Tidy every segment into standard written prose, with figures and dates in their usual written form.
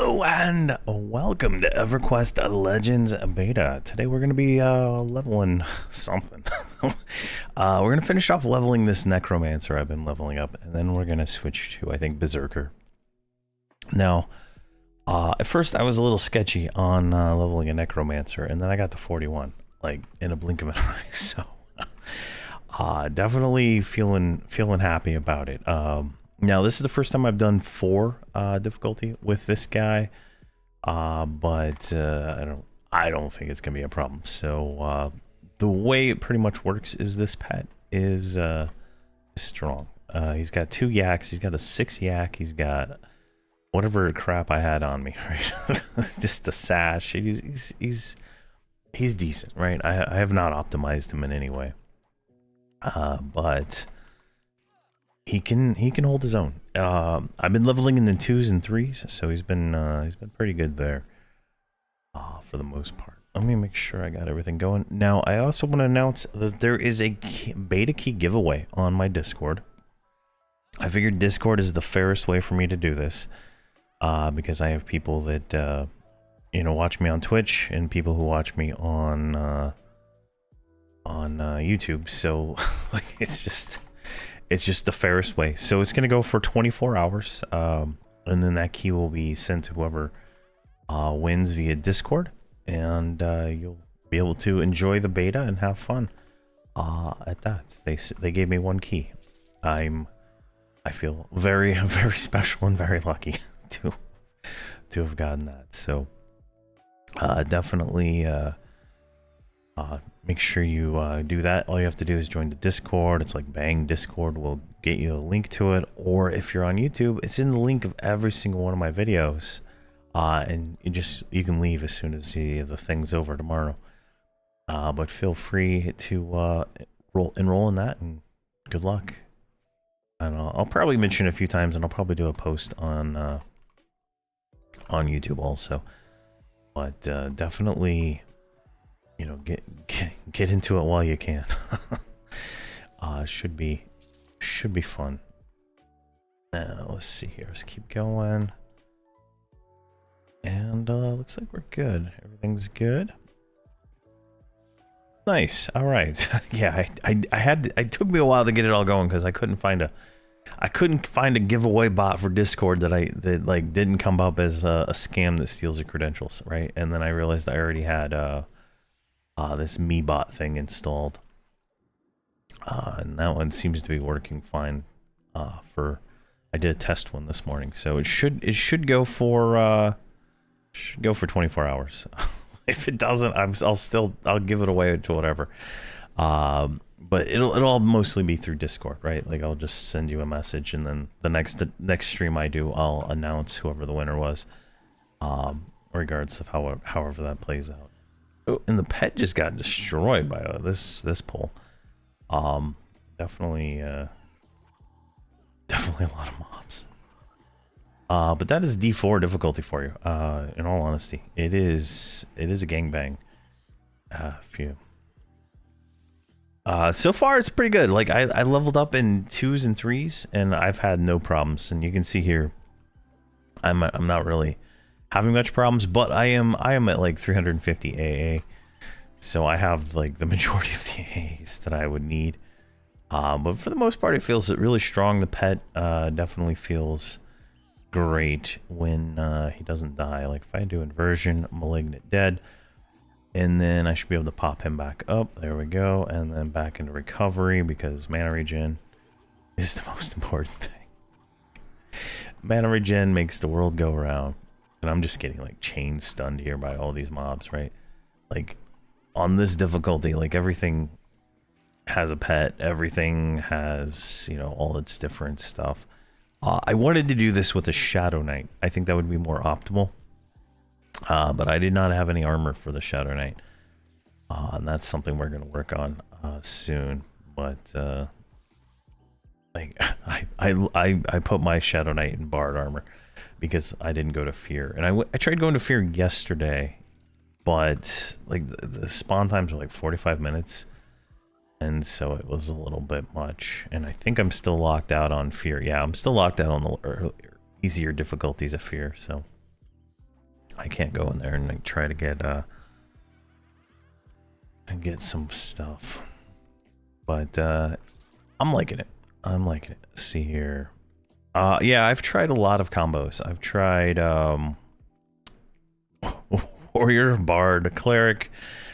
Hello and welcome to Everquest Legends Beta. Today we're going to be leveling something. We're going to finish off leveling this Necromancer I've been leveling up, and then we're going to switch to, I think, Berserker. Now, at first I was a little sketchy on leveling a Necromancer, and then I got to 41, like, in a blink of an eye, so definitely feeling happy about it. Now, this is the first time I've done 4 difficulty with this guy, but I don't think it's gonna be a problem. So the way it pretty much works is this pet is strong. He's got 2 yaks. He's got a 6 yak. He's got whatever crap I had on me, right? Just a sash. He's decent, right? I have not optimized him in any way, but he can hold his own. I've been leveling in the 2s and 3s, so he's been pretty good there for the most part. Let me make sure I got everything going. Now, I also want to announce that there is a beta key giveaway on my Discord. I figured Discord is the fairest way for me to do this, because I have people that watch me on Twitch and people who watch me on YouTube. So like it's just the fairest way. So it's going to go for 24 hours. And then that key will be sent to whoever wins via Discord. And you'll be able to enjoy the beta and have fun at that. They gave me 1 key. I feel very, very special and very lucky to have gotten that. So definitely make sure you do that. All you have to do is join the Discord. It's like bang, Discord will get you a link to it. Or if you're on YouTube, it's in the link of every single one of my videos. And you can leave as soon as the thing's over tomorrow. But feel free to enroll in that, and good luck. And I'll probably mention it a few times, and I'll probably do a post on YouTube also. But definitely, get into it while you can. Should be fun. Now let's see here. Let's keep going. And looks like we're good. Everything's good. Nice. All right. Yeah, it took me a while to get it all going because I couldn't find a giveaway bot for Discord that didn't come up as a scam that steals your credentials, right? And then I realized I already had this me bot thing installed, and that one seems to be working fine. I did a test one this morning, so it should go for 24 hours. If it doesn't, I'll give it away to whatever. But it'll all mostly be through Discord, right? Like I'll just send you a message, and then the next stream I do, I'll announce whoever the winner was, regardless of however that plays out. Oh, and the pet just got destroyed by this pull. Definitely a lot of mobs. But that is D4 difficulty for you. In all honesty, it is a gangbang. So far it's pretty good. Like I leveled up in 2s and 3s, and I've had no problems. And you can see here, I'm not really having much problems, but I am at like 350 AA, so I have like the majority of the AAs that I would need. But for the most part, it feels really strong. The pet definitely feels great when he doesn't die. Like if I do inversion, malignant, dead, and then I should be able to pop him back up. There we go, and then back into recovery, because mana regen is the most important thing. Mana regen makes the world go round. And I'm just getting like chain stunned here by all these mobs, right? Like on this difficulty, like everything has a pet, everything has, all its different stuff. I wanted to do this with a Shadow Knight. I think that would be more optimal. But I did not have any armor for the Shadow Knight. And that's something we're going to work on soon. But like I put my Shadow Knight in Bard armor because I didn't go to Fear. And I tried going to Fear yesterday, but like the spawn times were like 45 minutes. And so it was a little bit much. And I think I'm still locked out on Fear. Yeah, I'm still locked out on the easier difficulties of Fear. So I can't go in there and like try to get some stuff. But I'm liking it. I'm liking it. Let's see here. Yeah, I've tried a lot of combos. I've tried Warrior, Bard, Cleric,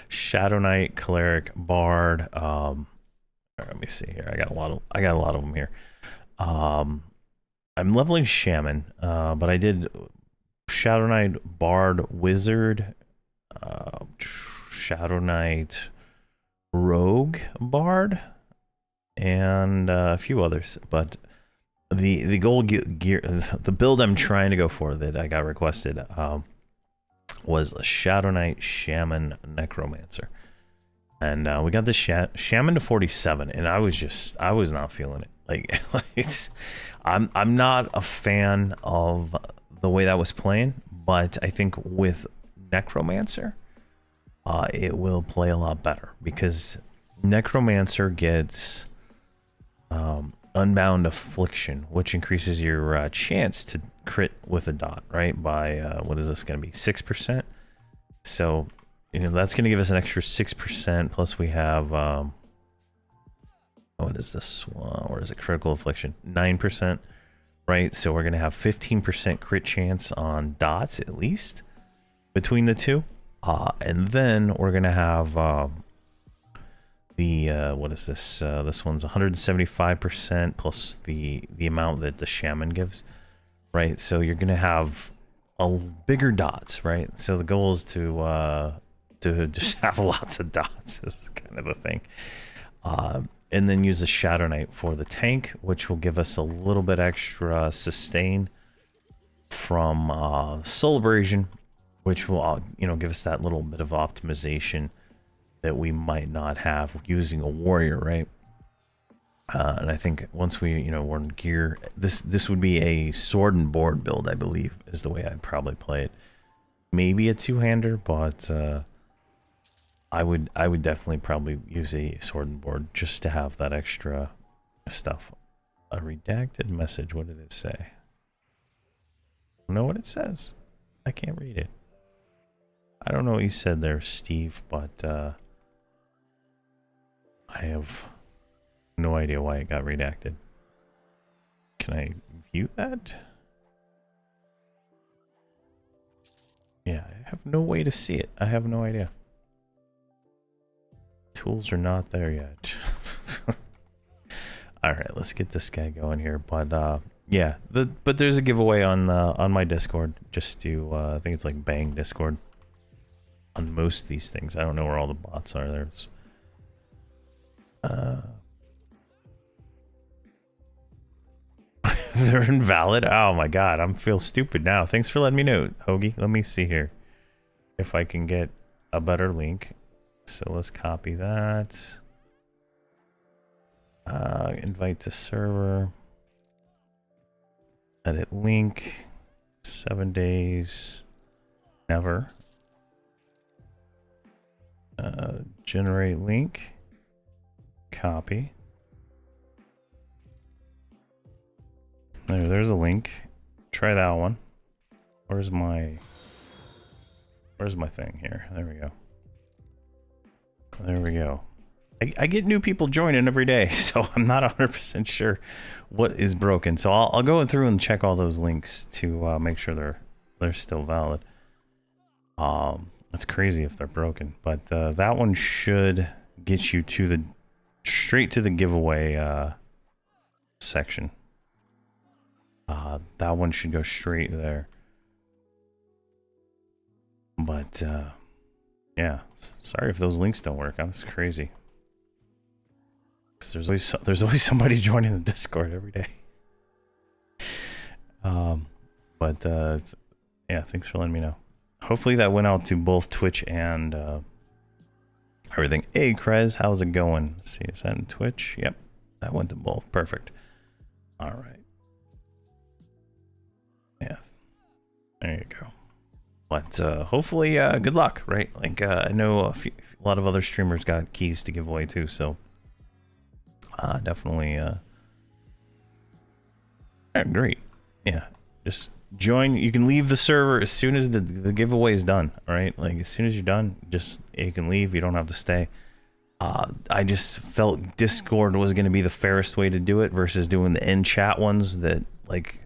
Shadow Knight, Cleric, Bard. Let me see here. I got a lot of them here. I'm leveling Shaman, but I did Shadow Knight, Bard, Wizard, Shadow Knight, Rogue, Bard, and a few others. But the goal gear, the build I'm trying to go for that I got requested, was a Shadow Knight, Shaman, Necromancer. And we got this Shaman to 47, and I was not feeling it. Like, I'm not a fan of the way that was playing, but I think with Necromancer, it will play a lot better because Necromancer gets Unbound Affliction, which increases your chance to crit with a dot, right? By what is this going to be? 6%. So, you know, that's going to give us an extra 6%. Plus, we have what is this? Or is it critical affliction? 9%, right? So we're going to have 15% crit chance on dots at least between the two, and then we're going to have the what is this? This one's 175% plus the amount that the Shaman gives, right? So you're going to have a bigger dots, right? So the goal is to just have lots of dots. Is kind of the thing. And then use the Shadow Knight for the tank, which will give us a little bit extra sustain from Soul Abrasion, which will, you know, give us that little bit of optimization that we might not have using a warrior, right? And I think once we, you know, we're in gear, this would be a sword and board build, I believe, is the way I'd probably play it. Maybe a two-hander, but I would definitely probably use a sword and board just to have that extra stuff. A redacted message. What did it say? I don't know what it says. I can't read it. I don't know what you said there, Steve, but I have no idea why it got redacted. Can I view that? Yeah, I have no way to see it. I have no idea. Tools are not there yet. All right, let's get this guy going here. But yeah, but there's a giveaway on my Discord. Just to I think it's like Bang Discord. On most of these things, I don't know where all the bots are. There's they're invalid. Oh my god, I feel stupid now. Thanks for letting me know, Hoagie. Let me see here if I can get a better link. So let's copy that. Invite to server. Edit link. 7 days. Never. Generate link. Copy. There's a link. Try that one. Where's my thing here? There we go. There we go. I get new people joining every day, so I'm not 100% sure what is broken. So I'll go through and check all those links to make sure they're still valid. It's crazy if they're broken, but that one should get you to straight to the giveaway section. That one should go straight there. But yeah, sorry if those links don't work. That's crazy. There's always somebody joining the Discord every day. But yeah, thanks for letting me know. Hopefully that went out to both Twitch and everything. Hey, Krez, how's it going? Let's see, is that in Twitch? Yep, that went to both. Perfect. All right. Yeah, there you go. But hopefully, good luck, right? Like I know a lot of other streamers got keys to give away too, so definitely great. Yeah, just join. You can leave the server as soon as the giveaway is done. All right, like as soon as you're done, just you can leave. You don't have to stay. I just felt Discord was going to be the fairest way to do it versus doing the in chat ones that, like,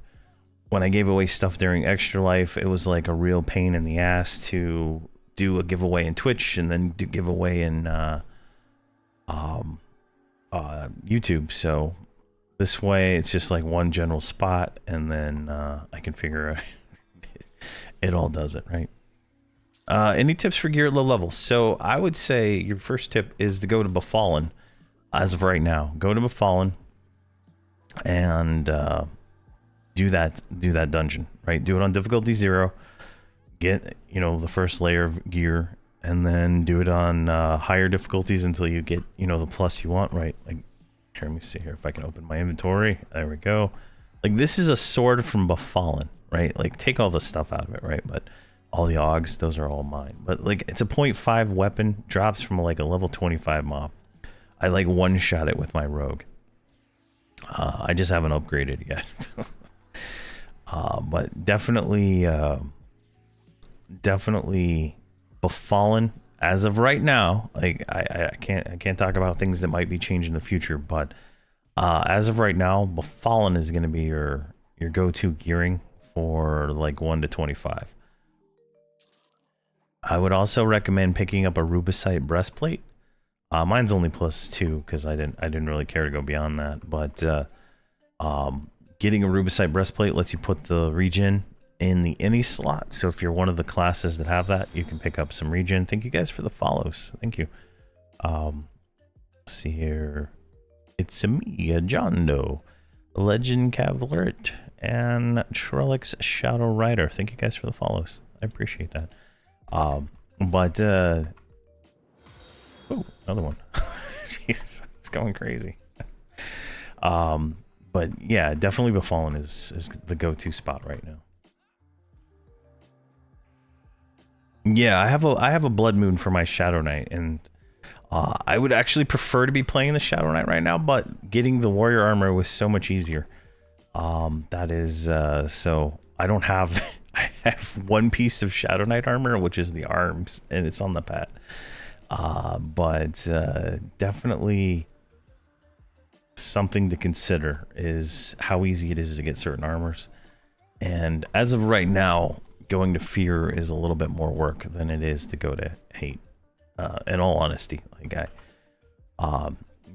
when I gave away stuff during Extra Life, it was like a real pain in the ass to do a giveaway in Twitch and then do giveaway in YouTube. So this way it's just like one general spot, and then I can figure out it all does it, right? Any tips for gear at low levels? So I would say your first tip is to go to Befallen. As of right now, go to Befallen and do that dungeon, right? Do it on difficulty 0. Get, you know, the first layer of gear, and then do it on higher difficulties until you get, you know, the plus you want, right? Like, here, let me see here if I can open my inventory. There we go. Like, this is a sword from Befallen, right? Like, take all the stuff out of it, right? But all the augs, those are all mine. But like, it's a 0.5 weapon, drops from like a level 25 mob. I like one-shot it with my rogue. I just haven't upgraded yet. But definitely Befallen as of right now. Like, I can't talk about things that might be changed in the future, but as of right now, Befallen is going to be your go-to gearing for like 1 to 25. I would also recommend picking up a rubicite breastplate. Mine's only +2 because I didn't really care to go beyond that. But getting a rubicite breastplate lets you put the regen in the any slot. So if you're one of the classes that have that, you can pick up some regen. Thank you guys for the follows. Thank you. Let's see here. It's me, John Doe, Legend Cavalier, and Trellix Shadow Rider. Thank you guys for the follows. I appreciate that. Oh, another one. Jesus, it's going crazy. But yeah, definitely Befallen is the go-to spot right now. Yeah, I have a Blood Moon for my Shadow Knight, and I would actually prefer to be playing the Shadow Knight right now, but getting the Warrior Armor was so much easier. That is so I don't have I have one piece of Shadow Knight armor, which is the arms, and it's on the pad. But definitely something to consider is how easy it is to get certain armors. And as of right now, going to Fear is a little bit more work than it is to go to Hate. In all honesty, like I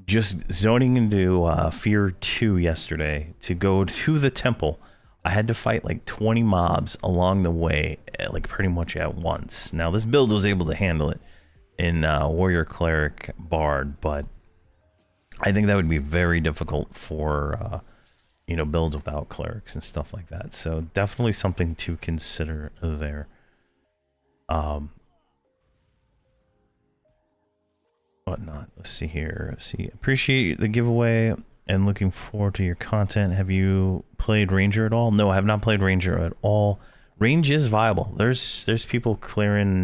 just zoning into Fear 2 yesterday to go to the temple. I had to fight like 20 mobs along the way, like pretty much at once. Now this build was able to handle it in Warrior Cleric Bard, but I think that would be very difficult for you know, builds without clerics and stuff like that. So definitely something to consider there. Whatnot. Let's see here. Let's see. Appreciate the giveaway and looking forward to your content. Have you played Ranger at all? No, I have not played Ranger at all. Range is viable. There's people clearing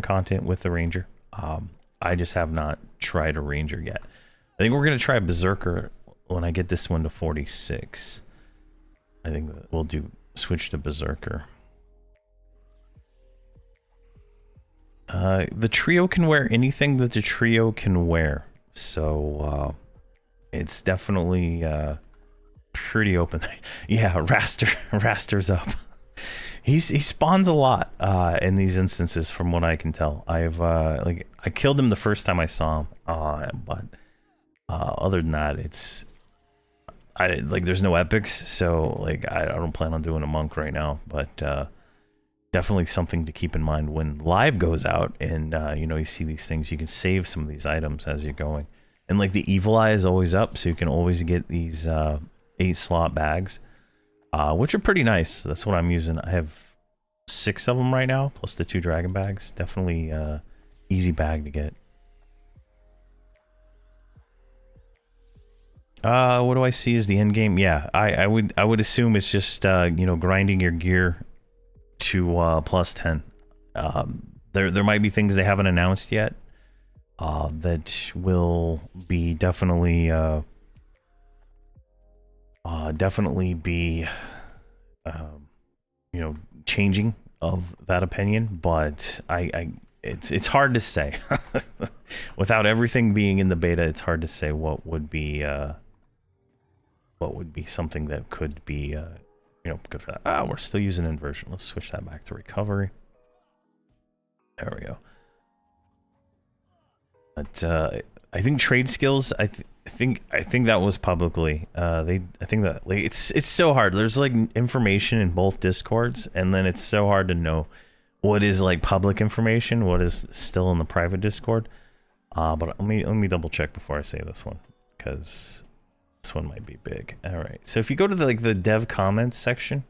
content with the Ranger. I just have not tried a Ranger yet. I think we're gonna try Berserker when I get this one to 46. I think we'll switch to Berserker. The trio can wear anything that the trio can wear, so it's definitely pretty open. Yeah, Raster's up. He spawns a lot in these instances, from what I can tell. I've like I killed him the first time I saw him, but other than that, there's no epics, so like I don't plan on doing a monk right now, but definitely something to keep in mind when live goes out, and you know, you see these things, you can save some of these items as you're going. And like the Evil Eye is always up, so you can always get these 8-slot bags, which are pretty nice. That's what I'm using. I have 6 of them right now, plus the 2 dragon bags. Definitely easy bag to get. What do I see as the end game? Yeah, I would assume it's just you know, grinding your gear to plus 10. There might be things they haven't announced yet that will be definitely be you know, changing of that opinion, but it's hard to say. Without everything being in the beta, it's hard to say what would be something that could be you know, good for that. Ah, we're still using inversion. Let's switch that back to recovery. There we go. But I think trade skills. I think that was publicly. I think that like, it's so hard. There's like information in both Discords, and then it's so hard to know what is like public information, what is still in the private Discord. But let me double check before I say this one, because this one might be big. All right. So if you go to the dev comments section.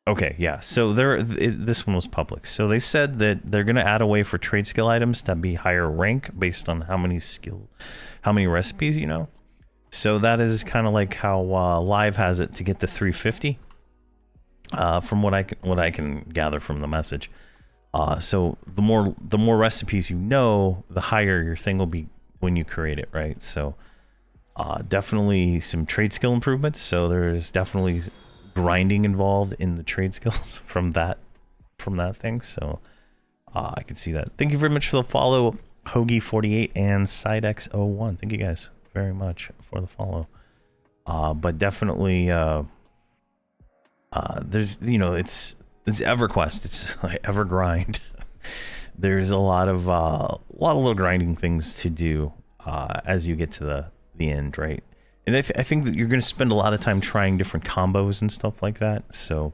Okay, yeah. So this one was public. So they said that they're going to add a way for trade skill items to be higher rank based on how many recipes you know. So that is kind of like how Live has it to get to 350. From what I can gather from the message. So the more recipes you know, the higher your thing will be when you create it, right? So definitely some trade skill improvements. So there's definitely grinding involved in the trade skills from that thing. So I can see that. Thank you very much for the follow, Hoagie48 and Sidex01. Thank you guys very much for the follow. But definitely there's, you know, it's EverQuest, it's like Evergrind. There's a lot of little grinding things to do as you get to the end, right? And I think that you're going to spend a lot of time trying different combos and stuff like that. So,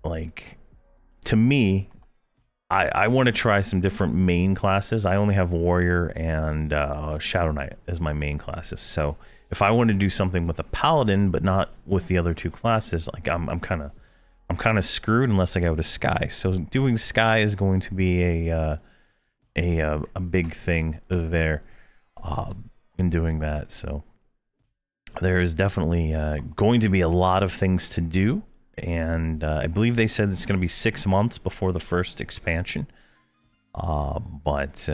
like, to me, I want to try some different main classes. I only have Warrior and Shadow Knight as my main classes. So, if I want to do something with a Paladin, but not with the other two classes, like I'm kind of screwed unless I go to Sky. So, doing Sky is going to be a big thing there. In doing that, so there is definitely going to be a lot of things to do, and I believe they said it's going to be 6 months before the first expansion, but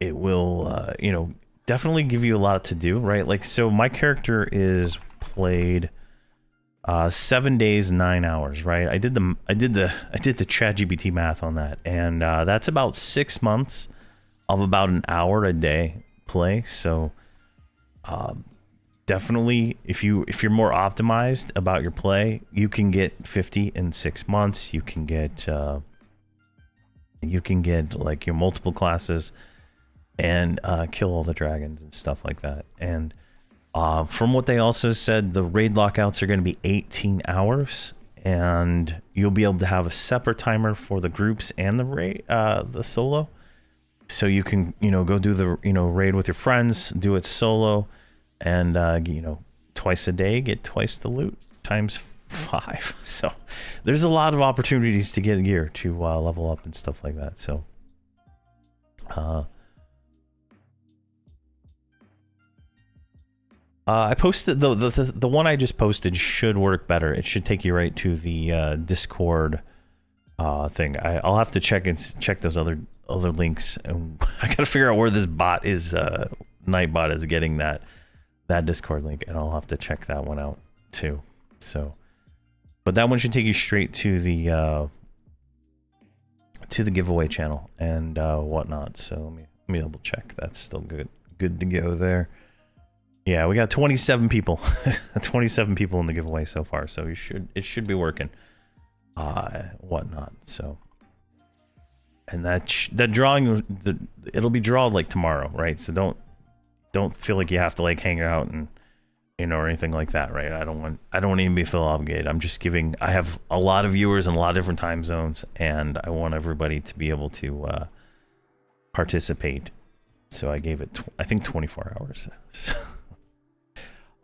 it will you know, definitely give you a lot to do, right? Like, so my character is played 7 days 9 hours, right? I did the ChatGPT math on that, and that's about 6 months of about an hour a day play. So definitely if you're more optimized about your play, you can get 50 in 6 months. You can get like your multiple classes and kill all the dragons and stuff like that. And from what they also said, the raid lockouts are going to be 18 hours, and you'll be able to have a separate timer for the groups and the raid, the solo. So you can, you know, go do the, you know, raid with your friends, do it solo, and, you know, twice a day, get twice the loot, times 5. So there's a lot of opportunities to get gear to level up and stuff like that. So, I posted, the one I just posted should work better. It should take you right to the Discord thing. I'll have to check those other links, and I gotta figure out where this bot is, Nightbot is getting that Discord link, and I'll have to check that one out too. So, but that one should take you straight to the giveaway channel and whatnot. So let me double check. That's still good to go there. Yeah, we got 27 people 27 people in the giveaway so far, so it should be working whatnot. So, and that drawing, it'll be drawn like tomorrow, right? So don't feel like you have to like hang out and, you know, or anything like that, right? I don't want even to feel obligated. I'm just giving. I have a lot of viewers in a lot of different time zones, and I want everybody to be able to participate. So I gave it, I think, 24 hours.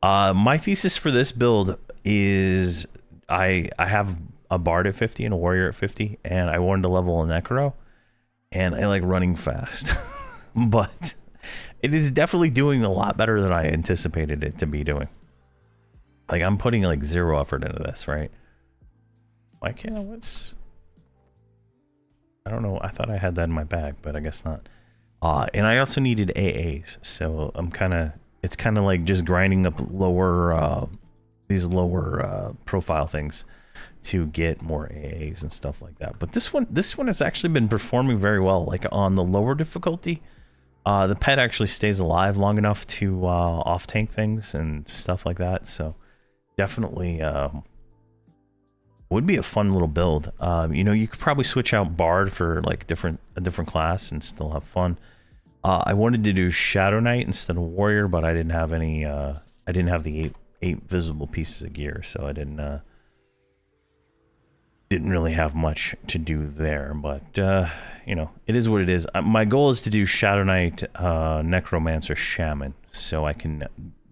My thesis for this build is I have a Bard at 50 and a Warrior at 50, and I wanted to level a Necro, and I like running fast. But it is definitely doing a lot better than I anticipated it to be doing. Like, I'm putting like 0 effort into this, right? Why can't I? I don't know. I thought I had that in my bag, but I guess not. And I also needed AAs, so it's kind of like just grinding up lower these lower profile things to get more AAs and stuff like that. But this one has actually been performing very well. Like on the lower difficulty, the pet actually stays alive long enough to off tank things and stuff like that. So definitely would be a fun little build. You know, you could probably switch out Bard for like a different class and still have fun. I wanted to do Shadow Knight instead of Warrior, but I didn't have any. I didn't have the eight visible pieces of gear, so I didn't really have much to do there. But you know, it is what it is. My goal is to do Shadow Knight, Necromancer, Shaman, so I can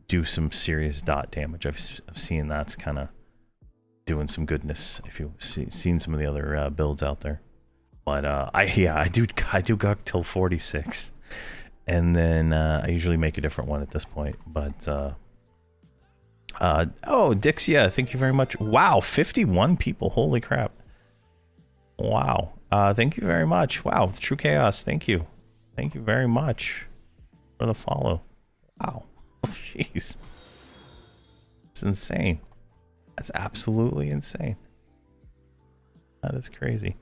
do some serious dot damage. I've seen that's kind of doing some goodness if you've seen some of the other builds out there. But I do Guk till 46, and then I usually make a different one at this point. But oh, Dixia, thank you very much. Wow, 51 people. Holy crap. Wow. Thank you very much. Wow, True Chaos, thank you. Thank you very much for the follow. Wow. Jeez. It's insane. That's absolutely insane. That is crazy.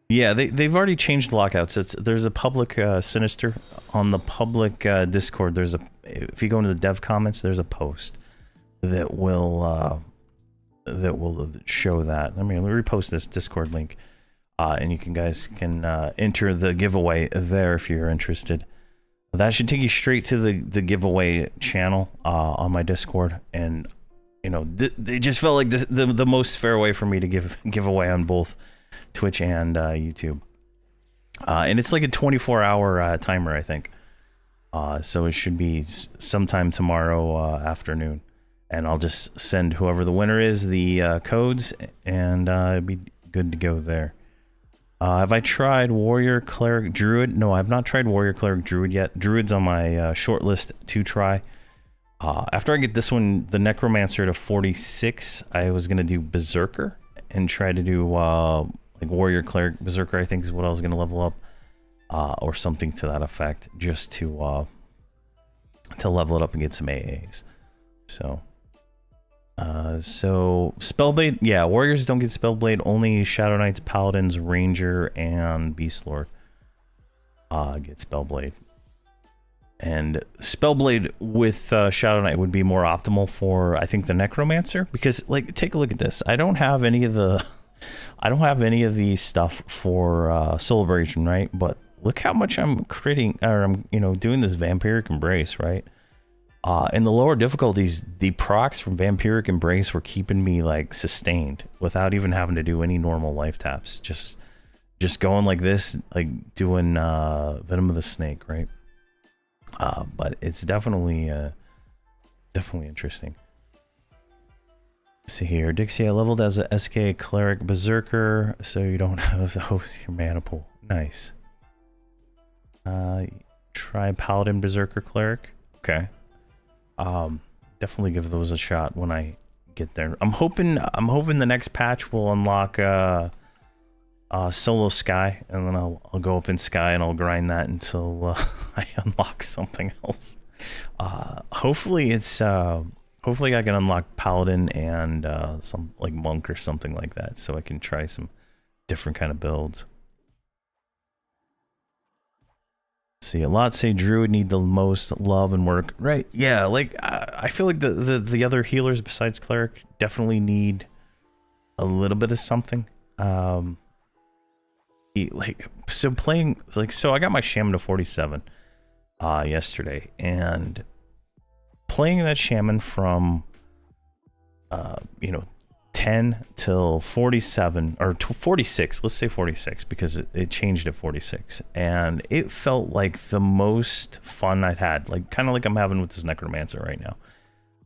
Yeah, they've already changed lockouts. There's a public Sinister on the public Discord. If you go into the dev comments, there's a post that will show that. I mean, let me repost this Discord link, and you guys can enter the giveaway there if you're interested. That should take you straight to the giveaway channel on my Discord, and you know, it just felt like the most fair way for me to give away on both Twitch and YouTube. And it's like a 24-hour timer, I think. So it should be sometime tomorrow afternoon, and I'll just send whoever the winner is the codes, and it'd be good to go there. Have I tried Warrior, Cleric, Druid? No, I've not tried Warrior, Cleric, Druid yet. Druid's on my short list to try. After I get this one, the Necromancer to 46, I was going to do Berserker and try to do like Warrior, Cleric, Berserker, I think is what I was going to level up. Or something to that effect, just to level it up and get some AAs. So Spellblade, yeah, Warriors don't get Spellblade, only Shadow Knights, Paladins, Ranger, and Beast Lord get Spellblade. And Spellblade with Shadow Knight would be more optimal for, I think, the Necromancer, because like, take a look at this. I don't have any of the stuff for Soul Abrasion, right? But look how much I'm critting, or I'm, you know, doing this Vampiric Embrace, right? In the lower difficulties, the procs from Vampiric Embrace were keeping me like sustained without even having to do any normal life taps. Just going like this, like doing Venom of the Snake, right? But it's definitely interesting. Let's see here, Dixie, I leveled as a SK Cleric Berserker, so you don't have to host your mana pool. Nice. Try Paladin, Berserker, Cleric. Okay. Definitely give those a shot when I get there. I'm hoping the next patch will unlock Solo Sky, and then I'll go up in Sky and I'll grind that until I unlock something else. Hopefully it's hopefully I can unlock Paladin and some like Monk or something like that, so I can try some different kind of builds. See, a lot say Druid need the most love and work, right? Yeah, like I feel like the other healers besides Cleric definitely need a little bit of something. Like, so playing, like, so I got my Shaman to 47 yesterday, and playing that Shaman from you know, 10 till 47 or 46, let's say 46, because it changed at 46, and it felt like the most fun I'd had, like kind of like I'm having with this Necromancer right now.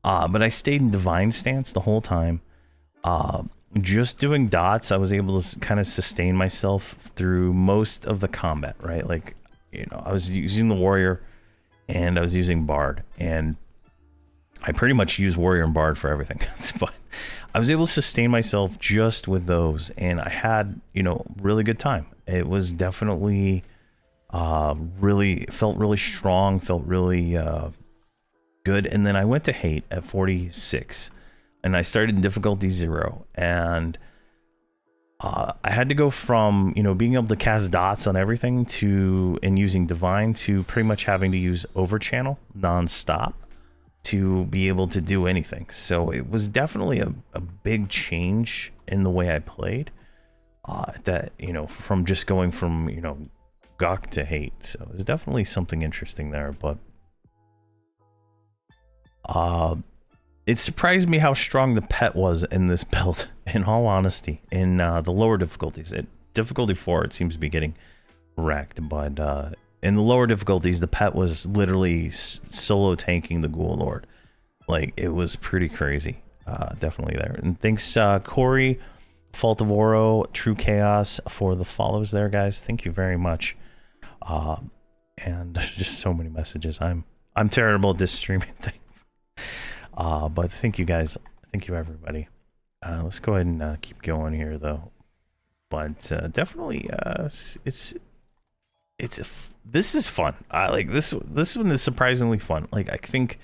But I stayed in Divine Stance the whole time. Just doing dots, I was able to kind of sustain myself through most of the combat, right? Like, you know, I was using the Warrior and I was using Bard, and I pretty much use Warrior and Bard for everything. But I was able to sustain myself just with those, and I had, you know, really good time. It was definitely felt really strong, felt really good. And then I went to hate at 46, and I started in difficulty 0, and I had to go from, you know, being able to cast dots on everything and using divine to pretty much having to use overchannel nonstop to be able to do anything. So it was definitely a big change in the way I played. That, you know, from just going from, you know, Gawk to hate. So there's definitely something interesting there, but it surprised me how strong the pet was in this build, in all honesty, in the lower difficulties. At difficulty 4, it seems to be getting wrecked, but in the lower difficulties, the pet was literally solo tanking the Ghoul Lord. Like, it was pretty crazy. Definitely there. And thanks, Corey, Fault of Oro, True Chaos, for the follows there, guys. Thank you very much. And there's just so many messages. I'm terrible at this streaming thing. But thank you guys. Thank you, everybody. Let's go ahead and keep going here, though. But definitely, this is fun. Like this one is surprisingly fun. Like, I think,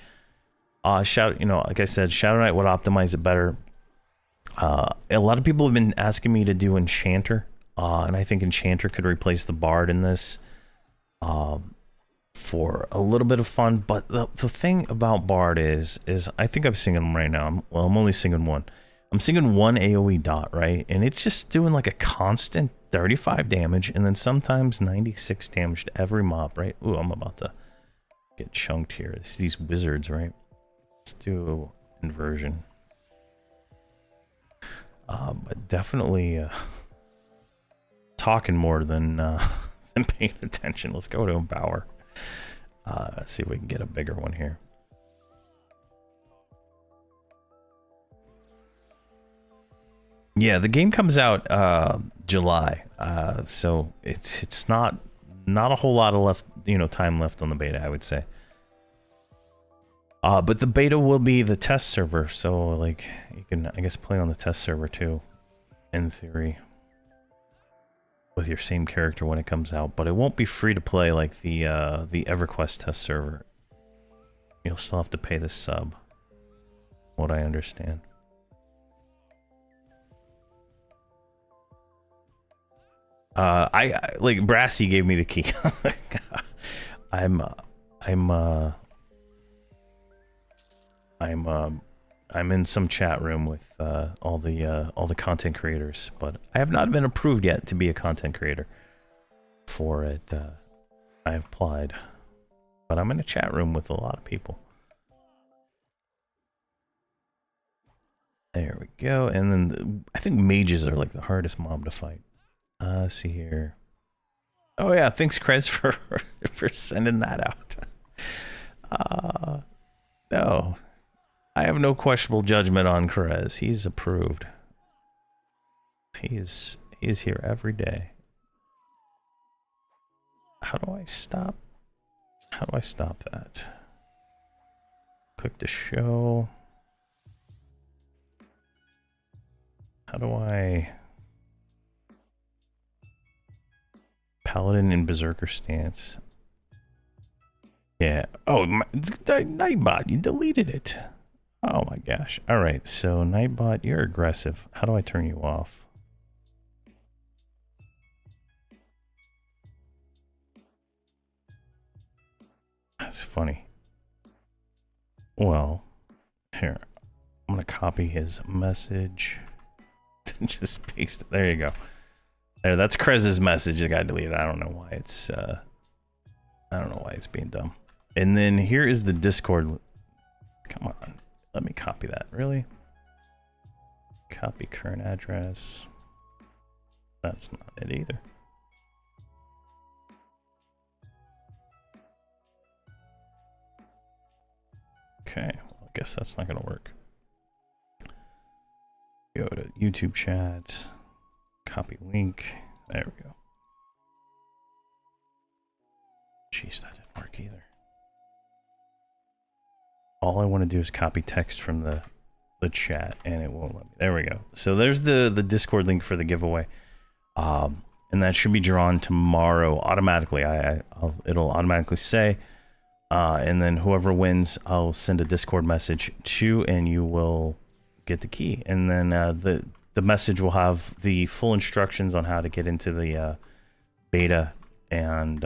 you know, like I said, Shadow Knight would optimize it better. A lot of people have been asking me to do Enchanter, and I think Enchanter could replace the Bard in this. For a little bit of fun, but the thing about Bard is I think I'm singing them right now. I'm only singing one. I'm singing one AoE dot, right? And it's just doing like a constant 35 damage, and then sometimes 96 damage to every mob, right? Ooh, I'm about to get chunked here. It's these wizards, right? Let's do inversion. But definitely talking more than paying attention. Let's go to Empower. Let's see if we can get a bigger one here. Yeah, the game comes out July, so it's not a whole lot of time left on the beta, I would say. But the beta will be the test server, so like you can, I guess, play on the test server too, in theory, with your same character when it comes out. But it won't be free to play like the Everquest test server. You'll still have to pay the sub, what I understand. I like Brassy gave me the key. I'm in some chat room with all the content creators, but I have not been approved yet to be a content creator for it. I have applied, but I'm in a chat room with a lot of people. There we go. And then I think mages are like the hardest mob to fight. See here. Oh yeah, thanks Krez for sending that out. No, I have no questionable judgment on Krez. He's approved. He is here every day. How do I stop? How do I stop that? Click to show. How do I... Paladin in Berserker stance. Yeah. Oh, Nightbot, you deleted it. Oh my gosh. All right. So Nightbot, you're aggressive. How do I turn you off? That's funny. Well, here. I'm going to copy his message. Just paste it. There you go. There, that's Krez's message that got deleted. I don't know why it's being dumb. And then here is the Discord. Come on. Let me copy that. Really? Copy current address. That's not it either. Okay, well, I guess that's not going to work. Go to YouTube chat. Copy link. There we go. Jeez, that didn't work either. All I want to do is copy text from the chat, and it won't let me. There we go. So there's the Discord link for the giveaway, and that should be drawn tomorrow automatically. It'll automatically say And then whoever wins, I'll send a Discord message to, and you will get the key. And then the message will have the full instructions on how to get into the beta and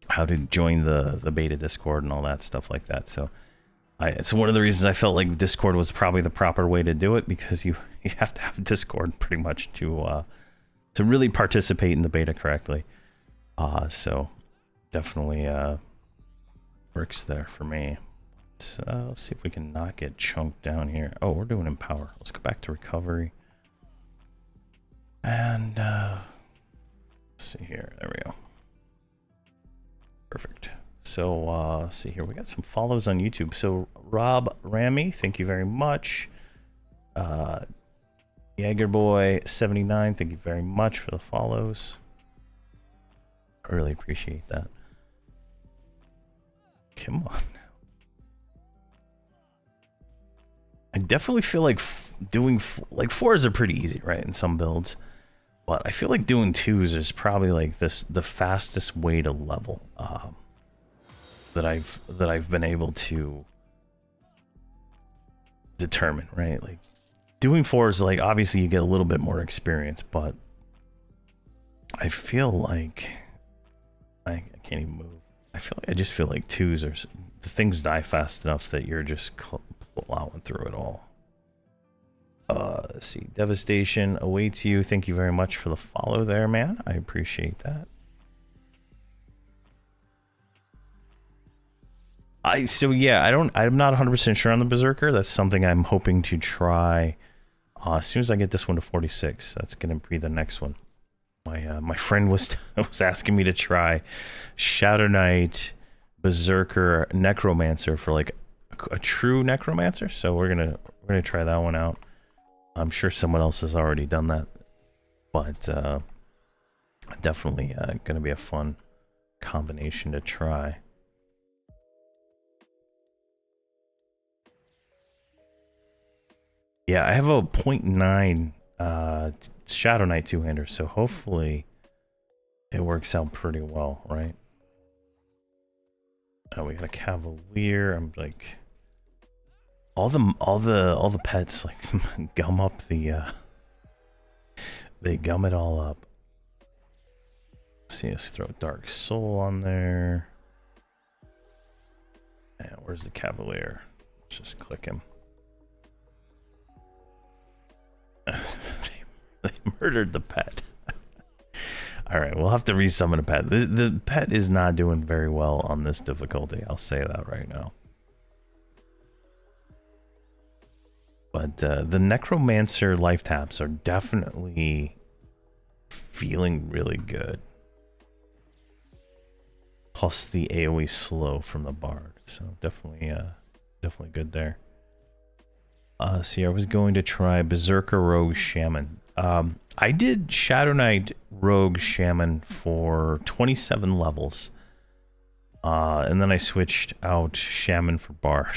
how to join the beta Discord and all that stuff like that. So it's one of the reasons I felt like Discord was probably the proper way to do it, because you have to have Discord pretty much to really participate in the beta correctly. So definitely works there for me. Let's see if we can not get chunked down here. Oh, we're doing Empower. Let's go back to recovery. And let's see here. There we go. Perfect. So let's see here. We got some follows on YouTube. So Rob Ramy, thank you very much. Jagerboy79, thank you very much for the follows. I really appreciate that. Come on. I definitely feel like doing like 4s are pretty easy, right, in some builds, but I feel like doing 2s is probably like the fastest way to level that I've been able to determine, right? Like doing 4s, like obviously you get a little bit more experience, but I feel like I can't even move. I just feel like 2s are, the things die fast enough that you're just plowing through it all. Let's see. Devastation awaits you. Thank you very much for the follow there, man. I appreciate that. So yeah, I'm not 100% sure on the Berserker. That's something I'm hoping to try as soon as I get this one to 46. That's gonna be the next one. My friend was asking me to try Shadow Knight, Berserker, Necromancer for like a true Necromancer. So we're gonna try that one out. I'm sure someone else has already done that, but definitely gonna be a fun combination to try. Yeah, I have a 0.9 Shadow Knight two-hander, so hopefully it works out pretty well, right? Oh, we got a Cavalier. I'm like all the pets like gum up the they gum it all up. Let's see, let's throw Dark Soul on there. And where's the Cavalier? Let's just click him. They murdered the pet. All right, we'll have to resummon the pet. The pet is not doing very well on this difficulty. I'll say that right now. But the Necromancer life taps are definitely feeling really good. Plus the AoE slow from the Bard, so definitely good there. See, I was going to try Berserker Rogue Shaman. I did Shadow Knight Rogue Shaman for 27 levels. And then I switched out Shaman for Bard.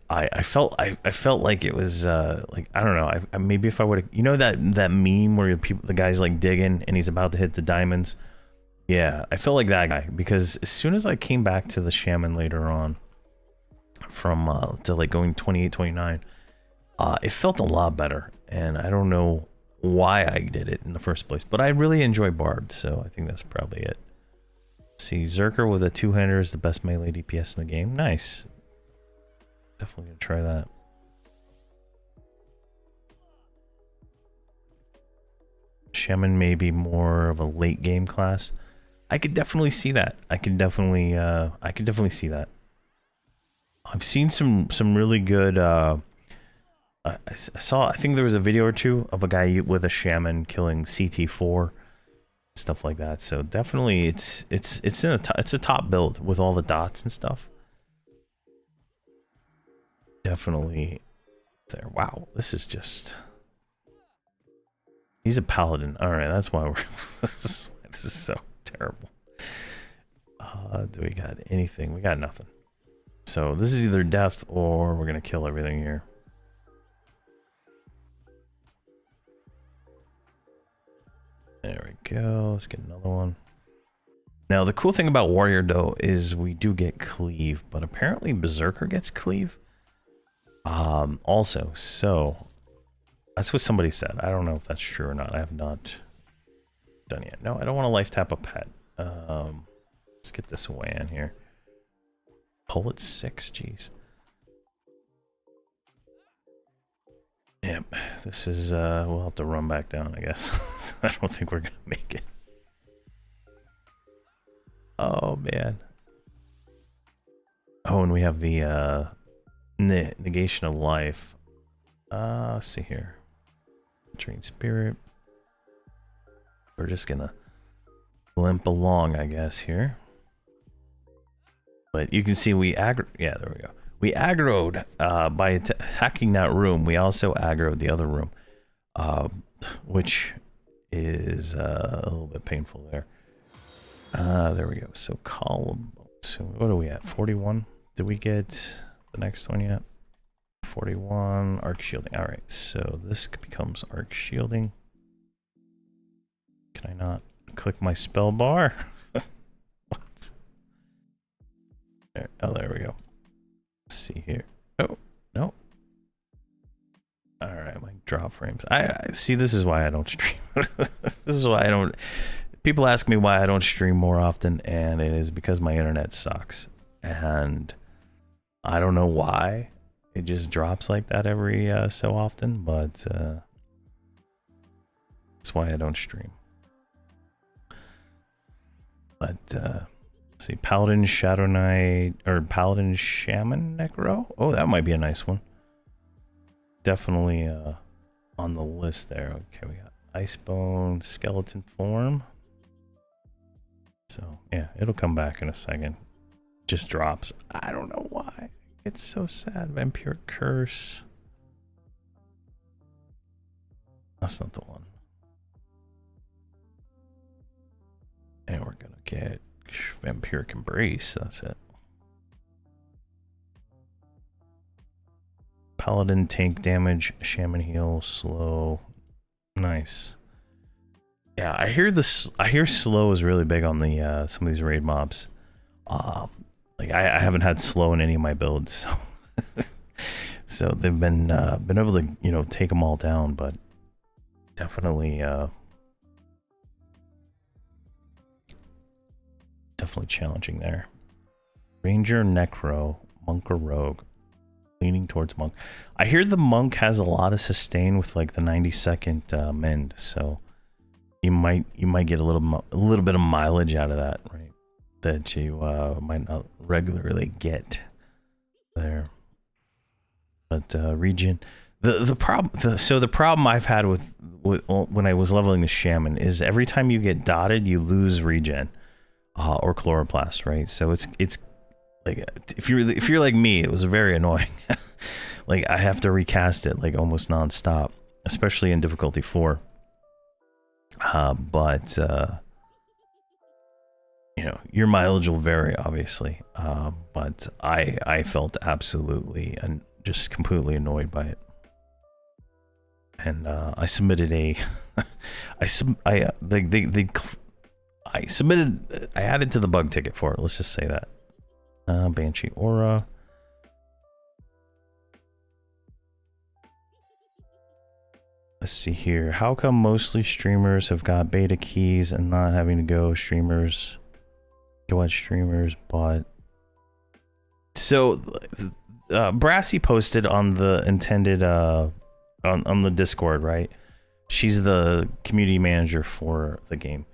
I felt like it was like, I don't know, maybe if I would have, you know, that meme where the guy's like digging and he's about to hit the diamonds. Yeah, I felt like that guy, because as soon as I came back to the Shaman later on, from to like going 28, 29, it felt a lot better, and I don't know why I did it in the first place, but I really enjoy Bard, so I think that's probably it. See, Zerker with a two-hander is the best melee DPS in the game. Nice. Definitely gonna try that. Shaman may be more of a late game class. I could definitely see that. I could definitely see that. I've seen some really good. I think there was a video or two of a guy with a shaman killing CT4, stuff like that. So definitely, it's a top build with all the dots and stuff. Definitely there. Wow, this is just. He's a paladin. All right, that's why we're. This is so terrible. Do we got anything? We got nothing. So this is either death or we're gonna kill everything here. There we go. Let's get another one. Now, the cool thing about Warrior, though, is we do get cleave, but apparently Berserker gets cleave. Also, so that's what somebody said. I don't know if that's true or not. I have not done yet. No, I don't want to life tap a pet. Let's get this away in here. Pull at 6, jeez. Yep, this is, we'll have to run back down, I guess. I don't think we're gonna make it. Oh, man. Oh, and we have the, negation of life. Let's see here. Train spirit. We're just gonna limp along, I guess, here. But you can see we aggro. Yeah, there we go. We aggroed by hacking that room. We also aggroed the other room, which is a little bit painful there. There we go. So column. So what are we at? 41. Did we get the next one yet? 41 arc shielding. All right. So this becomes arc shielding. Can I not click my spell bar? What? There. Oh, there we go. Let's see here. Oh, no. All right, my drop frames. I see. This is why I don't stream. This is why I don't. People ask me why I don't stream more often, and it is because my internet sucks. And I don't know why it just drops like that every so often, but that's why I don't stream. But see, Paladin Shadow Knight or Paladin Shaman Necro. Oh, that might be a nice one. Definitely on the list there. Okay, we got Icebone Skeleton Form. So yeah, it'll come back in a second. Just drops. I don't know why. It's so sad. Vampiric Curse. That's not the one. And we're gonna get Vampiric Embrace. That's it. Paladin tank damage, Shaman heal, slow. Nice. Yeah, I hear this. I hear slow is really big on the some of these raid mobs. Like I haven't had slow in any of my builds, so so they've been able to take them all down, but definitely definitely challenging there. Ranger, Necro, Monk or Rogue. Leaning towards Monk. I hear the Monk has a lot of sustain with like the 90-second mend, so you might get a little bit of mileage out of that, right? That you might not regularly get there. But regen, the problem I've had with when I was leveling the Shaman is every time you get dotted, you lose regen or chloroplast, right? So it's like if you're like me, it was very annoying. Like I have to recast it like almost nonstop, especially in difficulty 4. But your mileage will vary, obviously. But I felt absolutely and just completely annoyed by it, and I submitted a I added to the bug ticket for it. Let's just say that. Banshee Aura. Let's see here. How come mostly streamers have got beta keys and not having to go at streamers, but so Brassy posted on the intended on the Discord, right? She's the community manager for the game,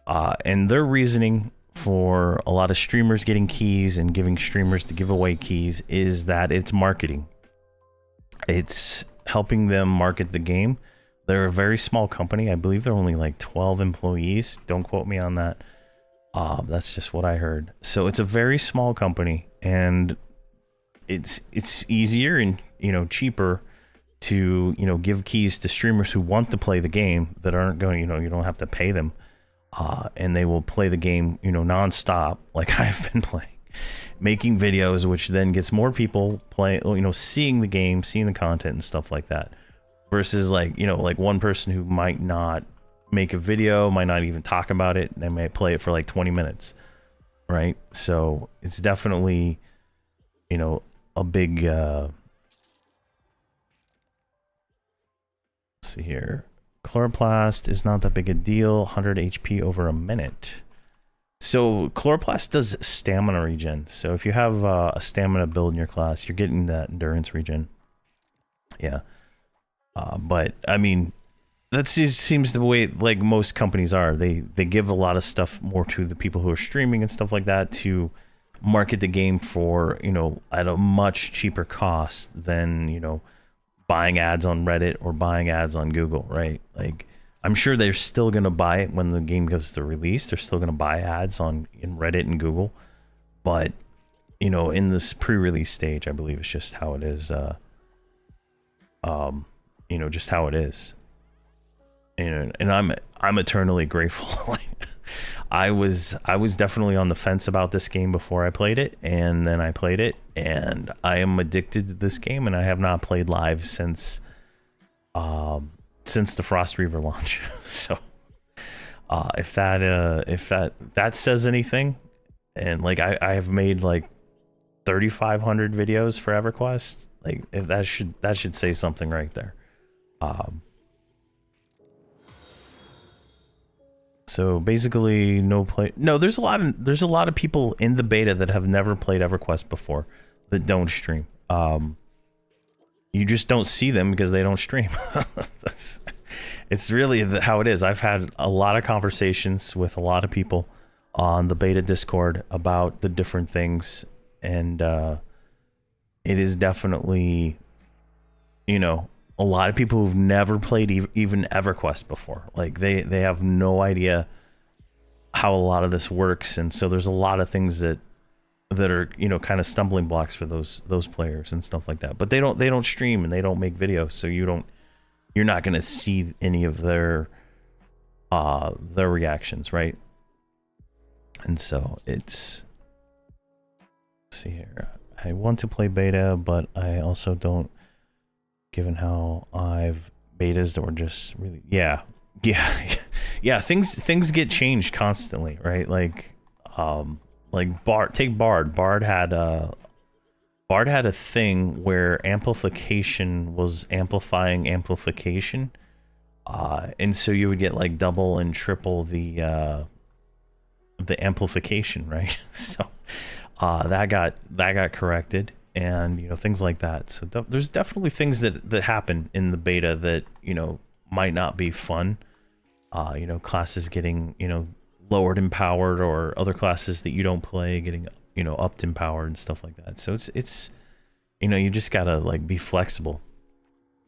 and their reasoning for a lot of streamers getting keys and giving streamers to give away keys is that it's marketing. It's helping them market the game. They're a very small company. I believe they're only like 12 employees. Don't quote me on that. That's just what I heard. So it's a very small company, and it's easier and cheaper to give keys to streamers who want to play the game that aren't going. You don't have to pay them. And they will play the game, nonstop, like I've been playing, making videos, which then gets more people playing, seeing the game, seeing the content and stuff like that. Versus like one person who might not make a video, might not even talk about it. They might play it for like 20 minutes, right? So it's definitely, you know, a big, let's see here. Chloroplast is not that big a deal. 100 HP over a minute. So Chloroplast does stamina regen. So if you have a stamina build in your class, you're getting that endurance regen. Yeah. But I mean, that seems the way like most companies are. They give a lot of stuff more to the people who are streaming and stuff like that to market the game for, you know, at a much cheaper cost than, you know, buying ads on Reddit or buying ads on Google, right? Like, I'm sure they're still going to buy it when the game goes to release. They're still going to buy ads in Reddit and Google. But, you know, in this pre-release stage, I believe it's just how it is. You know, just how it is. And I'm eternally grateful. I was definitely on the fence about this game before I played it, and then I played it, and I am addicted to this game, and I have not played live since the Frost Reaver launch. So if that says anything, and like I have made like 3,500 videos for Everquest, like if that should say something right there. So basically no, there's a lot of people in the beta that have never played Everquest before that don't stream. You just don't see them because they don't stream. It's really how it is. I've had a lot of conversations with a lot of people on the beta Discord about the different things, and it is definitely, you know, a lot of people who've never played even EverQuest before. Like they have no idea how a lot of this works, and so there's a lot of things that are, you know, kind of stumbling blocks for those players and stuff like that. But they don't stream and they don't make videos, so you're not going to see any of their reactions, right? And so it's, let's see here. I want to play beta, but I also don't, given how I've betas that were just really, yeah, things get changed constantly, right? Like take Bard. Bard had a thing where amplification was amplifying amplification, and so you would get like double and triple the amplification, right? So that got corrected, and you know, things like that. So there's definitely things that happen in the beta that, you know, might not be fun. You know, classes getting, you know, lowered in powered, or other classes that you don't play getting, you know, upped in power and stuff like that. So it's you know, you just gotta like be flexible,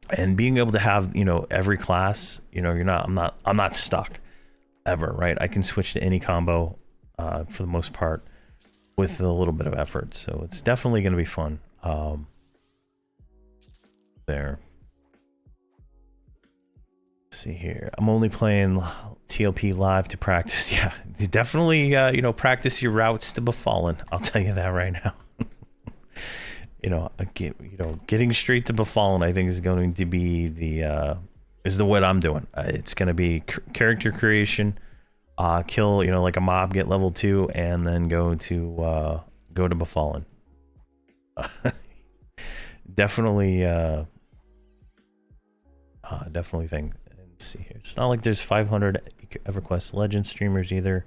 and being able to have, you know, every class, you know, I'm not stuck ever, right? I can switch to any combo for the most part with a little bit of effort. So it's definitely going to be fun. There. Let's see here. I'm only playing TLP live to practice. Yeah, definitely, you know, practice your routes to Befallen. I'll tell you that right now. You know, getting straight to Befallen, I think, is going to be the what I'm doing. It's going to be character creation, kill, you know, like a mob, get level 2, and then go to Befallen. Definitely thing. Let's see here. It's not like there's 500 EverQuest Legend streamers either.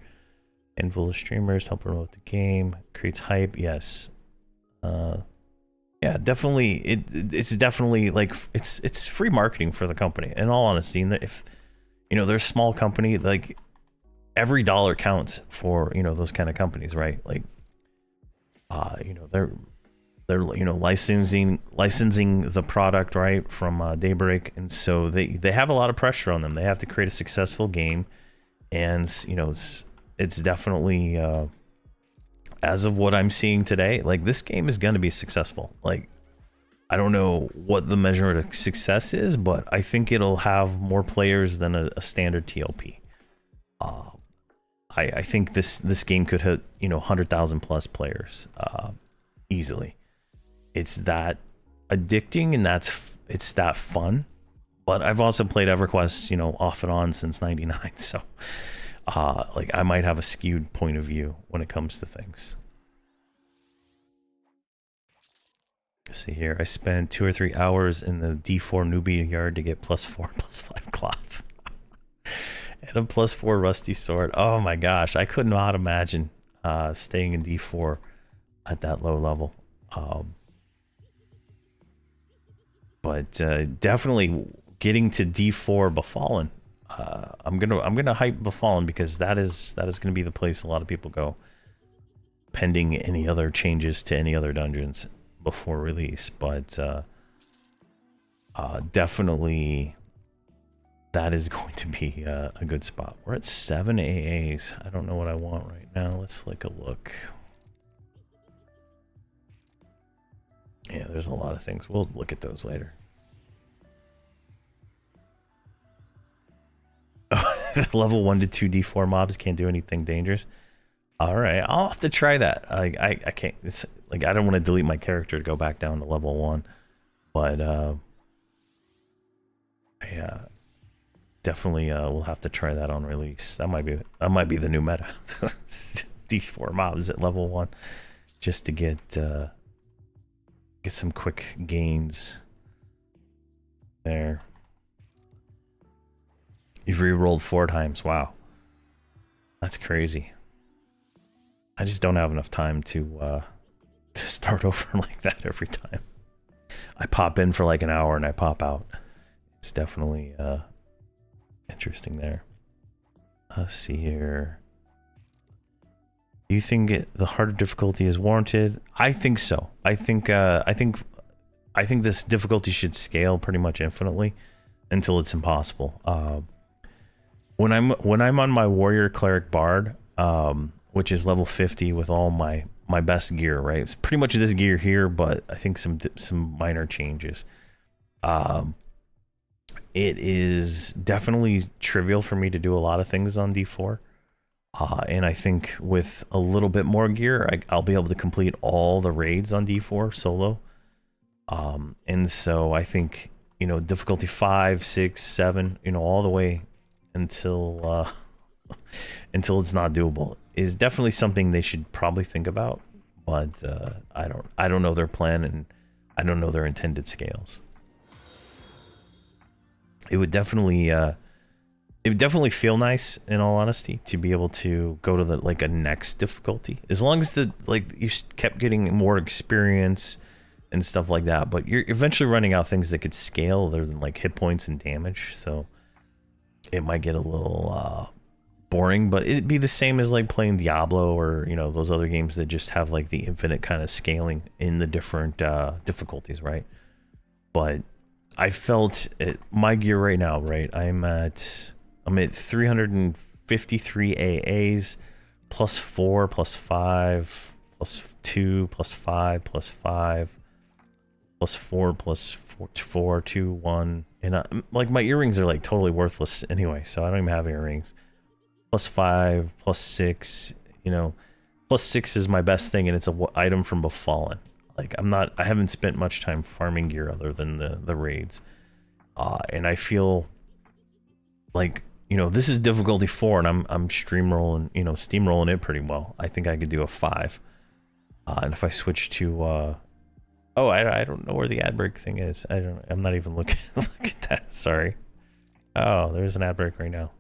Handful of streamers help promote the game, creates hype. Yes. Yeah, definitely. It's definitely like it's free marketing for the company. In all honesty, and if you know, they're a small company, like every dollar counts for, you know, those kind of companies, right? Like, you know, they're you know, licensing the product, right, from Daybreak, and so they have a lot of pressure on them. They have to create a successful game, and you know, it's definitely as of what I'm seeing today, like this game is going to be successful. Like, I don't know what the measure of success is, but I think it'll have more players than a standard TLP. I think this game could hit, you know, 100,000 plus players easily. It's that addicting, and it's that fun, But I've also played Everquest, you know, off and on since '99. So, like, I might have a skewed point of view when it comes to things. Let's see here. I spent 2 or 3 hours in the D4 newbie yard to get +4, +5 cloth. And a +4 rusty sword. Oh my gosh. I could not imagine staying in D4 at that low level. But definitely getting to D4 Befallen. I'm gonna hype Befallen because that is gonna be the place a lot of people go, pending any other changes to any other dungeons before release. But definitely that is going to be a good spot. We're at 7 AAs. I don't know what I want right now. Let's take a look. Yeah, there's a lot of things. We'll look at those later. Level 1 to 2 D4 mobs can't do anything dangerous. All right, I'll have to try that. I can't. It's like I don't want to delete my character to go back down to level 1, but yeah, definitely we'll have to try that on release. That might be the new meta. D4 mobs at level 1, just to get some quick gains there. You've re-rolled 4 times. Wow, that's crazy. I just don't have enough time to start over like that every time. I pop in for like an hour and I pop out. It's definitely interesting there. Let's see here. Do you think the harder difficulty is warranted? I think so. I think this difficulty should scale pretty much infinitely until it's impossible. When I'm on my warrior cleric bard, which is level 50 with all my best gear, right? It's pretty much this gear here, but I think some minor changes. It is definitely trivial for me to do a lot of things on D4. And I think with a little bit more gear, I'll be able to complete all the raids on D4 solo. And so I think, you know, difficulty 5, 6, 7, you know, all the way until it's not doable is definitely something they should probably think about. But I don't know their plan, and I don't know their intended scales. It would definitely feel nice, in all honesty, to be able to go to a next difficulty, as long as you kept getting more experience and stuff like that. But you're eventually running out things that could scale other than like hit points and damage, so it might get a little boring. But it'd be the same as like playing Diablo or, you know, those other games that just have like the infinite kind of scaling in the different difficulties, right? But I felt my gear right now, right? I'm at 353 AAs, +4, +5, +2, +5, +5, +4, +4, 2, 1, and like my earrings are like totally worthless anyway, so I don't even have earrings. +5, +6, you know, +6 is my best thing, and it's a item from Befallen. Like I haven't spent much time farming gear other than the raids, and I feel like, you know, this is difficulty 4, and I'm steamrolling it pretty well. I think I could do a 5, and if I switch to oh, I don't know where the ad break thing is. I'm not even looking. Look at that. Sorry. Oh, there's an ad break right now.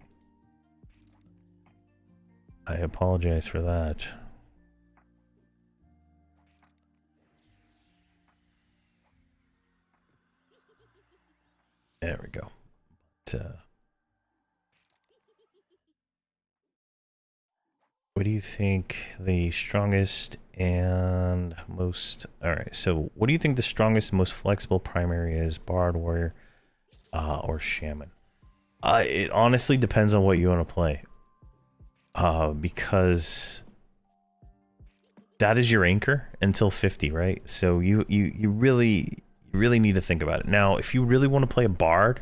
I apologize for that. There we go. But, what do you think the strongest and most... Alright, so what do you think the strongest, most flexible primary is? Bard, warrior, or shaman? It honestly depends on what you want to play. Because that is your anchor until 50, right? So you really need to think about it. Now, if you really want to play a bard,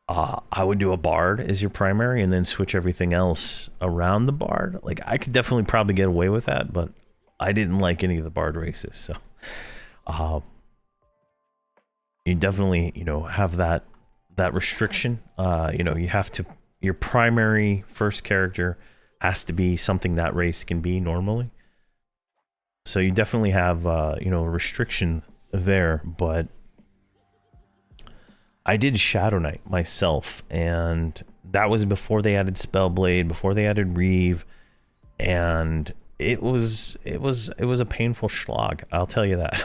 I would do a bard as your primary and then switch everything else around the bard. Like, I could definitely probably get away with that, but I didn't like any of the bard races, so you definitely, you know, have that that restriction. You know, you have to, your primary first character has to be something that race can be normally. So you definitely have, you know, a restriction there, but I did Shadow Knight myself, and that was before they added Spellblade, before they added Reeve, and it was a painful slog, I'll tell you that.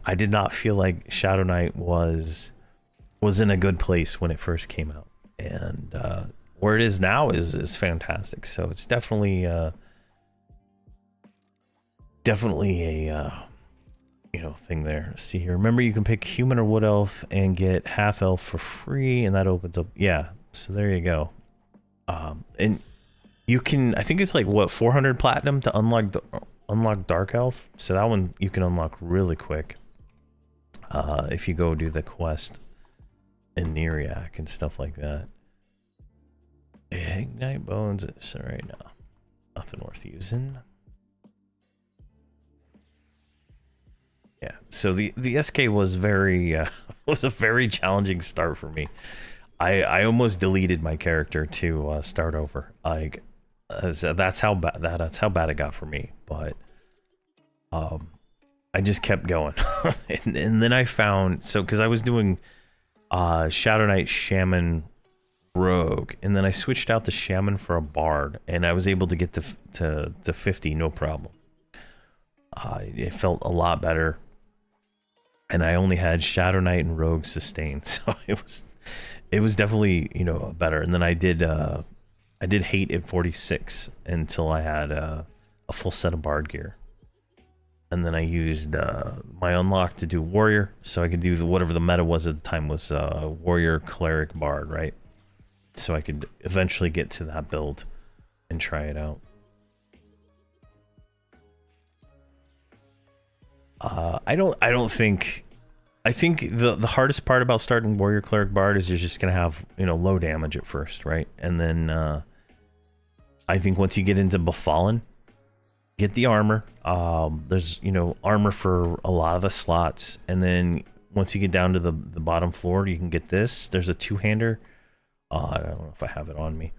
I did not feel like Shadow Knight was in a good place when it first came out, and where it is now is fantastic. So it's definitely a you know, thing there. Let's see here. Remember, you can pick human or wood elf and get half elf for free, and that opens up. Yeah, so there you go. And you can, I think it's like what, 400 platinum to unlock dark elf. So that one you can unlock really quick. If you go do the quest in Neriac and stuff like that. Ignite bones. So right now, nothing worth using. Yeah, so the SK was very was a very challenging start for me. I almost deleted my character to start over. Like that's how bad it got for me. But I just kept going, and then I found, so because I was doing Shadow Knight, Shaman, Rogue, and then I switched out the Shaman for a Bard, and I was able to get to 50 no problem. It felt a lot better. And I only had Shadow Knight and Rogue sustain, so it was definitely, you know, better. And then I did hate at 46 until I had a full set of Bard gear, and then I used my unlock to do Warrior, so I could do whatever the meta was at the time was Warrior, Cleric, Bard, right? So I could eventually get to that build and try it out. I think the hardest part about starting Warrior, Cleric, Bard is you're just gonna have, you know, low damage at first, right? And then I think once you get into Befallen, get the armor. There's, you know, armor for a lot of the slots, and then once you get down to the bottom floor, you can get this. There's a two-hander. I don't know if I have it on me.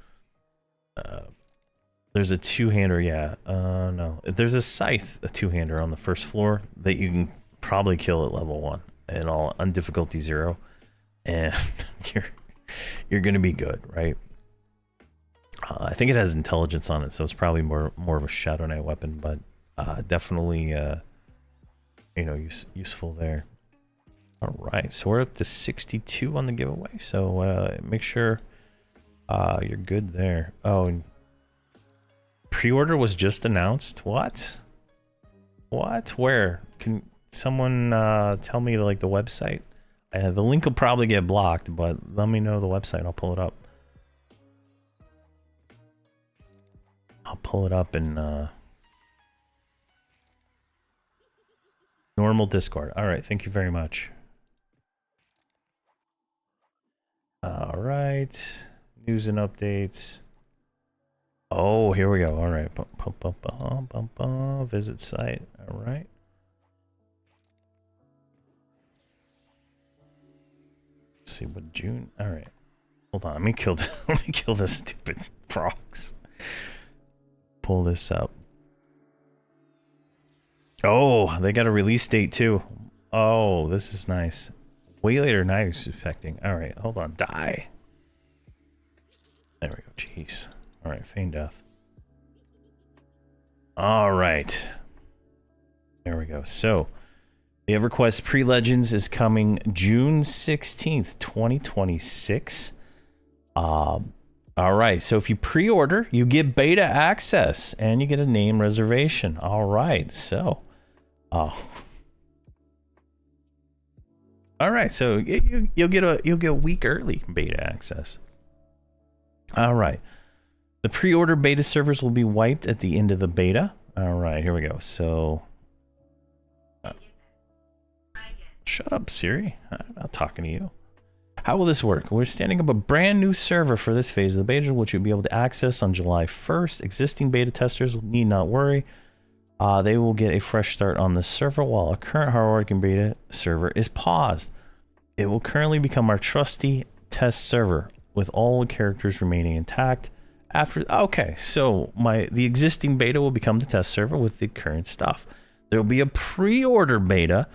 There's a two-hander, yeah. No. There's a scythe, a two-hander on the first floor that you can probably kill at level 1 and all on difficulty 0. And you're gonna be good, right? I think it has intelligence on it, so it's probably more of a Shadow Knight weapon, but definitely you know, useful there. All right, so we're up to 62 on the giveaway, so make sure you're good there. Oh, and pre-order was just announced. What? Where? Can someone tell me, like, the website? The link will probably get blocked, but let me know the website. I'll pull it up. In normal Discord. All right, thank you very much. All right, news and updates. Oh, here we go. All right, visit site. All right. Let's see what June. All right, hold on. Let me kill the stupid frogs. Pull this up. Oh, they got a release date too. Oh, this is nice. Way later than I was expecting. All right, hold on. Die. There we go. Jeez. All right, feign death. All right. There we go. So, the EverQuest Pre-Legends is coming June 16th, 2026. All right, so if you pre-order, you get beta access and you get a name reservation. All right, so, all right, so you'll get a week early beta access. All right, the pre-order beta servers will be wiped at the end of the beta. All right, here we go. So, shut up, Siri. I'm not talking to you. How will this work? We're standing up a brand new server for this phase of the beta, which you'll be able to access on July 1st. Existing beta testers need not worry. They will get a fresh start on the server while a current hardworking beta server is paused. It will currently become our trusty test server with all characters remaining intact. After okay, so the existing beta will become the test server with the current stuff. There will be a pre-order beta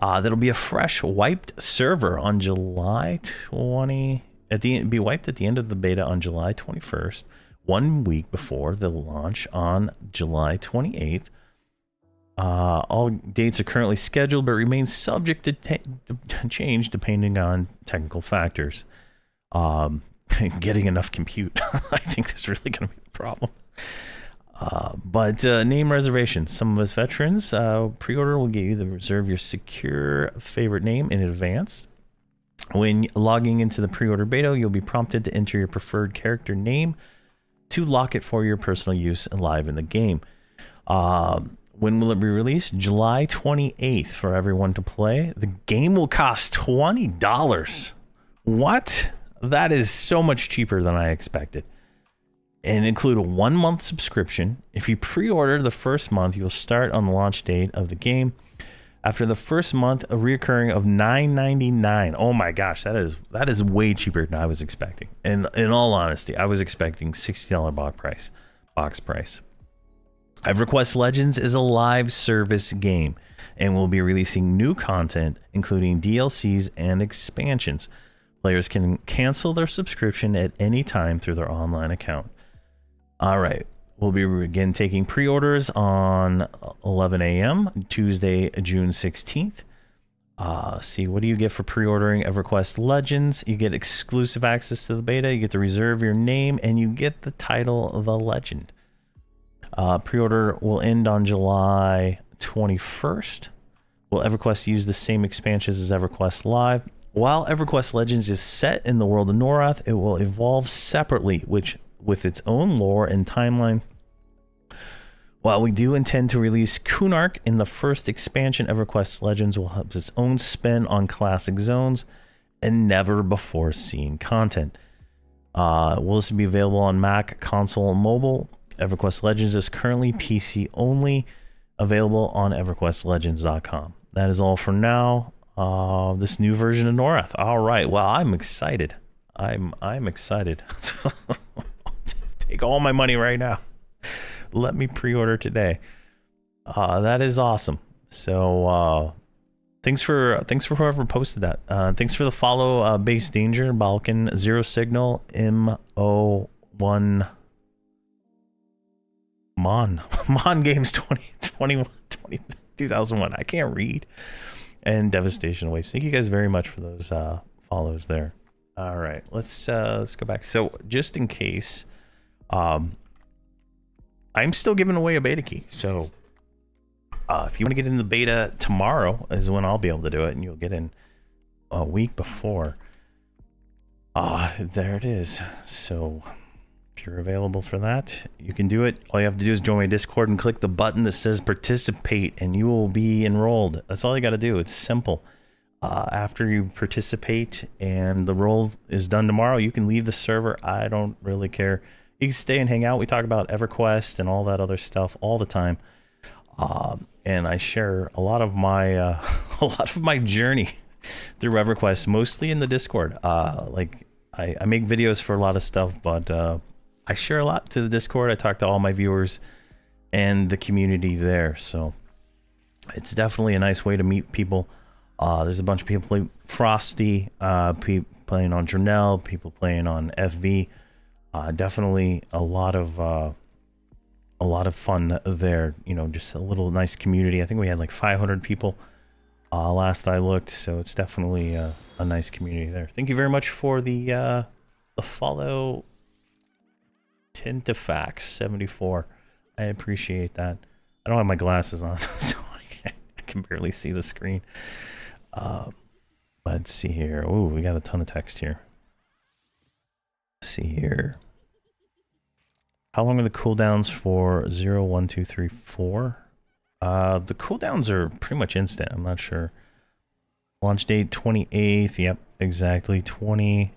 that'll be a fresh wiped server on July 20 be wiped at the end of the beta on July 21st, 1 week before the launch on July 28th. All dates are currently scheduled but remain subject to change depending on technical factors. Getting enough compute, I think that's really going to be the problem. But name reservations. Some of us veterans, pre-order will get you to reserve your secure favorite name in advance. When logging into the pre-order beta, you'll be prompted to enter your preferred character name to lock it for your personal use live in the game. When will it be released? July 28th for everyone to play. The game will cost $20. What? That is so much cheaper than I expected. And include a 1-month subscription. If you pre-order the first month, you'll start on the launch date of the game. After the first month, a reoccurring of $9.99. Oh my gosh, that is way cheaper than I was expecting. And in all honesty, I was expecting $60 box price. Everquest Legends is a live service game and will be releasing new content, including DLCs and expansions. Players can cancel their subscription at any time through their online account. All right. We'll be again taking pre-orders on 11 a.m. Tuesday, June 16th. See, what do you get for pre-ordering Everquest Legends? You get exclusive access to the beta. You get to reserve your name, and you get the title of the legend. Pre-order will end on July 21st. Will Everquest use the same expansions as Everquest Live? While Everquest Legends is set in the world of Norath, it will evolve separately, which with its own lore and timeline. While we do intend to release Kunark in the first expansion, Everquest Legends will have its own spin on classic zones and never before seen content. Will this be available on Mac, console, and mobile? Everquest Legends is currently PC only, available on everquestlegends.com. That is all for now. This new version of Norath. All right. Well, I'm excited. I'm excited. Take all my money right now. Let me pre-order today. That is awesome. So thanks for whoever posted that. Thanks for the follow, Base Danger, Balkan, Zero Signal, MO1 Mon Games 2001. I can't read. And Devastation Waste. Thank you guys very much for those follows there. All right, let's go back. So just in case, I'm still giving away a beta key. So if you want to get in the beta, tomorrow is when I'll be able to do it, and you'll get in a week before. There it is. So if you're available for that, you can do it. All you have to do is join my Discord and click the button that says participate, and you will be enrolled. That's all you got to do. It's simple. After you participate and the role is done tomorrow, you can leave the server. I don't really care. You can stay and hang out. We talk about Everquest and all that other stuff all the time. And I share a lot of my journey through Everquest, mostly in the Discord. Like I make videos for a lot of stuff, but I share a lot to the Discord. I talk to all my viewers and the community there. So it's definitely a nice way to meet people. There's a bunch of people playing Frosty, people playing on Journal, people playing on FV. Definitely a lot of fun there. You know, just a little nice community. I think we had like 500 people last I looked, so it's definitely a nice community there. Thank you very much for the follow. Tintifax74. I appreciate that. I don't have my glasses on, so I can barely see the screen. Let's see here. Ooh, we got a ton of text here. Let's see here. How long are the cooldowns for 0, 1, 2, 3, 4? The cooldowns are pretty much instant. I'm not sure. Launch date 28th. Yep, exactly. 20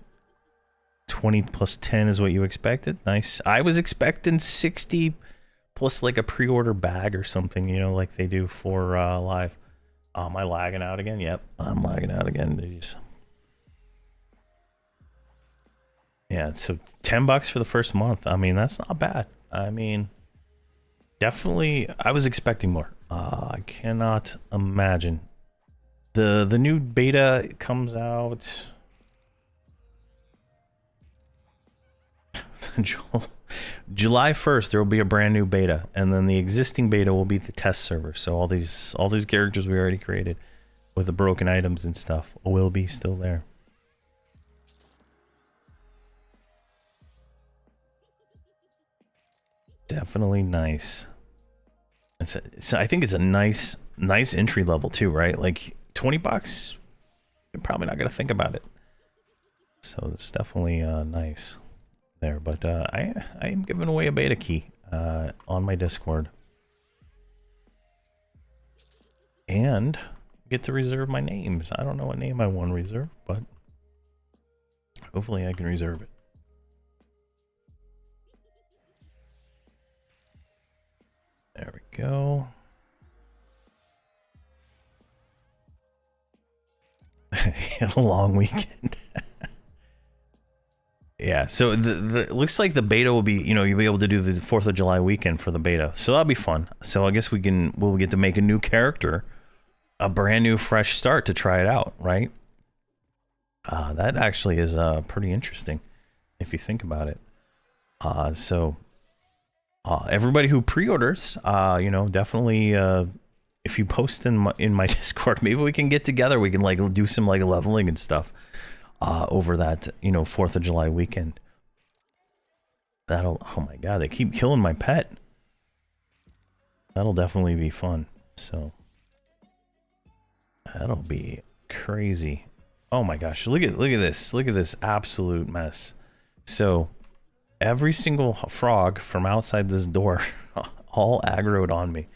plus 10 is what you expected. Nice. I was expecting 60 plus like a pre-order bag or something, you know, like they do for live. Am I lagging out again? Yep, I'm lagging out again. Jeez. Yeah, so $10 for the first month. I mean, that's not bad. I mean, definitely, I was expecting more. I cannot imagine. The new beta comes out July 1st. There will be a brand new beta, and then the existing beta will be the test server. So all these characters we already created with the broken items and stuff will be still there. Definitely nice. I think it's a nice entry level too, right? Like $20, you're probably not gonna think about it. So it's definitely nice there. But I am giving away a beta key on my Discord, and get to reserve my names. I don't know what name I want to reserve, but hopefully I can reserve it. There we go. A long weekend. Yeah, so it looks like the beta will be, you'll be able to do the 4th of July weekend for the beta. So that'll be fun. So I guess we'll get to make a new character, a brand new fresh start to try it out, right? That actually is pretty interesting if you think about it. So everybody who pre-orders, definitely if you post in my Discord, maybe we can get together. We can like do some like leveling and stuff over that 4th of July weekend. Oh my god, they keep killing my pet. That'll definitely be fun. So that'll be crazy. Oh my gosh, look at this absolute mess. So every single frog from outside this door all aggroed on me.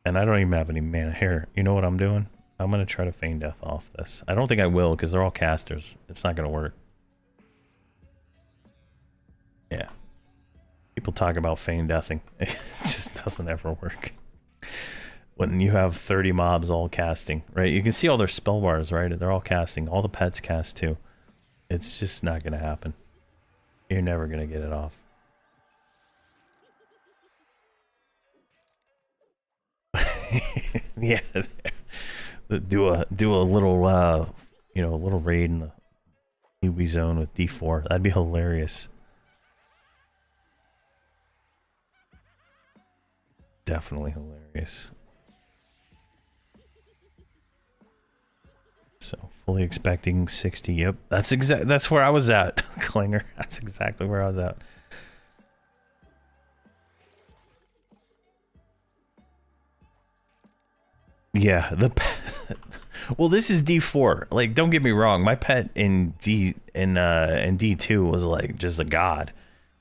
And I don't even have any mana here. You know what I'm doing? I'm gonna try to feign death off this. I don't think I will because they're all casters. It's not gonna work. Yeah. People talk about feign deathing. It just doesn't ever work. When you have 30 mobs all casting, right? You can see all their spell bars, right? They're all casting. All the pets cast too. It's just not gonna happen. You're never gonna get it off. Yeah. Do a little a little raid in the Ubi zone with D4. That'd be hilarious. Definitely hilarious. So fully expecting 60. Yep, that's where I was at, Klinger. That's exactly where I was at. Yeah, well, this is D4. Like, don't get me wrong. My pet in D2 was like just a god.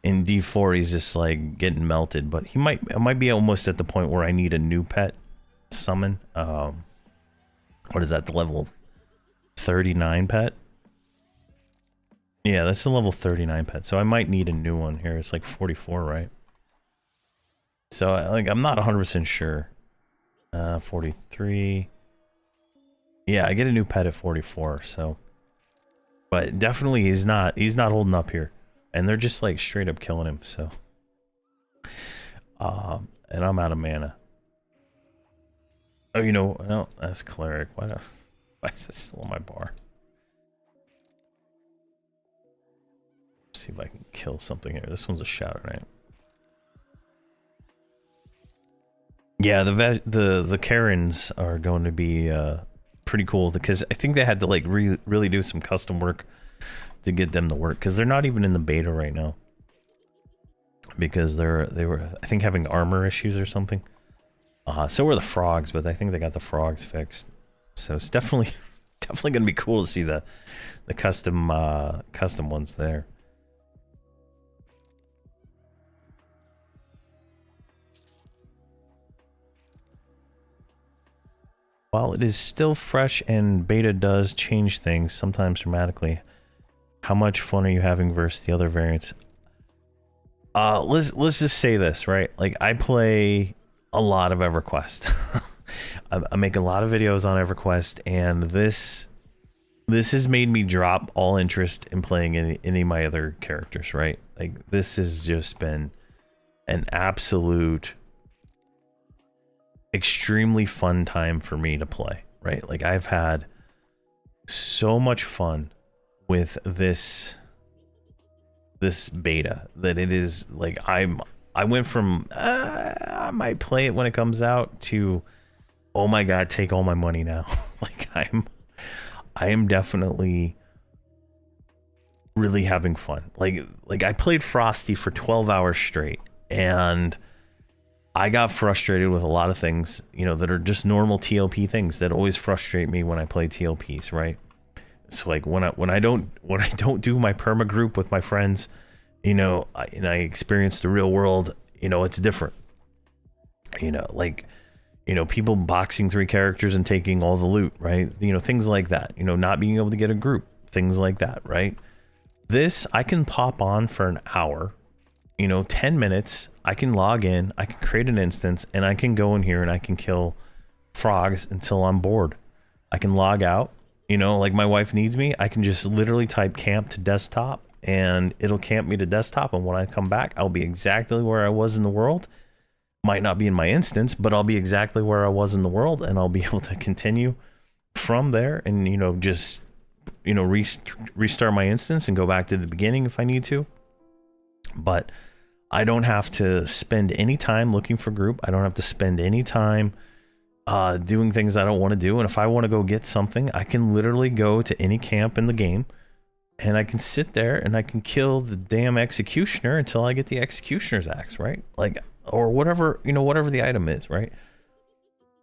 In D4, he's just like getting melted. But I might be almost at the point where I need a new pet summon. What is that? The level 39 pet? Yeah, that's the level 39 pet. So I might need a new one here. It's like 44, right? So like I'm not 100% sure. 43. Yeah, I get a new pet at 44, so but definitely he's not holding up here. And they're just like straight up killing him, so and I'm out of mana. Oh, no, that's cleric. Why is it still on my bar? Let's see if I can kill something here. This one's a shout, right? Yeah, the Karens are going to be pretty cool because I think they had to like really do some custom work to get them to work because they're not even in the beta right now because they were I think having armor issues or something. So were the frogs, but I think they got the frogs fixed. So it's definitely gonna be cool to see the custom ones there. While it is still fresh and beta does change things, sometimes dramatically, how much fun are you having versus the other variants? Let's just say this, right? Like, I play a lot of Everquest. I make a lot of videos on Everquest, and this this has made me drop all interest in playing any of my other characters, right? Like, this has just been an absolute extremely fun time for me to play, right? Like, I've had so much fun with this beta that it is like I went from I might play it when it comes out to, oh my god, take all my money now. Like, I am definitely really having fun. Like I played Frosty for 12 hours straight, and I got frustrated with a lot of things, you know, that are just normal TLP things that always frustrate me when I play TLPs, right? So like when I don't do my perma group with my friends, you know, and I experience the real world, you know, it's different. You know, like, you know, people boxing 3 characters and taking all the loot, right? You know, things like that. You know, not being able to get a group, things like that, right? This, I can pop on for an hour, you know, 10 minutes. I can log in, I can create an instance, and I can go in here and I can kill frogs until I'm bored. I can log out. You know, like my wife needs me, I can just literally type camp to desktop and it'll camp me to desktop. And when I come back, I'll be exactly where I was in the world. Might not be in my instance, but I'll be exactly where I was in the world, and I'll be able to continue from there and, you know, just, you know, restart my instance and go back to the beginning if I need to. But I don't have to spend any time looking for group. I don't have to spend any time doing things I don't want to do. And if I want to go get something, I can literally go to any camp in the game and I can sit there and I can kill the damn executioner until I get the executioner's axe, right? Like, or whatever, you know, whatever the item is, right?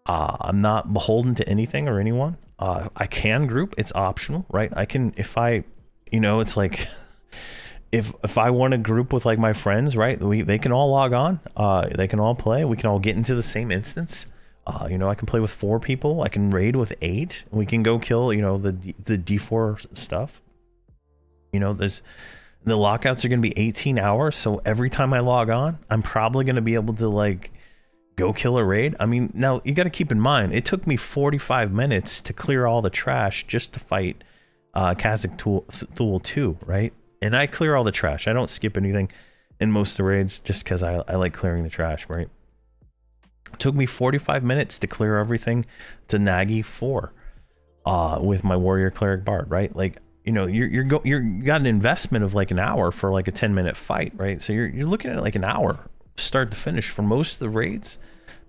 I'm not beholden to anything or anyone. I can group, it's optional, right? I can, if I, you know, it's like if I want to group with like my friends, right? They can all log on, they can all play, we can all get into the same instance. You know, I can play with 4 people. I can raid with 8. We can go kill, you know, the D4 stuff. You know, the lockouts are going to be 18 hours. So every time I log on, I'm probably going to be able to like go kill a raid. I mean, now you got to keep in mind, it took me 45 minutes to clear all the trash just to fight Kazakh Thule 2, right? And I clear all the trash. I don't skip anything in most of the raids just because I like clearing the trash, right? It took me 45 minutes to clear everything to Nagi 4 with my warrior cleric bard, right? Like, you know, you got an investment of like an hour for like a 10-minute fight, right? So you're looking at like an hour start to finish for most of the raids,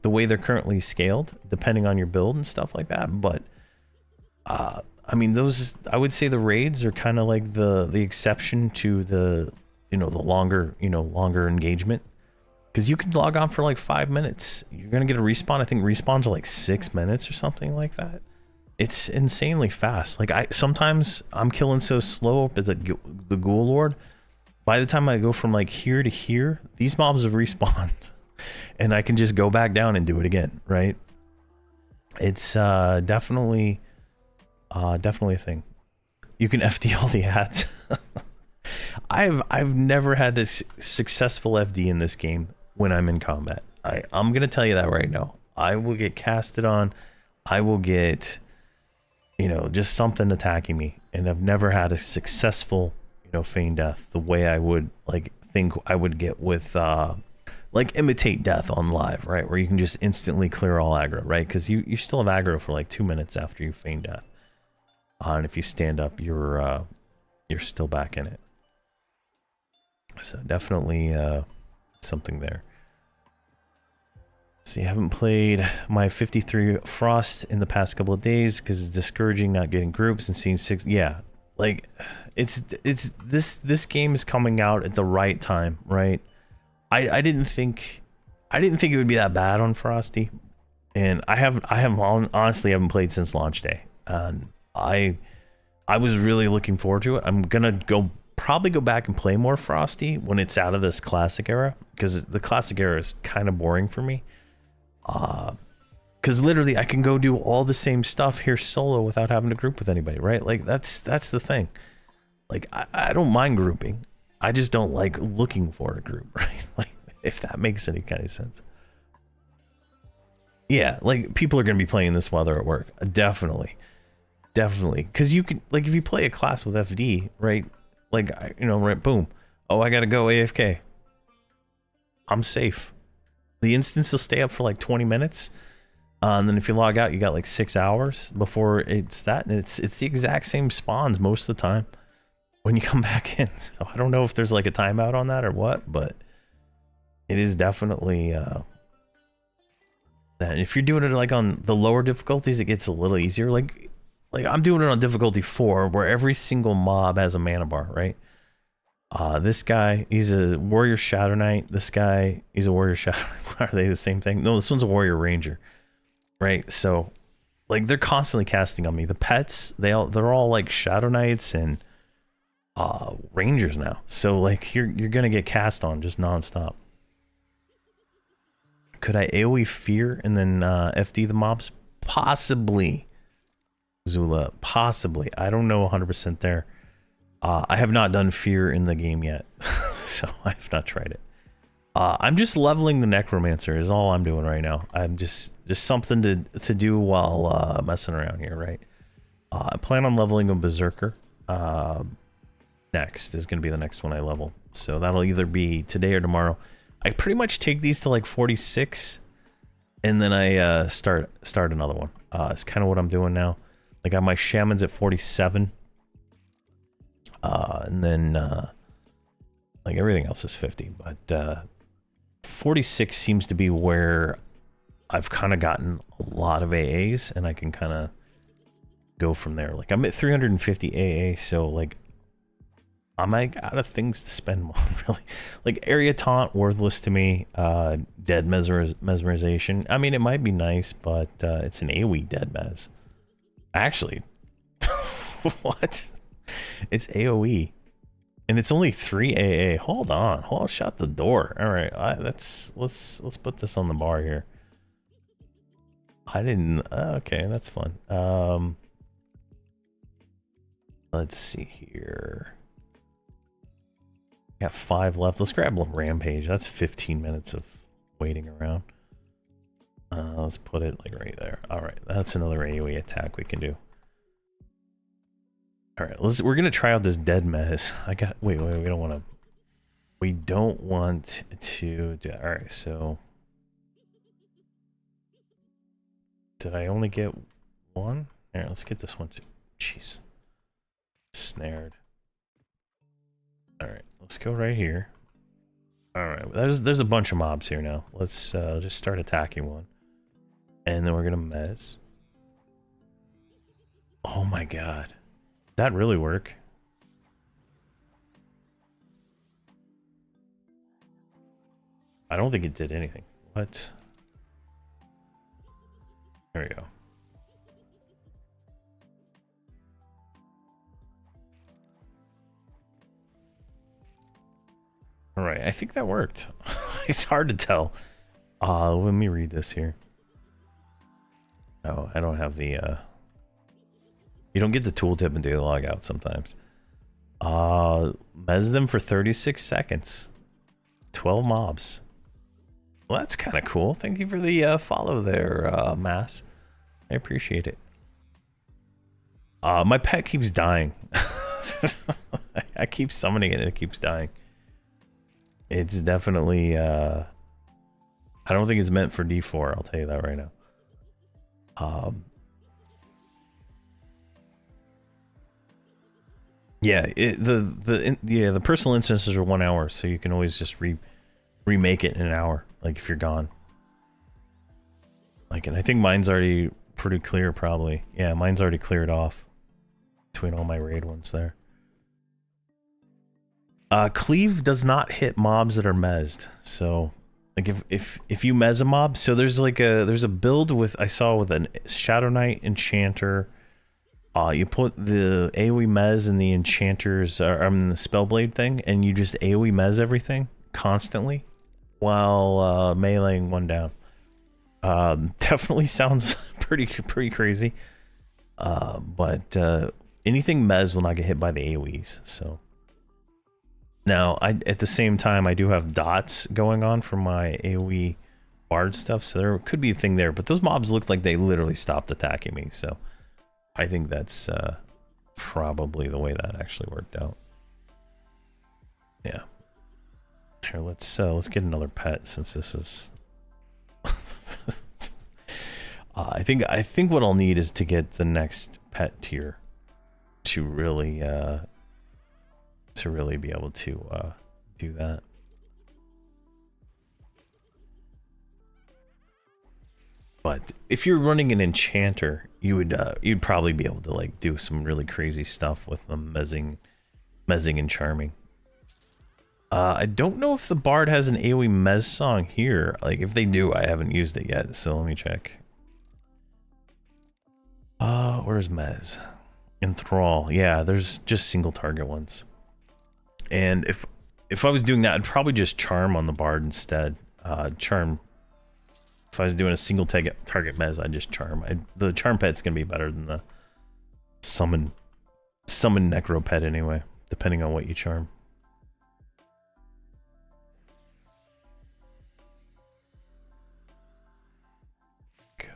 the way they're currently scaled, depending on your build and stuff like that. But I mean, those, I would say the raids are kind of like the exception to the, you know, the longer engagement. Because you can log on for like 5 minutes. You're going to get a respawn. I think respawns are like 6 minutes or something like that. It's insanely fast. Like sometimes I'm killing so slow at the Ghoul Lord. By the time I go from like here to here, these mobs have respawned. And I can just go back down and do it again, right? It's definitely a thing. You can FD all the ads. I've never had a successful FD in this game when I'm in combat. I'm gonna tell you that right now. I will get casted on. I will get, you know, just something attacking me, and I've never had a successful, you know, feign death the way I would like think I would get with like imitate death on live, right? Where you can just instantly clear all aggro, right? Because you still have aggro for like 2 minutes after you feign death, and if you stand up, you're still back in it. So definitely something there. So you haven't played my 53 Frost in the past couple of days because it's discouraging not getting groups and seeing 6. Yeah, like it's this game is coming out at the right time, right? I didn't think it would be that bad on Frosty, and I honestly haven't played since launch day, and I was really looking forward to it. I'm gonna probably go back and play more Frosty when it's out of this classic era, because the classic era is kind of boring for me. Because literally I can go do all the same stuff here solo without having to group with anybody, right? Like that's the thing. Like I don't mind grouping. I just don't like looking for a group, right? Like, if that makes any kind of sense. Yeah, like people are gonna be playing this while they're at work, definitely. definitely. Because you can, like, if you play a class with FD, right? Like, you know, right, boom. Oh, I gotta go AFK. I'm safe. The instance will stay up for like 20 minutes. And then if you log out, you got like 6 hours before it's that. And it's the exact same spawns most of the time when you come back in. So I don't know if there's like a timeout on that or what, but it is definitely that. If you're doing it like on the lower difficulties, it gets a little easier. Like I'm doing it on difficulty 4, where every single mob has a mana bar, right? This guy, he's a warrior shadow knight. This guy, he's a warrior shadow. Are they the same thing? No, this one's a warrior ranger, right? So, like, they're constantly casting on me. The pets, they're all like shadow knights and rangers now. So like you're gonna get cast on just nonstop. Could I AoE fear and then FD the mobs? Possibly, Zula. Possibly. I don't know 100% there. I have not done fear in the game yet, so I have not tried it. I'm just leveling the necromancer is all I'm doing right now. I'm just something to do while messing around here, right? I plan on leveling a berserker. Next is going to be the next one I level, so that'll either be today or tomorrow. I pretty much take these to like 46, and then I start another one. It's kind of what I'm doing now. I got my shamans at 47. And then like everything else is 50, but 46 seems to be where I've kind of gotten a lot of AAs, and I can kind of go from there. Like I'm at 350 AA, so like I'm like out of things to spend on, really. Like area taunt, worthless to me. Dead mesmerization. I mean, it might be nice, but it's an AoE dead mes. Actually, what? It's AoE, and it's only 3 AA. Hold on, shut the door. All right, let's put this on the bar here. I didn't. Okay, that's fun. Let's see here. Got 5 left. Let's grab Rampage. That's 15 minutes of waiting around. Let's put it like right there. All right, that's another AoE attack we can do. All right, we're gonna try out this dead mes. Wait, we don't want to do. All right, so did I only get one? Here, let's get this one too. Jeez, snared. All right, let's go right here. All right, there's a bunch of mobs here now. Let's just start attacking one, and then we're gonna mes. Oh my god. That really work? I don't think it did anything. What? There we go. All right, I think that worked. It's hard to tell. Let me read this here. Oh, I don't have the you don't get the tooltip until you log out sometimes. Mes them for 36 seconds. 12 mobs. Well, that's kind of cool. Thank you for the follow there, Mass. I appreciate it. My pet keeps dying. I keep summoning it and it keeps dying. It's definitely I don't think it's meant for D4, I'll tell you that right now. Yeah, the personal instances are 1 hour, so you can always just remake it in an hour, like if you're gone. Like, and I think mine's already pretty clear, probably. Yeah, mine's already cleared off between all my raid ones there. Cleave does not hit mobs that are mezzed, so like if you mez a mob, so there's a build with I saw with a Shadow Knight Enchanter. You put the AoE mez in the enchanters, the spellblade thing, and you just AoE mez everything constantly while meleeing one down. Definitely sounds pretty crazy. But anything mez will not get hit by the AoEs. So now, at the same time, I do have dots going on for my AoE bard stuff, so there could be a thing there. But those mobs look like they literally stopped attacking me, so I think that's probably the way that actually worked out. Yeah. Here, let's get another pet since this is. I think what I'll need is to get the next pet tier to really be able to do that. But if you're running an enchanter, you'd probably be able to like do some really crazy stuff with the mezzing and charming. I don't know if the bard has an AoE mez song here. Like if they do, I haven't used it yet, so let me check. Where's mez? Enthrall. Yeah, there's just single target ones. And if I was doing that, I'd probably just charm on the bard instead. Charm. If I was doing a single target mez, I'd just charm. The charm pet's gonna be better than the summon necro pet anyway, depending on what you charm.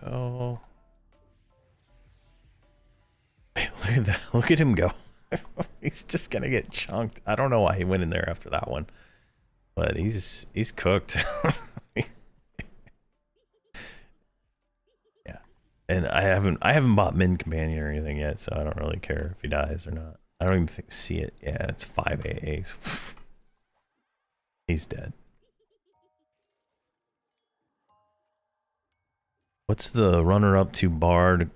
Go. Look at that. Look at him go. He's just gonna get chunked. I don't know why he went in there after that one, but he's cooked. Yeah, and I haven't bought Min Companion or anything yet, so I don't really care if he dies or not. I don't even see it. Yeah, it's 5 AAs. He's dead. What's the runner-up to Bard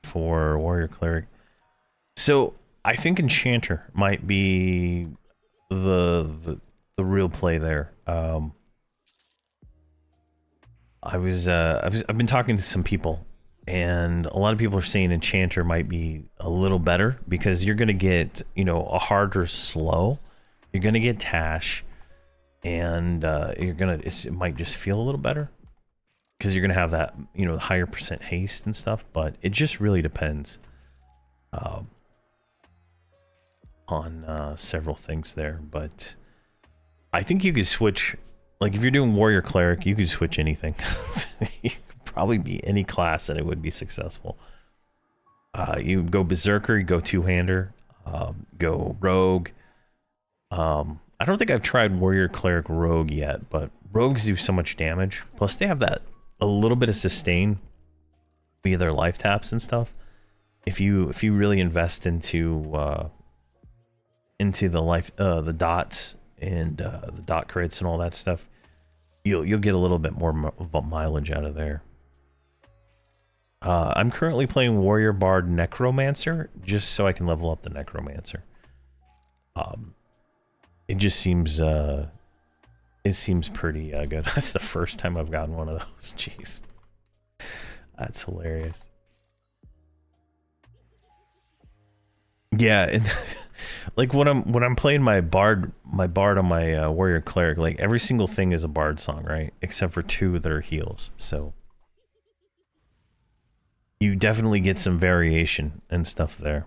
for Warrior Cleric? So I think Enchanter might be the real play there. I've been talking to some people, and a lot of people are saying Enchanter might be a little better because you're gonna get, you know, a harder slow. You're gonna get Tash, and it might just feel a little better because you're gonna have that, you know, higher percent haste and stuff. But it just really depends on several things there. But I think you could switch, like if you're doing Warrior Cleric, you could switch anything. You could probably be any class and it would be successful. You go Berserker, you go two-hander, go Rogue. I don't think I've tried Warrior Cleric Rogue yet, but Rogues do so much damage. Plus they have that a little bit of sustain via their life taps and stuff. If you really invest into the life, the dots and the dot crits and all that stuff, you'll get a little bit more mileage out of there. I'm currently playing Warrior Bard Necromancer just so I can level up the Necromancer. It just seems it seems pretty good. That's the first time I've gotten one of those. Jeez, that's hilarious. Yeah, and like when I'm playing my bard on my Warrior Cleric, like every single thing is a bard song, right? Except for two that are heals. So you definitely get some variation and stuff there.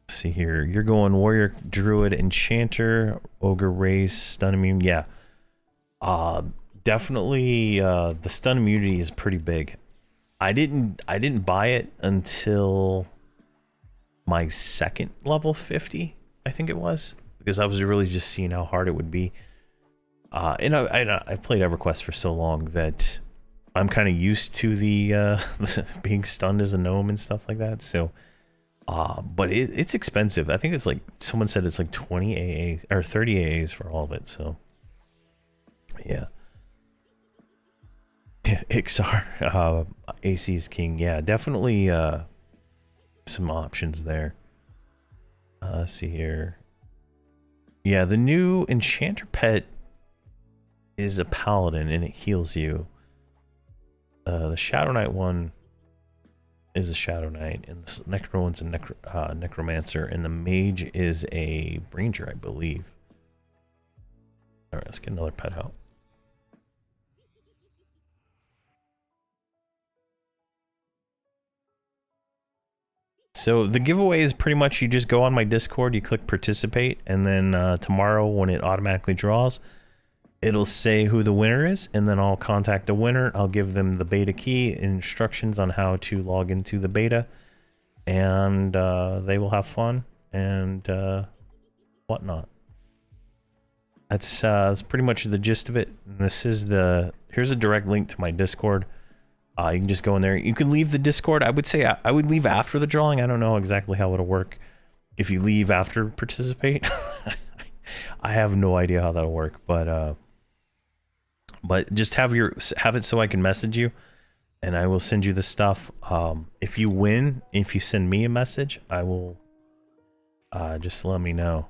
Let's see here, you're going Warrior, Druid, Enchanter, Ogre, Race, Stun Immune. Yeah, definitely the stun immunity is pretty big. I didn't buy it until my second level 50, I think it was, because I was really just seeing how hard it would be. And I've played Everquest for so long that I'm kind of used to the being stunned as a gnome and stuff like that. So, but it's expensive. I think it's like, someone said it's like 20 AAs or 30 AAs for all of it. So, yeah. Ixar, AC's King. Yeah, definitely some options there. Let's see here. Yeah, the new Enchanter pet is a Paladin and it heals you. The Shadow Knight one is a Shadow Knight, and the Necro one's a Necromancer, and the Mage is a Ranger, I believe. Alright, let's get another pet out. So the giveaway is pretty much you just go on my Discord, you click participate, and then tomorrow when it automatically draws, it'll say who the winner is, and then I'll contact the winner. I'll give them the beta key, instructions on how to log into the beta, and they will have fun and whatnot. That's pretty much the gist of it. And this is here's a direct link to my Discord. You can just go in there. You can leave the Discord. I would say I would leave after the drawing. I don't know exactly how it'll work if you leave after participate. I have no idea how that'll work, but just have it so I can message you, and I will send you the stuff. If you win, if you send me a message, I will just let me know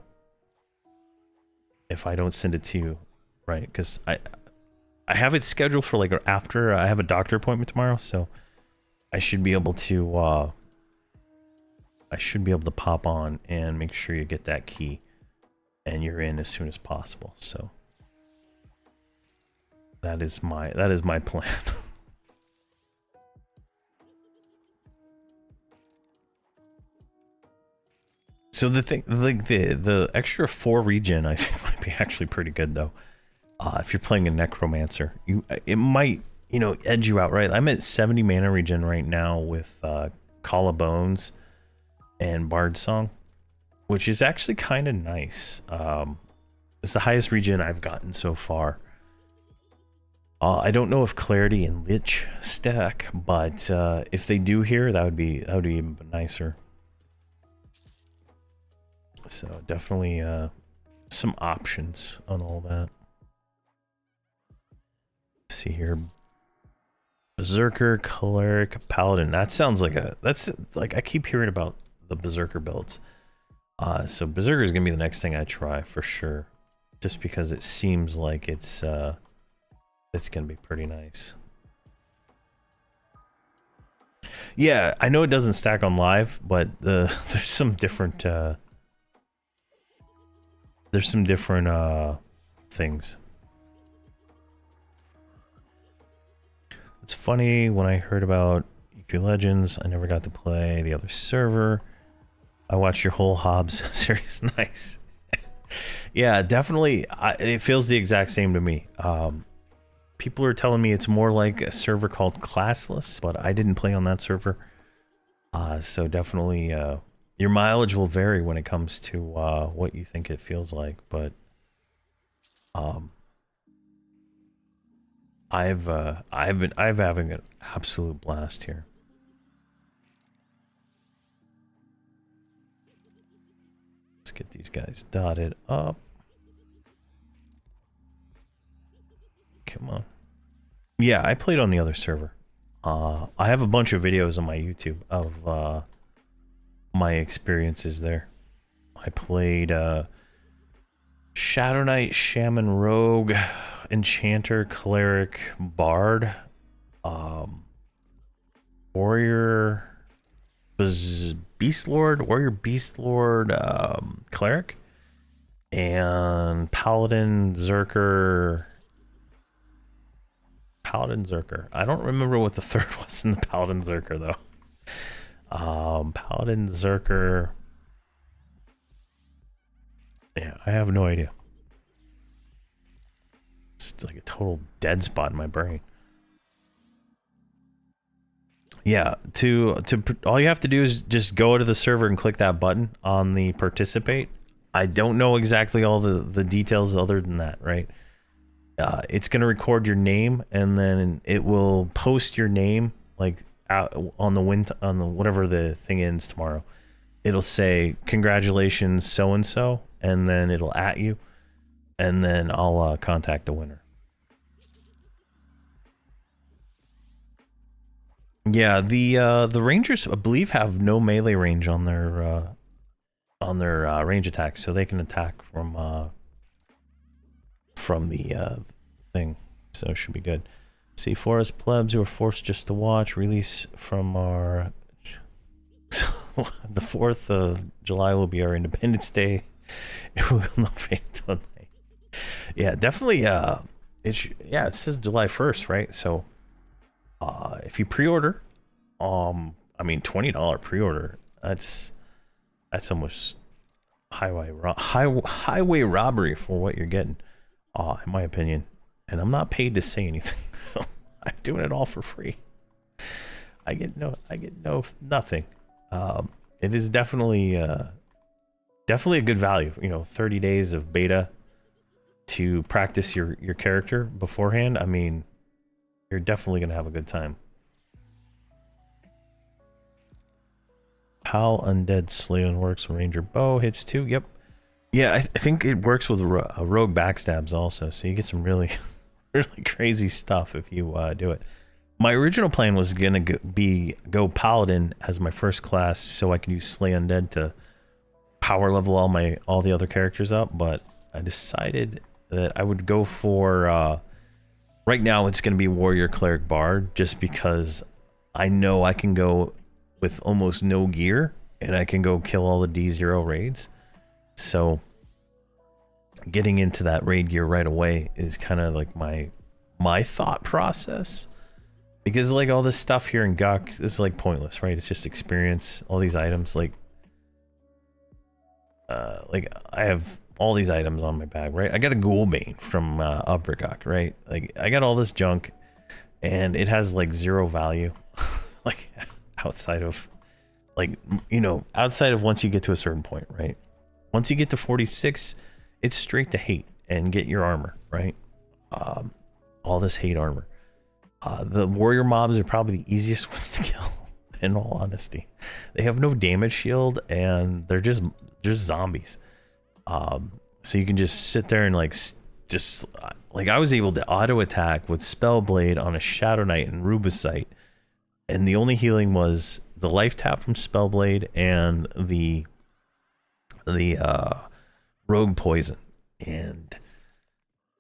if I don't send it to you, right? Because I have it scheduled for like after I have a doctor appointment tomorrow, so I should be able to pop on and make sure you get that key and you're in as soon as possible. So that is my plan. So the thing, like the extra 4 regen, I think might be actually pretty good though. If you're playing a necromancer, it might edge you out, right? I'm at 70 mana regen right now with Call of Bones and Bard Song, which is actually kind of nice. It's the highest regen I've gotten so far. I don't know if Clarity and Lich stack, but if they do here, that would be even nicer. So definitely some options on all that. Let's see here. Berserker, Cleric, Paladin. That sounds like I keep hearing about the Berserker builds. So Berserker is gonna be the next thing I try for sure, just because it seems like it's gonna be pretty nice. Yeah, I know it doesn't stack on live, but there's some different things. It's funny, when I heard about EQ Legends, I never got to play the other server. I watched your whole Hobbs series. Nice. Yeah, definitely. It feels the exact same to me. People are telling me it's more like a server called Classless, but I didn't play on that server. So definitely your mileage will vary when it comes to what you think it feels like, but I've having an absolute blast here. Let's get these guys dotted up. Come on. Yeah, I played on the other server. I have a bunch of videos on my YouTube of my experiences there. I played Shadow Knight, Shaman, Rogue, Enchanter, Cleric, Bard, Warrior, Beast Lord, Warrior, Beast Lord, Cleric, and Paladin, Zerker. I don't remember what the third was in the Paladin Zerker though. Paladin Zerker. Yeah, I have no idea. It's like a total dead spot in my brain. Yeah, all you have to do is just go to the server and click that button on the participate. I don't know exactly all the details other than that, right? It's gonna record your name, and then it will post your name like out on the whatever the thing ends tomorrow. It'll say congratulations so and so, and then it'll at you, and then I'll contact the winner. Yeah, the Rangers, I believe, have no melee range on their range attacks, so they can attack from the thing, so it should be good. See, forest plebs who are forced just to watch, release from our so the 4th of July will be our Independence Day. It will not fade till night. Yeah, definitely. It says July 1st, right? So if you pre-order, I mean $20 pre-order, that's almost highway robbery for what you're getting, in my opinion. And I'm not paid to say anything, so I'm doing it all for free. I get nothing. It is definitely definitely a good value. You know, 30 days of beta to practice your character beforehand. I mean, you're definitely gonna have a good time. Pal Undead Slaying works. Ranger Bow hits 2. Yep. Yeah, I think it works with rogue backstabs also. So you get some really, really crazy stuff if you do it. My original plan was gonna go Paladin as my first class, so I can use Slay Undead to power level all the other characters up. But I decided that I would go for right now. It's gonna be Warrior Cleric Bard, just because I know I can go with almost no gear, and I can go kill all the D0 raids. So getting into that raid gear right away is kind of like my thought process, because like all this stuff here in Guk is like pointless, right? It's just experience. All these items, like I have all these items on my bag, right? I got a Ghoulbane from Upper Guk, right? Like I got all this junk, and it has like 0 value, like outside of, like, you know, outside of once you get to a certain point, right? Once you get to 46, it's straight to hate and get your armor, right? All this hate armor. The warrior mobs are probably the easiest ones to kill, in all honesty. They have no damage shield, and they're just zombies. So you can just sit there and like I was able to auto attack with Spellblade on a Shadow Knight and Rubicite, and the only healing was the life tap from Spellblade and the rogue poison, and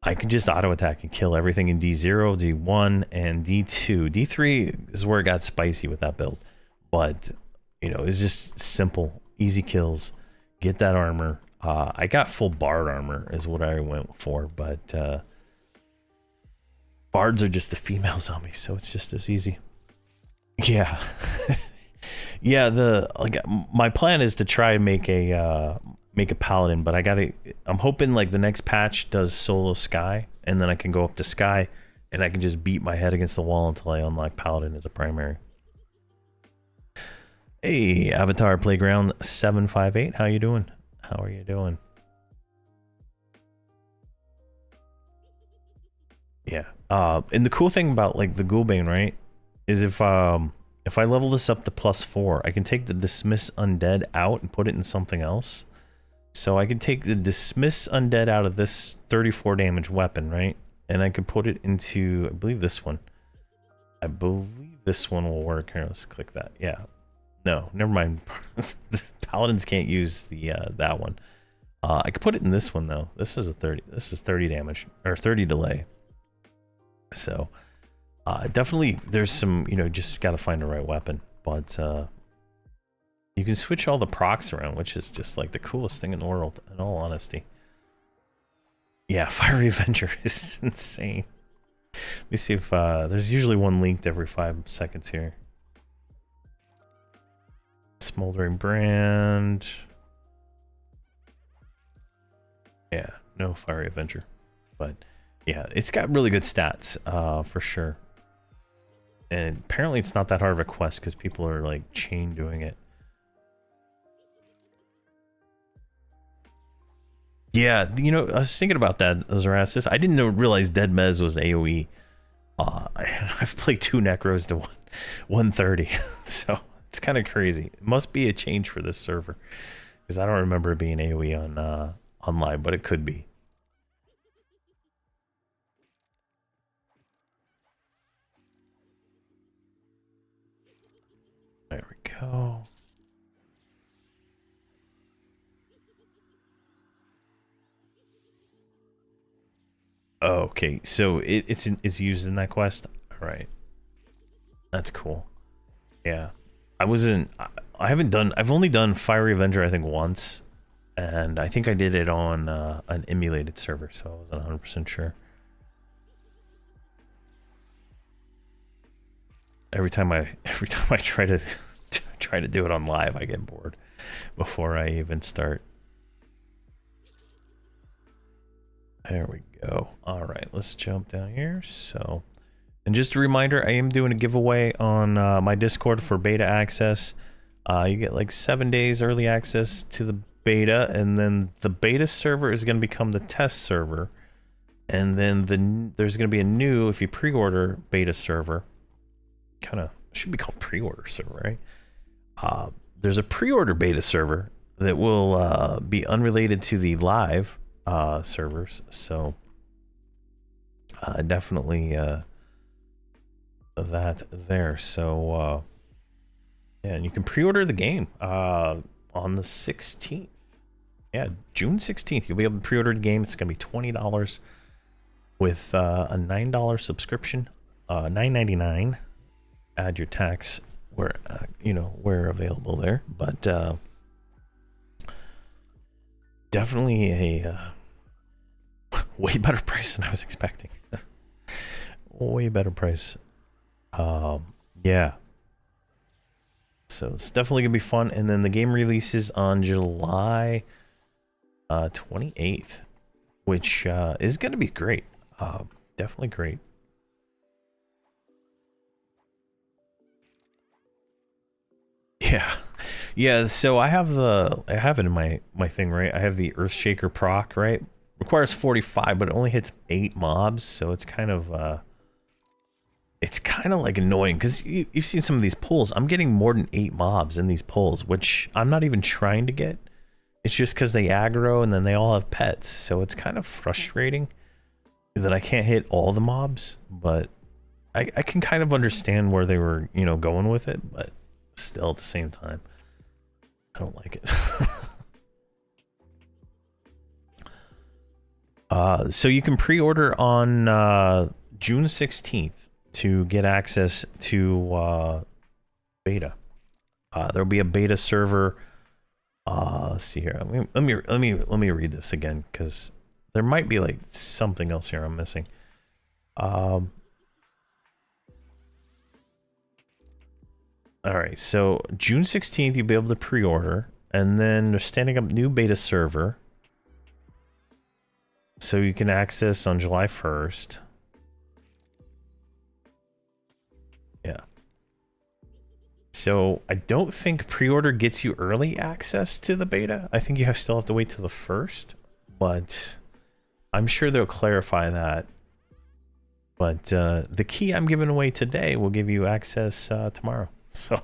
I can just auto attack and kill everything in D0, D1, and D2. D3 is where it got spicy with that build, but you know, it's just simple, easy kills. Get that armor. I got full bard armor is what I went for, but bards are just the female zombies, so it's just as easy. Yeah. Yeah, my plan is to try and make a paladin, but I'm hoping like the next patch does solo Sky, and then I can go up to Sky and I can just beat my head against the wall until I unlock paladin as a primary. Hey, Avatar Playground 758, how you doing? How are you doing? Yeah. And the cool thing about like the Ghoulbane, right, is if I level this up to +4, I can take the Dismiss Undead out and put it in something else. So I can take the Dismiss Undead out of this 34 damage weapon, right? And I can put it into, I believe this one. I believe this one will work. Here, let's click that. Yeah. No, never mind. The Paladins can't use the that one. I could put it in this one though. This is 30 damage, or 30 delay. So definitely there's some, you know, just got to find the right weapon. But you can switch all the procs around, which is just like the coolest thing in the world, in all honesty. Yeah, Fiery Avenger is insane. Let me see if there's usually one linked every 5 seconds here. Smoldering Brand. Yeah, no Fiery Avenger. But yeah, it's got really good stats for sure. And apparently it's not that hard of a quest because people are like chain doing it. Yeah, you know, I was thinking about that, Zarasis. I didn't realize Dead Mez was AoE. I've played 2 Necros to 130, so it's kind of crazy. It must be a change for this server, because I don't remember it being AoE on live, but it could be. There we go. Okay, so it's used in that quest. All right, that's cool. Yeah, I I've only done Fiery Avenger I think once, and I think I did it on an emulated server, so I wasn't 100% sure. Every time I try to do it on live, I get bored before I even start. There we go. All right, let's jump down here. So, and just a reminder, I am doing a giveaway on my Discord for beta access. You get like 7 days early access to the beta, and then the beta server is going to become the test server, and then there's going to be a new, if you pre-order, beta server. Kind of should be called pre-order server, right? There's a pre-order beta server that will be unrelated to the live servers, so definitely that there. So yeah, and you can pre-order the game on the 16th. Yeah, June 16th. You'll be able to pre-order the game. It's going to be $20 with a $9 subscription, $9.99. Add your tax where where available there, but definitely a way better price than I was expecting. Way better price. Yeah. So it's definitely gonna be fun, and then the game releases on July 28th, which is gonna be great. Definitely great. Yeah. So I have it in my thing, right? I have the Earthshaker proc, right? Requires 45, but it only hits 8 mobs, so it's kind of like annoying, because you've seen some of these pulls. I'm getting more than 8 mobs in these pulls, which I'm not even trying to get. It's just because they aggro and then they all have pets, so it's kind of frustrating that I can't hit all the mobs. But I can kind of understand where they were, going with it, but still at the same time, I don't like it. So you can pre-order on June 16th to get access to beta. There'll be a beta server. Let's see here. Let me read this again, because there might be like something else here I'm missing. All right, so June 16th, you'll be able to pre-order, and then they're standing up new beta server, so you can access on July 1st. Yeah. So I don't think pre-order gets you early access to the beta. I think you still have to wait till the 1st, but I'm sure they'll clarify that. But the key I'm giving away today will give you access tomorrow. So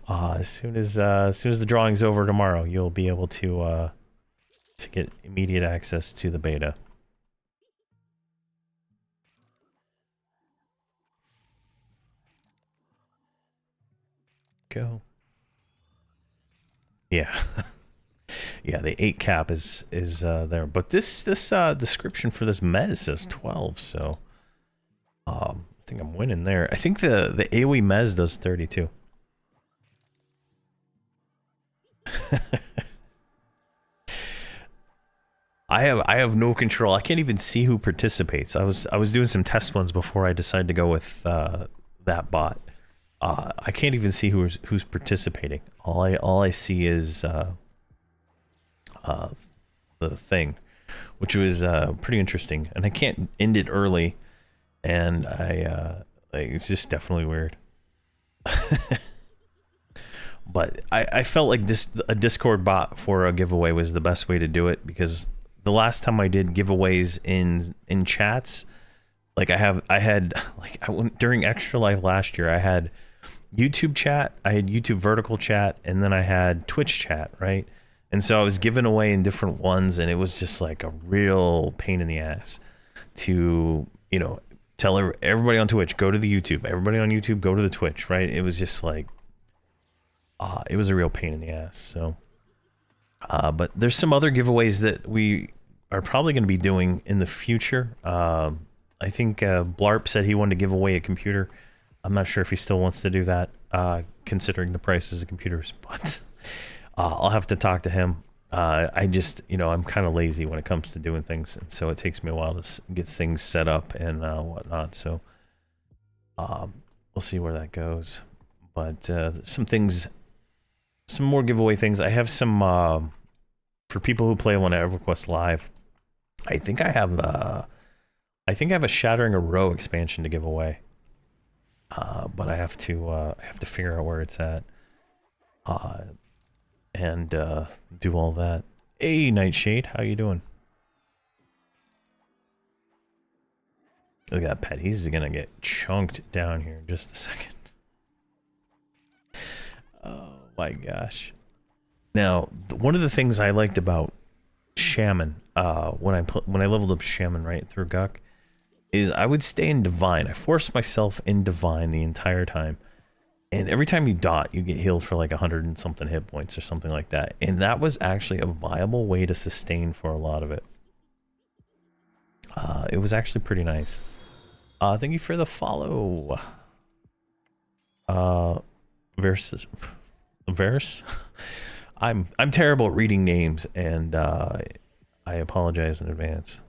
as soon as the drawing's over tomorrow, you'll be able to get immediate access to the beta. Go. Yeah. Yeah, the 8 cap is there, but this description for this mez says 12, so I think I'm winning there. I think the AoE mez does 32. I have no control. I can't even see who participates. I was doing some test ones before I decided to go with that bot. I can't even see who's participating. All I see is the thing, which was pretty interesting, and I can't end it early, and it's just definitely weird. But I felt like a Discord bot for a giveaway was the best way to do it, because the last time I did giveaways in chats, like I went during Extra Life last year, I had YouTube chat, I had YouTube vertical chat, and then I had Twitch chat, right? And so I was giving away in different ones, and it was just like a real pain in the ass to, tell everybody on Twitch, go to the YouTube, everybody on YouTube, go to the Twitch, right? It was just like, it was a real pain in the ass. So, but there's some other giveaways that we are probably going to be doing in the future. I think Blarp said he wanted to give away a computer. I'm not sure if he still wants to do that, considering the prices of computers, but I'll have to talk to him. I just, I'm kind of lazy when it comes to doing things, and so it takes me a while to get things set up and whatnot. So we'll see where that goes. But some more giveaway things. I have some for people who play on EverQuest Live. I think I have a Shattering a Row expansion to give away. But I have to figure out where it's at. uh, and do all that. Hey, Nightshade, how you doing? Look at that pet. He's gonna get chunked down here in just a second. Oh my gosh. Now, one of the things I liked about Shaman, when I leveled up Shaman right through Guk, is I would stay in Divine. I forced myself in Divine the entire time. And every time you dot, you get healed for like 100 and something hit points or something like that. And that was actually a viable way to sustain for a lot of it. It was actually pretty nice. Thank you for the follow. Versus Verse. I'm terrible at reading names, and I apologize in advance.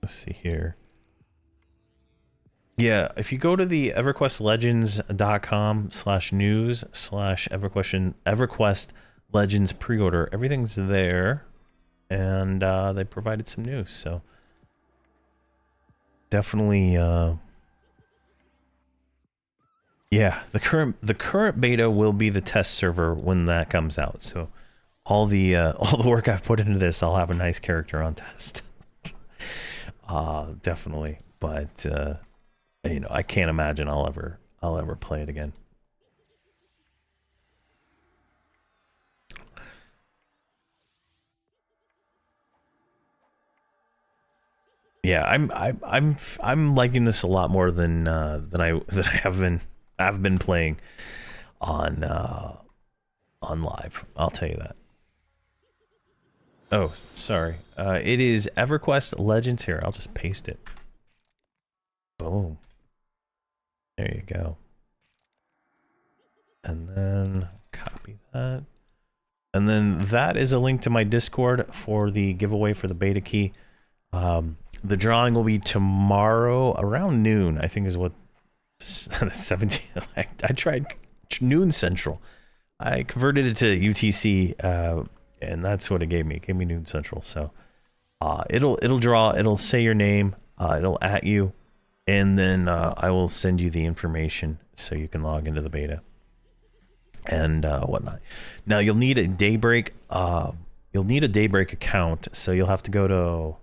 Let's see here. Yeah, if you go to the everquestlegends.com/news/EverQuest Legends pre-order, everything's there, and they provided some news, so definitely yeah, the current beta will be the test server when that comes out. So all the work I've put into this, I'll have a nice character on test. Definitely, but you know, I can't imagine I'll ever play it again. Yeah, I'm liking this a lot more than I have been playing on live. I'll tell you that. Oh, sorry. It is EverQuest Legends here. I'll just paste it. Boom. There you go. And then copy that. And then that is a link to my Discord for the giveaway for the beta key. The drawing will be tomorrow around noon, I think is what 17. I tried noon central. I converted it to UTC, and that's what it gave me. It gave me noon central. So it'll draw. It'll say your name. It'll at you, and then I will send you the information so you can log into the beta and whatnot. Now you'll need a Daybreak. You'll need a Daybreak account, so you'll have to go to.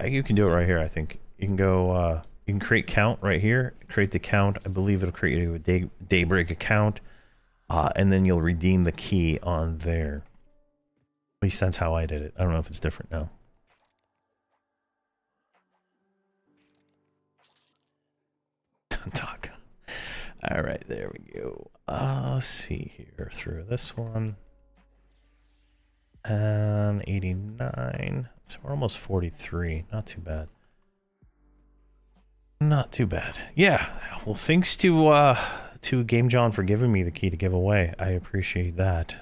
You can do it right here. I think you can go. You can create count right here. Create the count. I believe it'll create you a Daybreak account, and then you'll redeem the key on there. At least that's how I did it. I don't know if it's different now. Talk. All right, there we go. Let's see here through this one. And 89. So we're almost 43. Not too bad. Not too bad. Yeah. Well, thanks to Game John for giving me the key to give away. I appreciate that.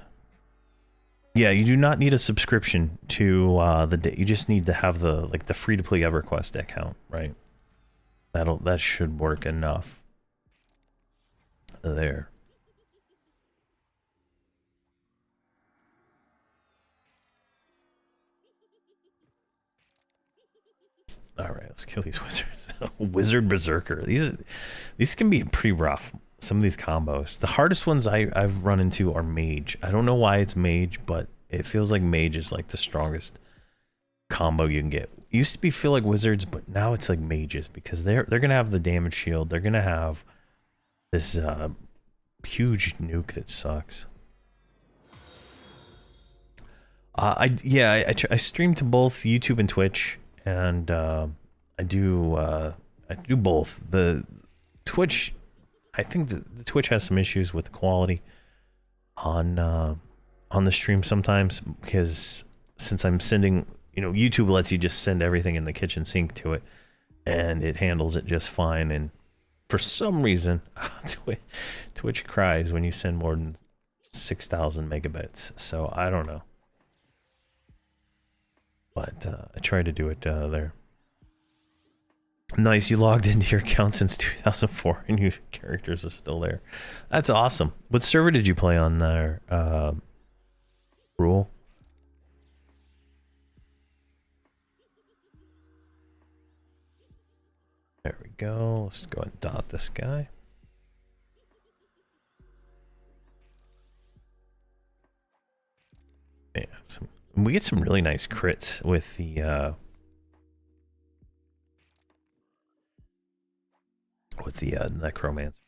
Yeah, you do not need a subscription to you just need to have the free to play EverQuest account, right? That should work enough. There. All right, let's kill these wizards. Wizard Berserker. These can be pretty rough. Some of these combos. The hardest ones I've run into are Mage. I don't know why it's Mage, but it feels like Mage is like the strongest combo you can get. It used to feel like Wizards, but now it's like Mages because they're gonna have the damage shield. They're gonna have this huge nuke that sucks. I stream to both YouTube and Twitch, and I do both. The Twitch, I think the Twitch has some issues with the quality on the stream sometimes because since I'm sending, YouTube lets you just send everything in the kitchen sink to it, and it handles it just fine. And for some reason, Twitch cries when you send more than 6,000 megabits. So I don't know. But I tried to do it there. Nice, you logged into your account since 2004 and your characters are still there. That's awesome. What server did you play on there, Rule? There we go. Let's go and dot this guy. Yeah, we get some really nice crits with the necromancer.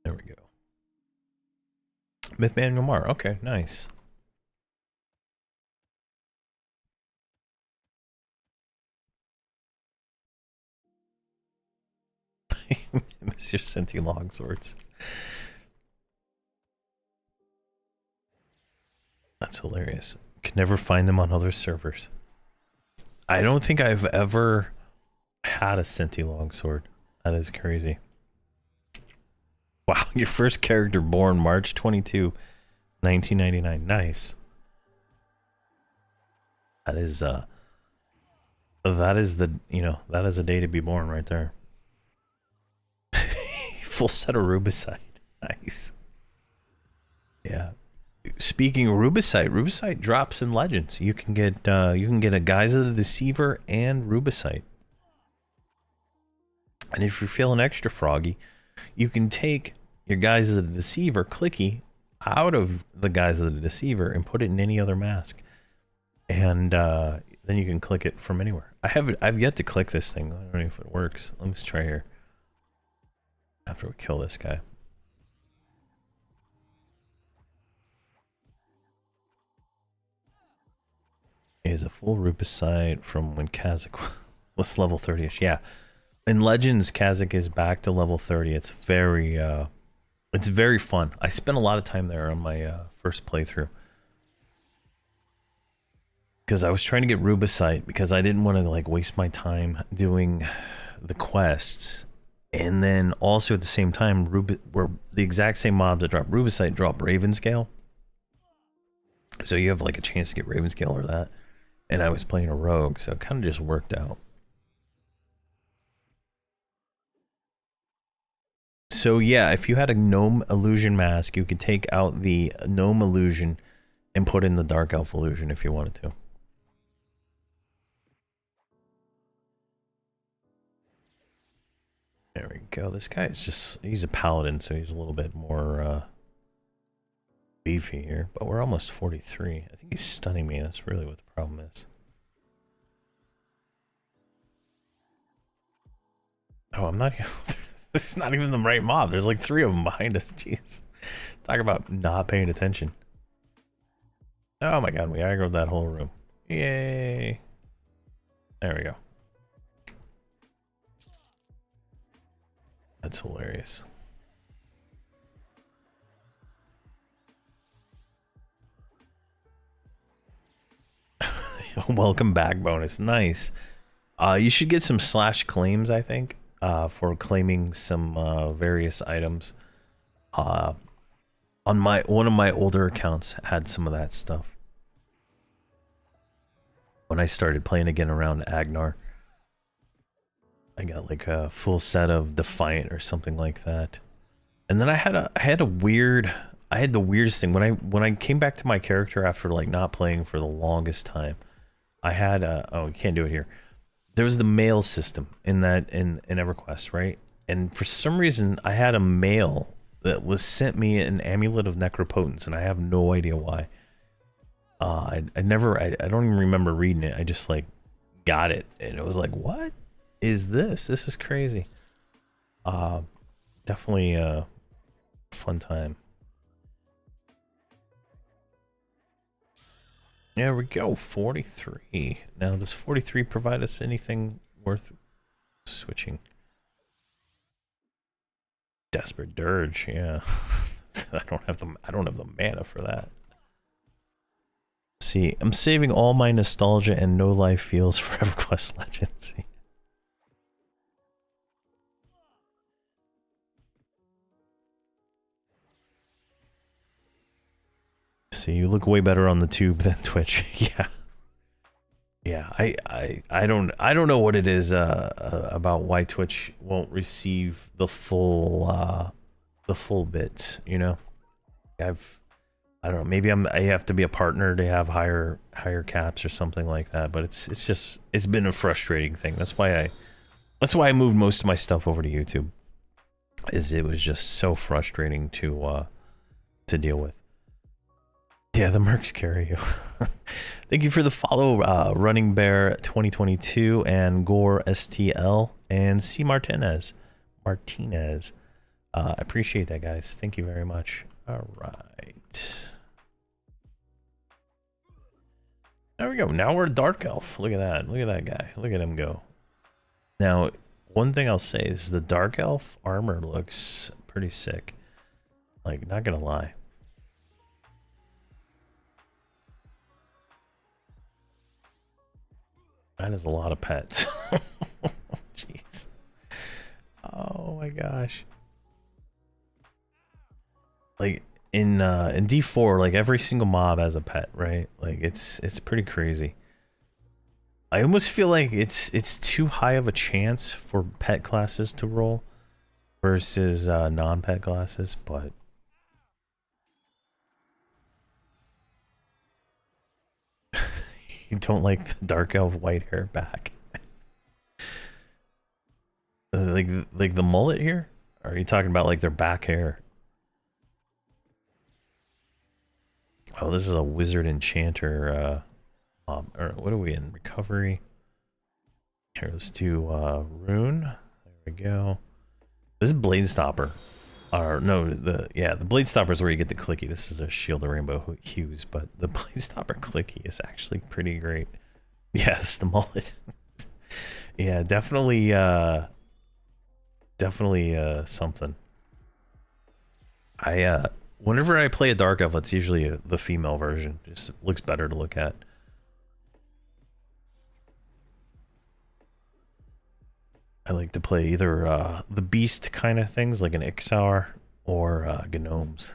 There we go. Mythman Nomar. Okay, nice. Miss your Senti longswords. That's hilarious. Could never find them on other servers. I don't think I've ever had a Senti longsword. That is crazy. Wow, your first character born March 22, 1999. Nice. That is the, that is a day to be born right there. Full set of rubicite. Nice. Yeah. Speaking of rubicite drops in Legends. You can get a Guise of the Deceiver and rubicite. And if you're feeling extra froggy, you can take your Guise of the Deceiver clicky out of the Guise of the Deceiver and put it in any other mask. And then you can click it from anywhere. I've yet to click this thing. I don't know if it works. Let me just try here. After we kill this guy. Is a full rubicite from when Kazakh was level 30ish. Yeah. In Legends, Kazakh is back to level 30. It's very fun. I spent a lot of time there on my first playthrough. Because I was trying to get rubicite because I didn't want to like waste my time doing the quests. And then also at the same time, were the exact same mobs that drop rubicite drop Ravenscale. So you have like a chance to get Ravenscale or that. And I was playing a rogue, so it kind of just worked out. So yeah, if you had a gnome illusion mask, you could take out the gnome illusion and put in the dark elf illusion if you wanted to. There we go. This guy is just, he's a paladin, so he's a little bit more beefy here. But we're almost 43. I think he's stunning me. That's really what the problem is. Oh, I'm not... This is not even the right mob. There's like 3 of them behind us. Jeez. Talk about not paying attention. Oh my god, we aggroed that whole room. Yay. There we go. That's hilarious. Welcome back bonus. Nice. You should get some slash claims, I think, for claiming some various items. On one of my older accounts had some of that stuff. When I started playing again around Agnar, I got like a full set of Defiant or something like that. And then I had the weirdest thing when I came back to my character after like not playing for the longest time. I had oh, you can't do it here. There was the mail system in Everquest, right? And for some reason I had a mail that was sent me an amulet of necropotence, and I have no idea why. I don't even remember reading it. I just like got it, and it was like, what is this? This is crazy. Definitely a fun time. There we go, 43. Now, does 43 provide us anything worth switching? Desperate Dirge, yeah. I don't have the mana for that. See, I'm saving all my nostalgia and no life feels for EverQuest Legends. See, you look way better on the tube than Twitch. Yeah. Yeah, I don't know what it is about why Twitch won't receive the full bits, you know? I don't know, maybe I have to be a partner to have higher caps or something like that, but it's been a frustrating thing. That's why That's why I moved most of my stuff over to YouTube. Is it was just so frustrating to deal with. Yeah, the mercs carry you. Thank you for the follow, Running Bear 2022 and Gore STL and C Martinez. I appreciate that, guys. Thank you very much. All right. There we go. Now we're a Dark Elf. Look at that. Look at that guy. Look at him go. Now, one thing I'll say is the Dark Elf armor looks pretty sick. Like, not gonna lie. That is a lot of pets. Jeez. Oh my gosh. Like in D4, like every single mob has a pet, right? Like it's pretty crazy. I almost feel like it's too high of a chance for pet classes to roll versus non-pet classes, but you don't like the dark elf white hair back. like the mullet here? Or are you talking about like their back hair? Oh, this is a wizard enchanter or what are we in? Recovery. Here, let's do rune. There we go. This is blade stopper. Or no, the blade stopper is where you get the clicky. This is a shield of rainbow hues, but the blade stopper clicky is actually pretty great. Yes, the mullet. Yeah, definitely something. Whenever I play a dark elf, it's usually the female version. Just looks better to look at. I like to play either the beast kind of things, like an Ixar, or gnomes.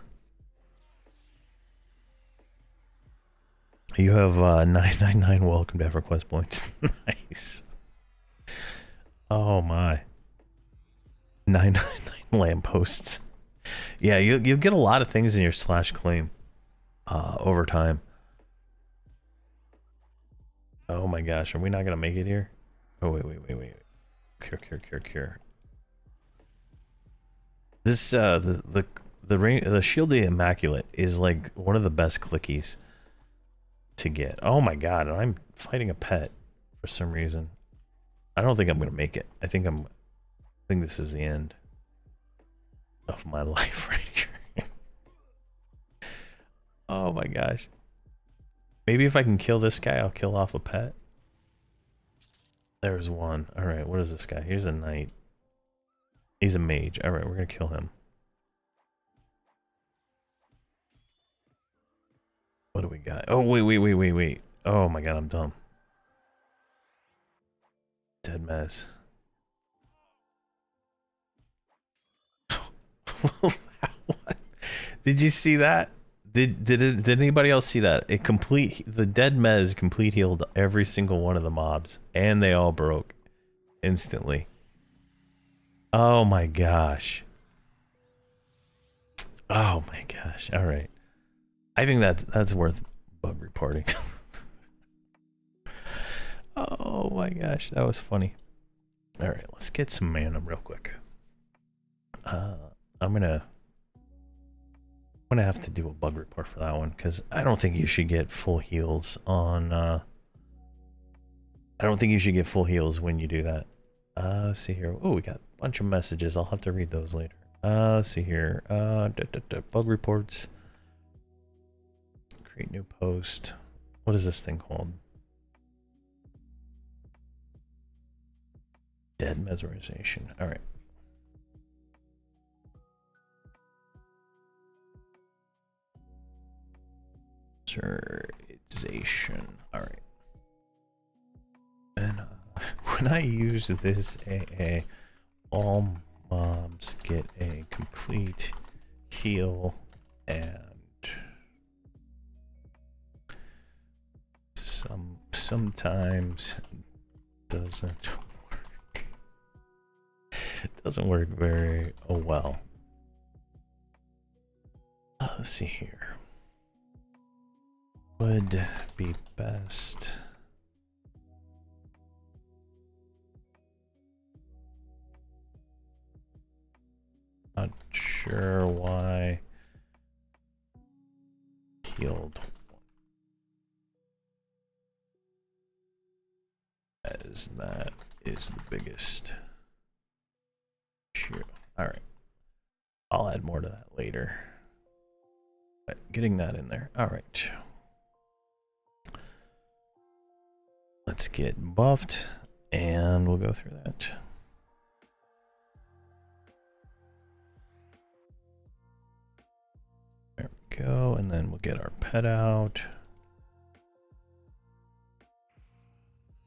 You have 999 welcome to Everquest points. Nice. Oh my. 999 lampposts. Yeah, you'll get a lot of things in your slash claim over time. Oh my gosh, are we not gonna make it here? Oh wait. Cure. This the Shield of the Immaculate is like one of the best clickies to get. Oh my god, and I'm fighting a pet for some reason. I don't think I'm gonna make it. I think this is the end of my life right here. Oh my gosh. Maybe if I can kill this guy, I'll kill off a pet. There's one. Alright, what is this guy? Here's a knight. He's a mage. Alright, we're gonna kill him. What do we got? Oh, wait. Oh my god, I'm dumb. Dead mez. What? Did you see that? Did anybody else see that? The dead mez complete healed every single one of the mobs, and they all broke instantly. Oh my gosh. Oh my gosh. All right. I think that's worth bug reporting. Oh my gosh, that was funny. All right, let's get some mana real quick. I'm gonna have to do a bug report for that one because I don't think you should get full heals on. I don't think you should get full heals when you do that. Let's see here. Oh, we got a bunch of messages. I'll have to read those later. Let's see here. Bug reports. Create new post. What is this thing called? Dead mesmerization. All right. Mesmerization. All right. And when I use this AA, all mobs get a complete heal and sometimes doesn't work. It doesn't work very well. Let's see here. Would be best sure why killed as that is the biggest issue. All right, I'll add more to that later. But getting that in there. All right, let's get buffed and we'll go through that. There we go, and then we'll get our pet out.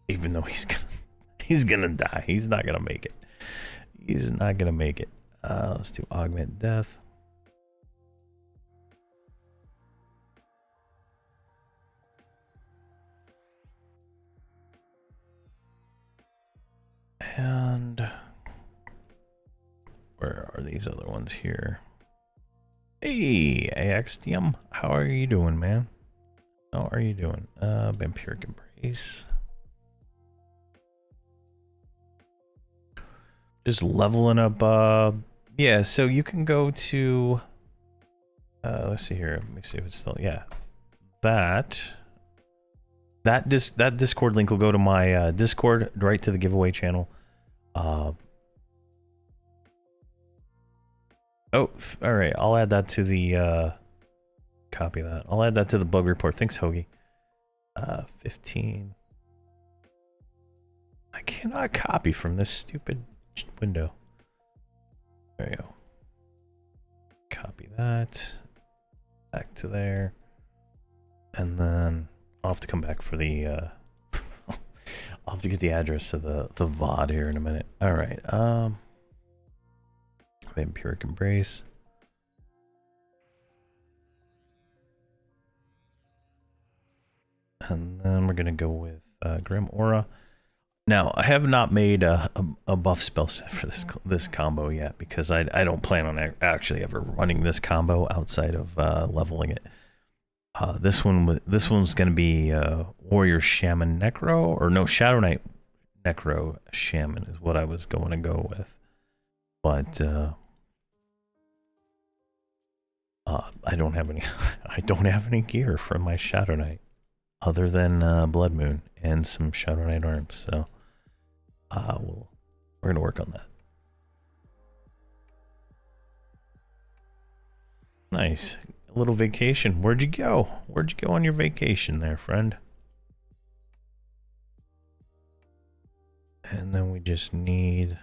Even though he's gonna die. He's not gonna make it. He's not gonna make it. Let's do augment death. And where are these other ones here? Hey, AXDM, how are you doing, man? How are you doing? Vampiric Embrace. Just leveling up. Yeah, so you can go to let's see here. Let me see if it's still, yeah, that Discord link will go to my Discord, right to the giveaway channel. Oh, all right, I'll add that to the copy that. I'll add that to the bug report. Thanks, Hoagie. 15. I cannot copy from this stupid window. There you go. Copy that. Back to there. And then I'll have to come back for the I'll have to get the address of the VOD here in a minute. All right. Vampiric Embrace. And then we're gonna go with Grim Aura. Now, I have not made a buff spell set for this combo yet because I don't plan on actually ever running this combo outside of leveling it. This one's gonna be Warrior Shaman Necro, or no, Shadow Knight Necro Shaman is what I was going to go with, but I don't have any gear for my Shadow Knight other than Blood Moon and some Shadow Knight arms, so we're gonna work on that. Nice. A little vacation. Where'd you go? Where'd you go on your vacation there, friend? And then we just need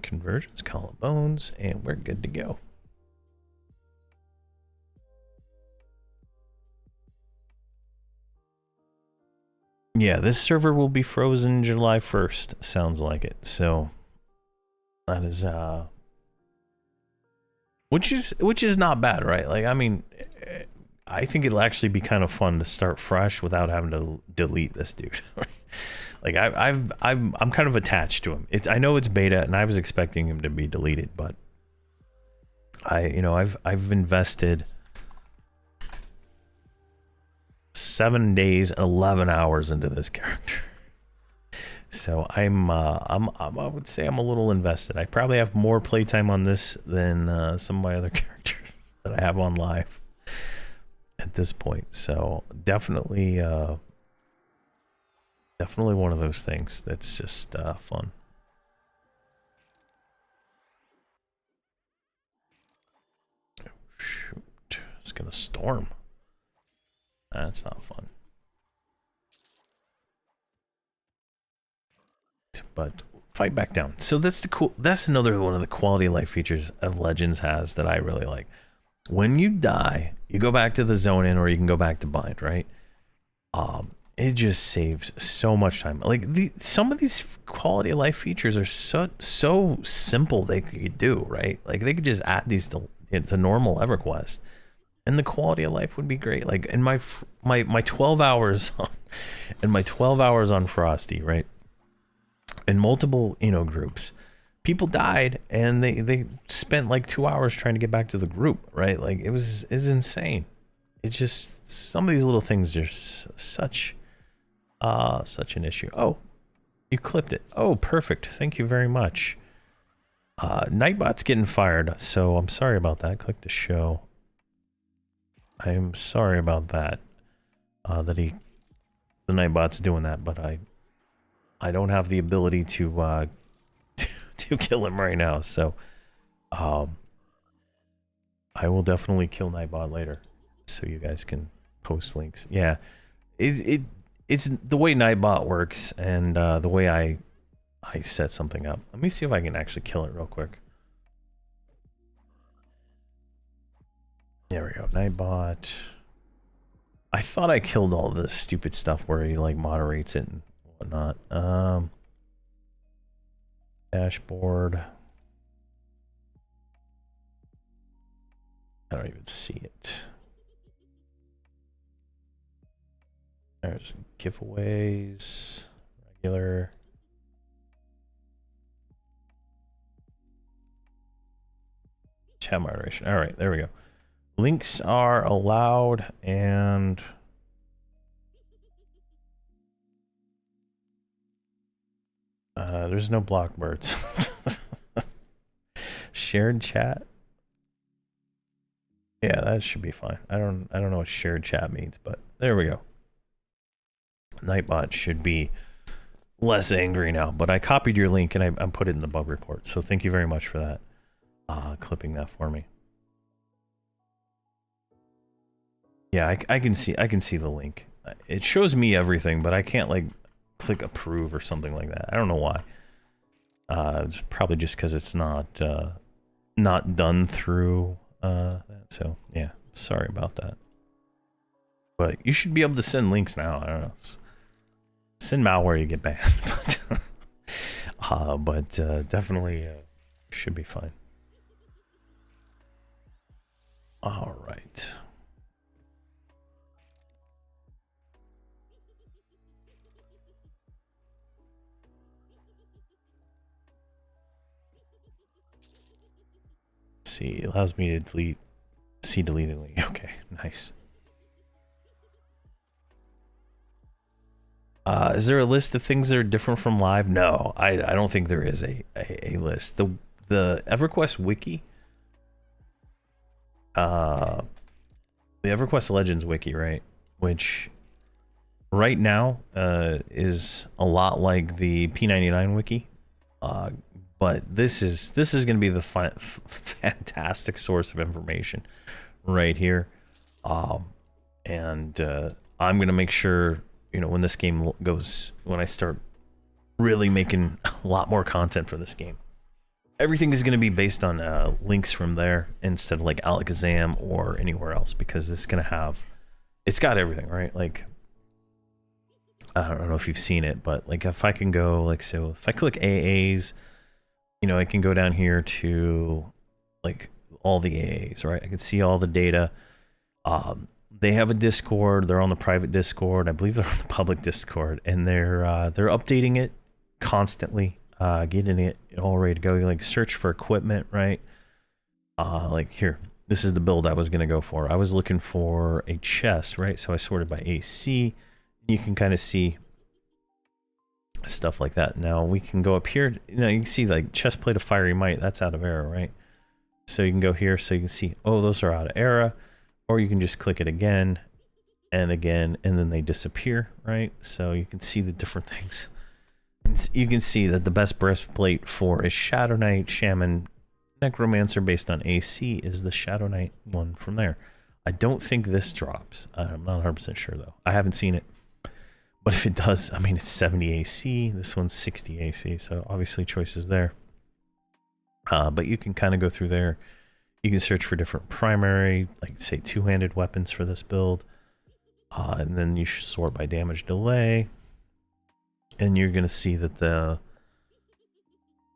conversions, collarbones, and we're good to go. Yeah, this server will be frozen July 1st, sounds like it. So that is which is not bad, right? Like, I mean, I think it'll actually be kind of fun to start fresh without having to delete this dude. Like, I'm kind of attached to him. I know it's beta, and I was expecting him to be deleted, but I've invested 7 days and 11 hours into this character. So I would say I'm a little invested. I probably have more playtime on this than some of my other characters that I have on live at this point. So definitely one of those things that's just fun. Oh, shoot, it's gonna storm. That's not fun. But fight back down. So that's another one of the quality of life features of Legends has that I really like. When you die, you go back to the zone in, or you can go back to bind, right? It just saves so much time. Like, some of these quality of life features are so simple they could do, right? Like, they could just add these to normal EverQuest, and the quality of life would be great. Like, in my 12 hours on Frosty, right? In multiple groups, people died, and they spent like 2 hours trying to get back to the group, right? Like, it's insane. It's just, some of these little things are such an issue. Oh, you clipped it. Oh, perfect. Thank you very much. Nightbot's getting fired, so I'm sorry about that. Click to show. I'm sorry about that. The Nightbot's doing that, but I don't have the ability to to kill him right now, so I will definitely kill Nightbot later, so you guys can post links. Yeah, it's the way Nightbot works, and the way I set something up. Let me see if I can actually kill it real quick. There we go, Nightbot. I thought I killed all the stupid stuff where he like moderates it and whatnot. Dashboard. I don't even see it. There's giveaways, regular. Chat moderation. All right, there we go. Links are allowed, and there's no block birds. Shared chat. Yeah, that should be fine. I don't know what shared chat means, but there we go. Nightbot should be less angry now, but I copied your link and I put it in the bug report. So thank you very much for that. Clipping that for me. Yeah, I can see the link. It shows me everything, but I can't like click approve or something like that. I don't know why. It's probably just because it's not done through that. So yeah, sorry about that. But you should be able to send links now. I don't know. Send malware, you get banned. but definitely should be fine. All right. See, it allows me to delete, see deleted link. Okay, nice. Is there a list of things that are different from live? No, I don't think there is a list. The Everquest wiki, the Everquest Legends wiki, right? Which right now is a lot like the P99 wiki, but this is going to be the fantastic source of information right here, and I'm going to make sure, you know, when this game goes, when I start really making a lot more content for this game, everything is going to be based on links from there instead of like Alakazam or anywhere else, because it's going to have, it's got everything, right? Like, I don't know if you've seen it, but like if I can go, like, so if I click AAs, you know, I can go down here to like all the AAs, right? I can see all the data. They have a Discord. They're on the private Discord. I believe they're on the public Discord, and they're updating it constantly, getting it all ready to go. You like search for equipment, right? Like here, this is the build I was gonna go for. I was looking for a chest, right? So I sorted by AC. You can kind of see stuff like that. Now we can go up here. You know, you can see like chest plate of fiery might. That's out of era, right? So you can go here, so you can see, oh, those are out of era. Or you can just click it again and again, and then they disappear, right? So you can see the different things. And you can see that the best breastplate for is Shadow Knight, Shaman, Necromancer based on AC is the Shadow Knight one from there. I don't think this drops. I'm not 100% sure though. I haven't seen it. But if it does, I mean, it's 70 AC. This one's 60 AC. So obviously choices there. But you can kind of go through there. You can search for different primary, like say two-handed weapons for this build. And then you should sort by damage delay. And you're going to see that the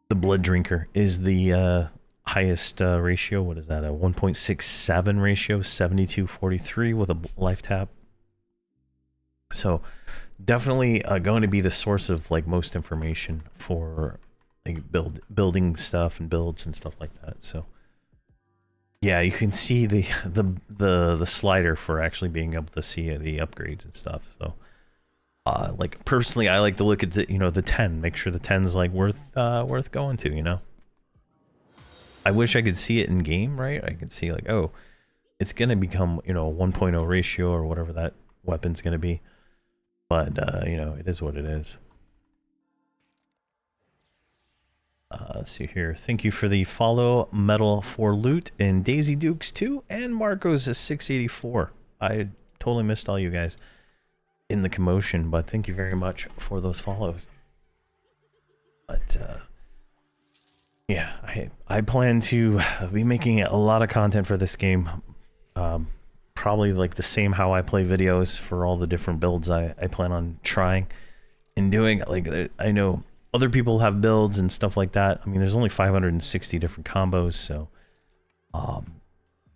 Blood Drinker is the highest ratio. What is that? A 1.67 ratio, 72-43 with a life tap. So definitely going to be the source of like most information for like building stuff and builds and stuff like that. So yeah, you can see the slider for actually being able to see the upgrades and stuff. So like personally, I like to look at the, you know, the 10, make sure the 10's like worth going to, you know. I wish I could see it in game, right? I could see like, oh, it's gonna become, you know, 1.0 ratio or whatever that weapon's gonna be. But you know, it is what it is. Let's see here. Thank you for the follow, Metal for Loot, and Daisy Dukes 2, and Marco's 684. I totally missed all you guys in the commotion, but thank you very much for those follows. But yeah, I plan to be making a lot of content for this game. Probably like the same how I play videos for all the different builds I plan on trying and doing. Like, I know other people have builds and stuff like that. I mean, there's only 560 different combos, so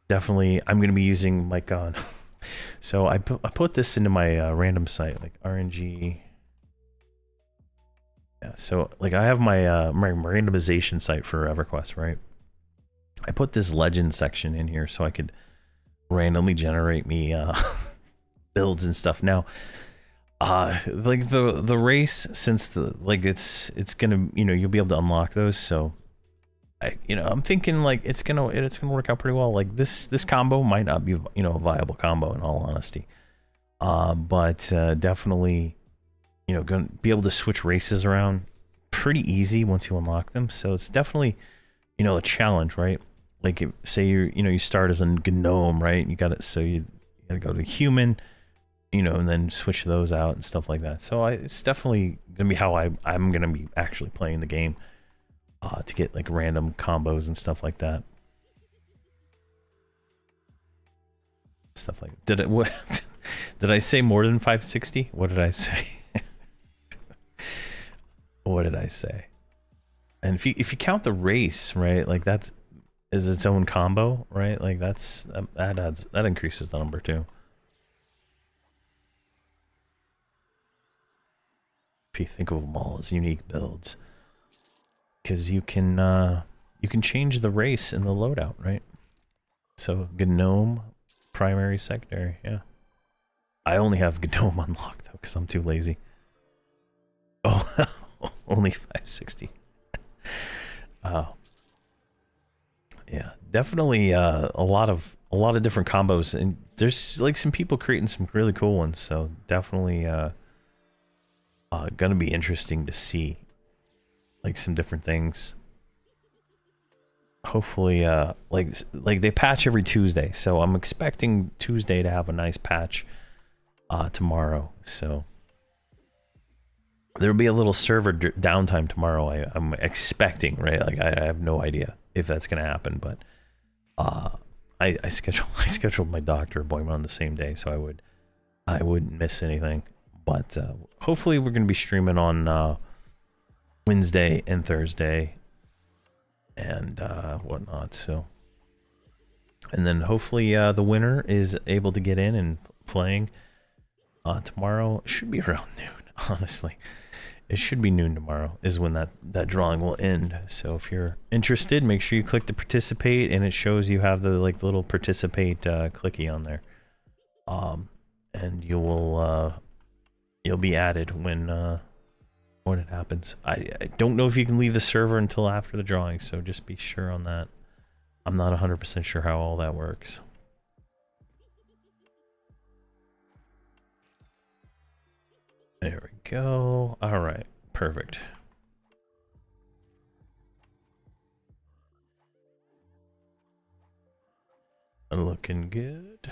definitely I'm going to be using my gun. So I put this into my random site, like RNG. Yeah, so like I have my my randomization site for Everquest, right? I put this legend section in here so I could randomly generate me builds and stuff. Now, like the race, since the like it's gonna, you know, you'll be able to unlock those. So I'm thinking like it's gonna work out pretty well. Like this combo might not be, you know, a viable combo in all honesty, but definitely, you know, gonna be able to switch races around pretty easy once you unlock them. So it's definitely, you know, a challenge, right? Like say you start as a gnome, right? You got it, so you gotta go to human, you know, and then switch those out and stuff like that. So it's definitely gonna be how I'm gonna be actually playing the game, to get like random combos and stuff like that. Stuff like what did I say more than 560? What did I say? What did I say? And if you count the race, right, like that's is its own combo, right? Like that increases the number too. If you think of them all as unique builds, because you can change the race in the loadout, right? So gnome, primary, secondary, yeah. I only have gnome unlocked though because I'm too lazy. Oh, only 560. Oh. Yeah, definitely a lot of different combos, and there's like some people creating some really cool ones, so definitely gonna be interesting to see like some different things. Hopefully like they patch every Tuesday, so I'm expecting Tuesday to have a nice patch tomorrow, so there'll be a little server downtime tomorrow. I'm expecting, right? Like I have no idea if that's gonna happen, but I scheduled my doctor appointment on the same day, so I wouldn't miss anything. But hopefully we're gonna be streaming on Wednesday and Thursday and whatnot. So, and then hopefully the winner is able to get in and playing tomorrow. It should be around noon, honestly. It should be noon tomorrow is when that drawing will end. So if you're interested, make sure you click to participate, and it shows you have the like little participate clicky on there. And you'll be added when it happens. I don't know if you can leave the server until after the drawing, so just be sure on that. I'm not 100% sure how all that works. There we go. All right, perfect. Looking good.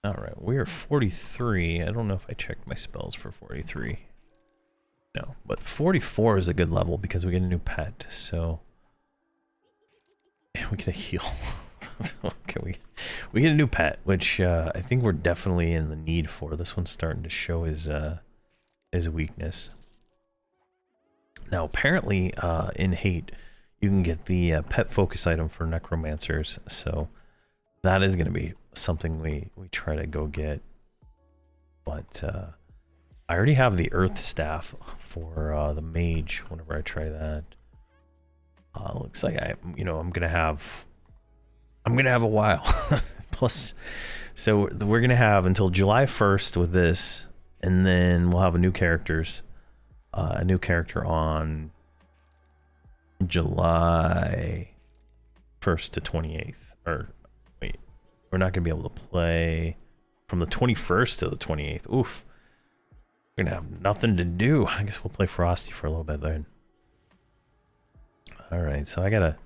All right, we are 43. I don't know if I checked my spells for 43. No, but 44 is a good level because we get a new pet, so we get a heal. Okay, we get a new pet, which I think we're definitely in the need for. This one's starting to show his weakness. Now, apparently, in Hate, you can get the pet focus item for necromancers, so that is going to be something we try to go get. But I already have the earth staff for the mage. Whenever I try that, looks like I'm gonna have a while. Plus, so we're gonna have until July 1st with this, and then we'll have a new character on July 1st to 28th. Or wait, we're not gonna be able to play from the 21st to the 28th. Oof. We're gonna have nothing to do. I guess we'll play Frosty for a little bit then. All right, so I gotta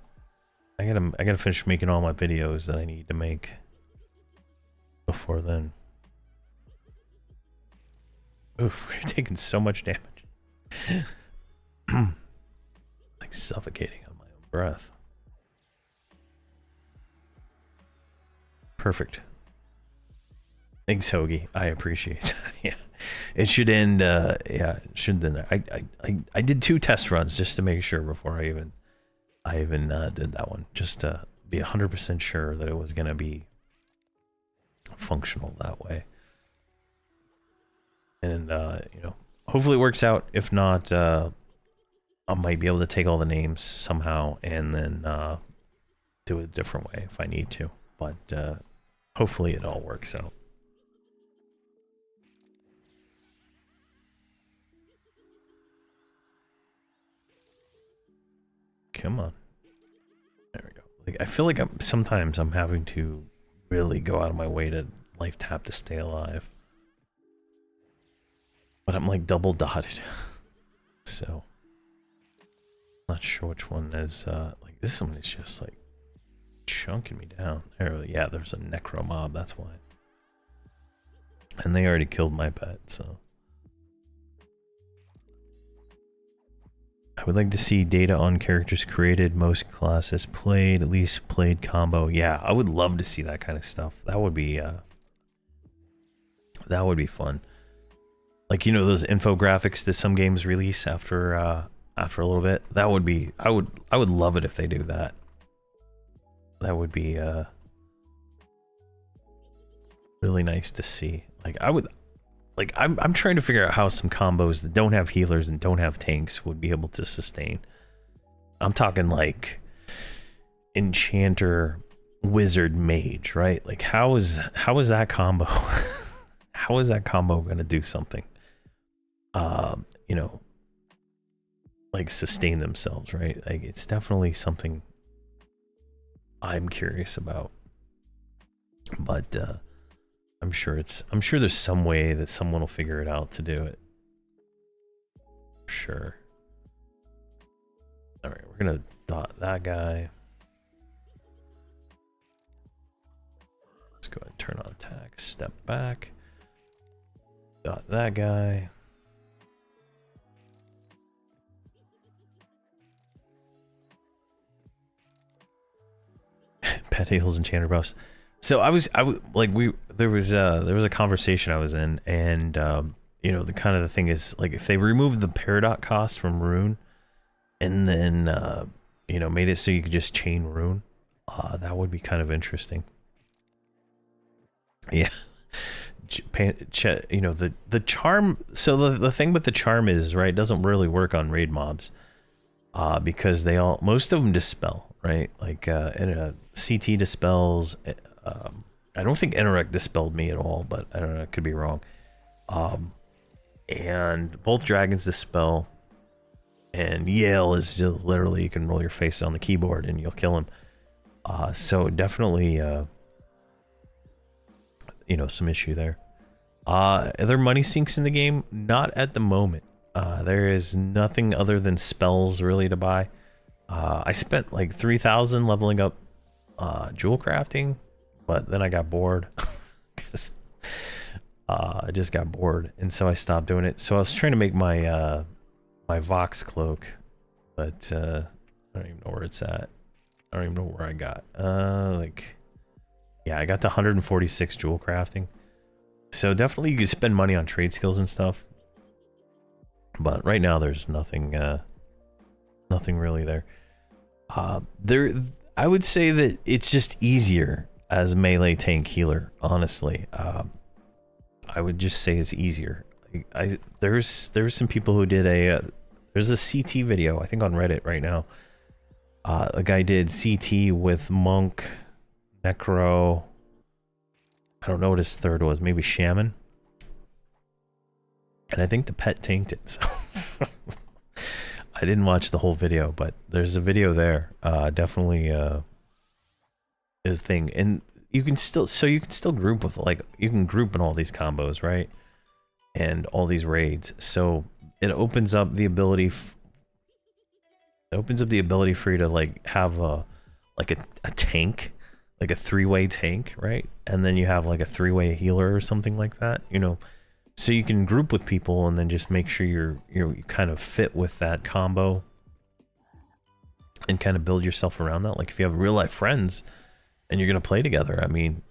finish making all my videos that I need to make before then. Oof, we're taking so much damage. Like suffocating on my own breath. Perfect. Thanks, Hoagie. I appreciate that. Yeah. It should end yeah, it should end there. I did 2 test runs just to make sure before I even did that one, just to be 100% sure that it was gonna be functional that way. And you know, hopefully it works out. If not, I might be able to take all the names somehow and then do it a different way if I need to. But hopefully it all works out. Come on. There we go. Like, I feel like sometimes I'm having to really go out of my way to life tap to stay alive. But I'm like double dotted. So not sure which one is like this one is just like chunking me down. There, yeah, there's a necro mob, that's why. And they already killed my pet, so I would like to see data on characters created, most classes played, at least played combo. Yeah, I would love to see that kind of stuff. That would be fun. Like, you know, those infographics that some games release after a little bit. That would be I would love it if they do that. That would be really nice to see. Like I'm trying to figure out how some combos that don't have healers and don't have tanks would be able to sustain. I'm talking like enchanter, wizard, mage, right? Like how is that combo how is that combo gonna do something? You know, like sustain themselves, right? Like it's definitely something I'm curious about. But I'm sure there's some way that someone will figure it out to do it. Sure. All right, we're gonna dot that guy. Let's go ahead and turn on attack. Step back. Dot that guy. Pet heals and Enchanter buffs. So there was a conversation I was in, and you know, the thing is, like, if they removed the paradox cost from rune and then you know, made it so you could just chain rune, that would be kind of interesting. Yeah. You know, the charm, so the thing with the charm is, right, it doesn't really work on raid mobs because most of them dispel, right? Like CT dispels. I don't think Interact dispelled me at all, but I don't know, I could be wrong. And both dragons dispel, and Yale is just literally, you can roll your face on the keyboard and you'll kill him. So definitely you know, some issue there. Are there money sinks in the game? Not at the moment. There is nothing other than spells really to buy. I spent like 3,000 leveling up jewel crafting, but then I got bored because I just got bored, and so I stopped doing it. So I was trying to make my my Vox cloak, but I don't even know where it's at. I don't even know where I got. Like, yeah, I got to 146 jewel crafting. So definitely you can spend money on trade skills and stuff. But right now there's nothing nothing really there. I would say that it's just easier as melee tank healer, honestly. I would just say it's easier. There's some people who did there's a CT video, I think on Reddit right now. A guy did CT with Monk, Necro, I don't know what his third was, maybe Shaman. And I think the pet tanked it, so I didn't watch the whole video, but there's a video there. Definitely is a thing, and you can still group with, like, you can group in all these combos, right? And all these raids. So it opens up the ability. It opens up the ability for you to, like, have a tank, like a 3-way tank, right? And then you have like a 3-way healer or something like that, you know. So you can group with people and then just make sure you kind of fit with that combo and kind of build yourself around that. Like if you have real life friends and you're gonna play together, I mean,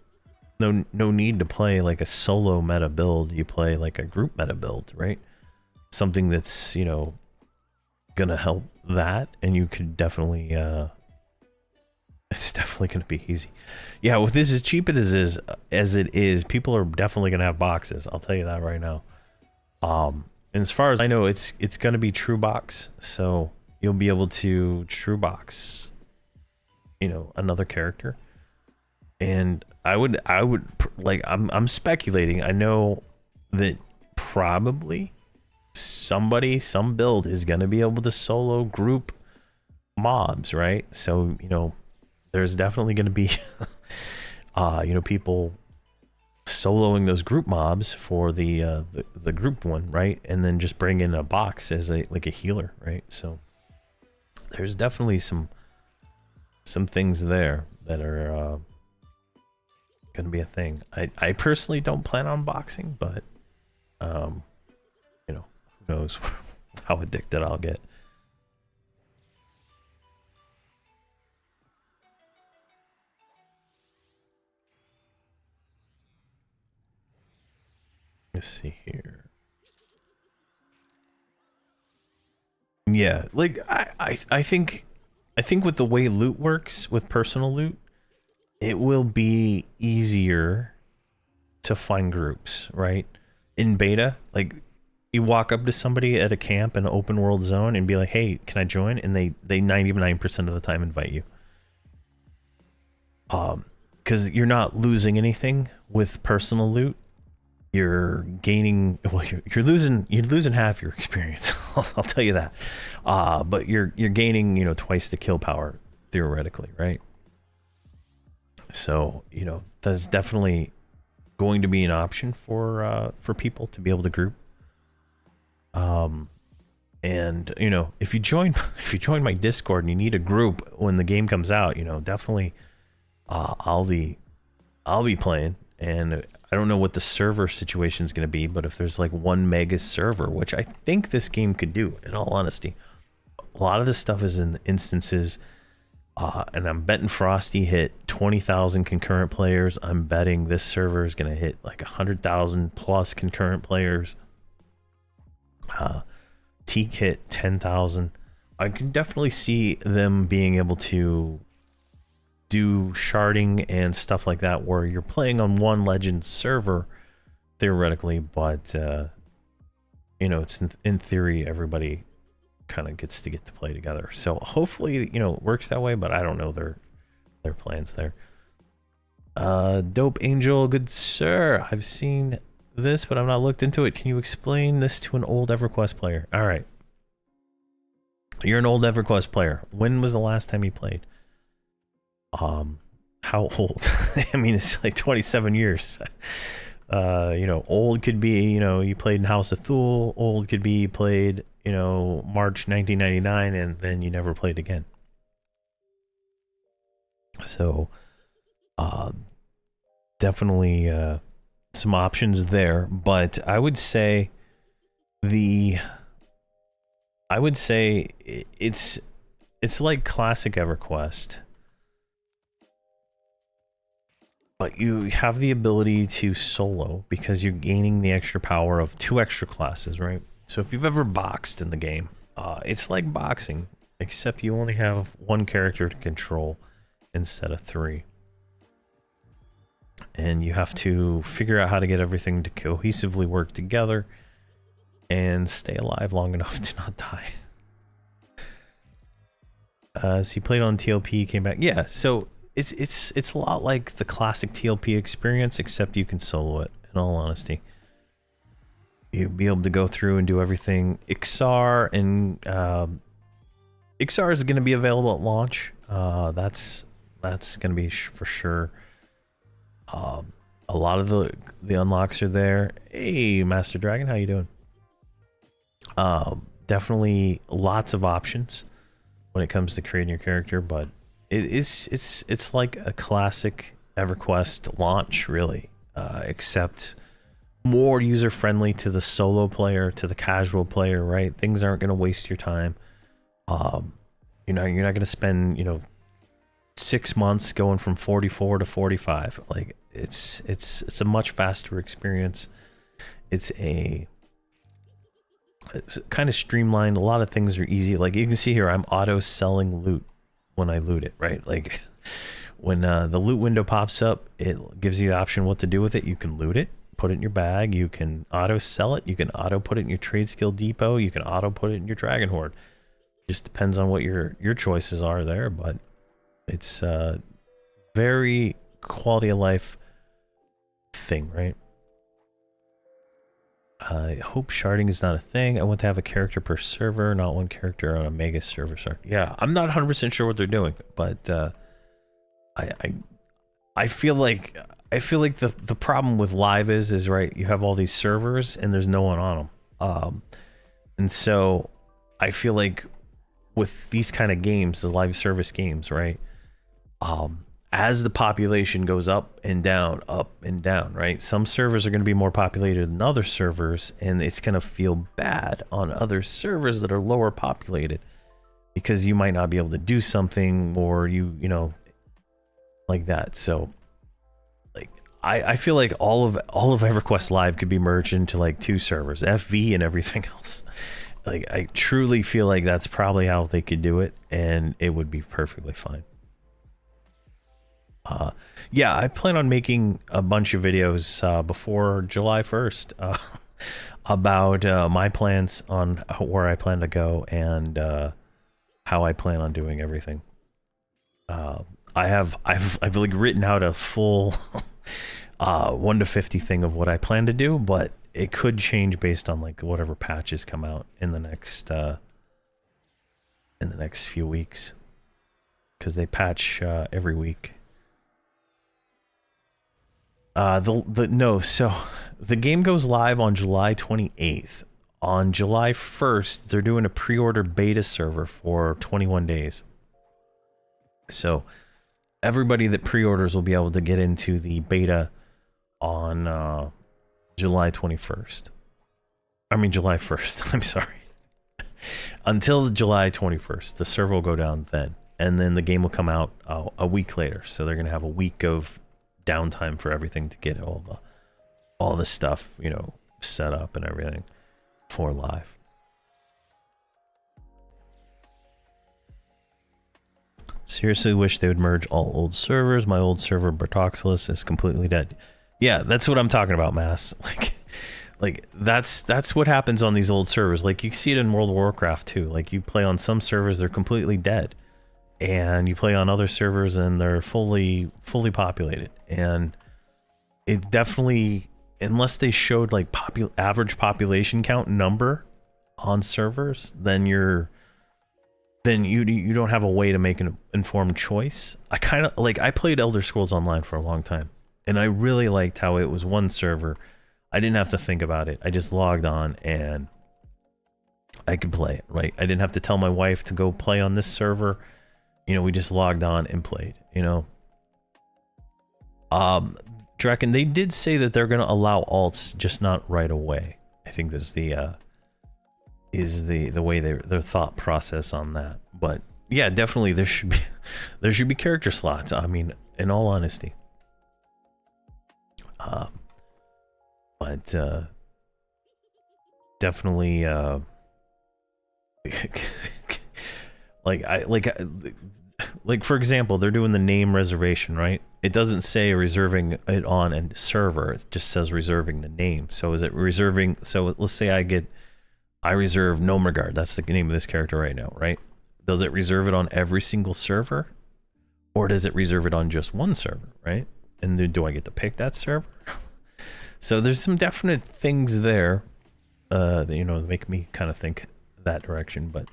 no need to play like a solo meta build. You play like a group meta build, right? Something that's, you know, gonna help that, and you could definitely it's definitely gonna be easy. Yeah, with this as cheap as it is, people are definitely gonna have boxes. I'll tell you that right now. And as far as I know, it's gonna be true box, so you'll be able to true box, you know, another character. And I would like, I'm speculating. I know that probably some build is gonna be able to solo group mobs, right? So, you know, there's definitely going to be you know, people soloing those group mobs for the group one, right? And then just bring in a box as a healer, right? So there's definitely some things there that are going to be a thing. I personally don't plan on boxing, but you know, who knows how addicted I'll get. Let's see here. Yeah, like I think with the way loot works with personal loot, it will be easier to find groups, right? In beta, like you walk up to somebody at a camp in an open world zone and be like, "Hey, can I join?" And they 99% of the time invite you. Because you're not losing anything with personal loot. You're gaining, well, you're losing half your experience. I'll tell you that. But you're gaining, you know, twice the kill power theoretically, right? So, you know, that's definitely going to be an option for people to be able to group. And you know, if you join my Discord and you need a group when the game comes out, you know, definitely I'll be playing. And I don't know what the server situation is going to be, but if there's like 1 mega server, which I think this game could do, in all honesty, a lot of this stuff is in instances, and I'm betting Frosty hit 20,000 concurrent players. I'm betting this server is going to hit like 100,000 plus concurrent players. Teak hit 10,000. I can definitely see them being able to do sharding and stuff like that, where you're playing on one legend server theoretically, but you know, it's in theory everybody kind of gets to play together. So hopefully, you know, it works that way, but I don't know their plans there. Dope Angel, good sir, I've seen this but I've not looked into it. Can you explain this to an old Everquest player? All right, you're an old Everquest player. When was the last time you played? How old? I mean, it's like 27 years. You know, old could be, you know, you played in House of Thule. Old could be you played, you know, March 1999 and then you never played again. So definitely some options there, but I would say it's like classic Everquest. But you have the ability to solo because you're gaining the extra power of 2 extra classes, right? So if you've ever boxed in the game, it's like boxing, except you only have 1 character to control instead of 3. And you have to figure out how to get everything to cohesively work together and stay alive long enough to not die. So you played on TLP, came back. Yeah, so it's a lot like the classic TLP experience, except you can solo it, in all honesty. You'll be able to go through and do everything. Ixar and XR is going to be available at launch. That's going to be for sure. A lot of the unlocks are there. Hey, Master Dragon, how you doing? Definitely lots of options when it comes to creating your character, but it's like a classic EverQuest launch, really, except more user-friendly to the solo player, to the casual player, right? Things aren't going to waste your time. You're not going to spend, 6 months going from 44 to 45. Like, it's a much faster experience. It's kind of streamlined. A lot of things are easy. Like, you can see here, I'm auto selling loot when I loot it, right? Like, when the loot window pops up, it gives you the option what to do with it. You can loot it, put it in your bag, you can auto sell it, you can auto put it in your trade skill depot, you can auto put it in your dragon horde. Just depends on what your choices are there, but it's very quality of life thing, right? I hope sharding is not a thing. I want to have a character per server, not one character on a mega server. Sorry. Yeah, I'm not 100% sure what they're doing, but I feel like the problem with live is right, you have all these servers and there's no one on them. And so I feel like with these kind of games, the live service games, right? As the population goes up and down, right? Some servers are going to be more populated than other servers, and it's going to feel bad on other servers that are lower populated because you might not be able to do something, or you know, like that. So like I feel like all of EverQuest Live could be merged into like 2 servers, FV and everything else. Like, I truly feel like that's probably how they could do it, and it would be perfectly fine. Yeah, I plan on making a bunch of videos before July 1st about my plans on where I plan to go and how I plan on doing everything. I've like written out a full 1 to 50 thing of what I plan to do, but it could change based on like whatever patches come out in the next few weeks, because they patch every week. So the game goes live on July 28th. On July 1st, they're doing a pre-order beta server for 21 days. So everybody that pre-orders will be able to get into the beta on July 21st. I mean July 1st. I'm sorry. Until July 21st, the server will go down then, and then the game will come out a week later. So they're gonna have a week of downtime for everything to get all the stuff, you know, set up and everything for live. Seriously wish they would merge all old servers. My old server Bertoxilus is completely dead. Yeah, that's what I'm talking about, Mass. Like that's what happens on these old servers. Like, you see it in World of Warcraft too. Like, you play on some servers, they're completely dead, and you play on other servers and they're fully populated. And it definitely, unless they showed like average population count number on servers, then you don't have a way to make an informed choice. I played Elder Scrolls Online for a long time, and I really liked how it was one server. I didn't have to think about it. I just logged on and I could play it, right? I didn't have to tell my wife to go play on this server. You know, we just logged on and played, you know. Draken, they did say that they're going to allow alts, just not right away. I think that's the way their thought process on that. But yeah, definitely there should be character slots. I mean, in all honesty. But definitely like for example, they're doing the name reservation, right? It doesn't say reserving it on a server, it just says reserving the name. So is it reserving? So let's say I reserve Nomergard, that's the name of this character right now, right? Does it reserve it on every single server, or does it reserve it on just one server, right? And then do I get to pick that server? So there's some definite things there that, you know, make me kind of think that direction. But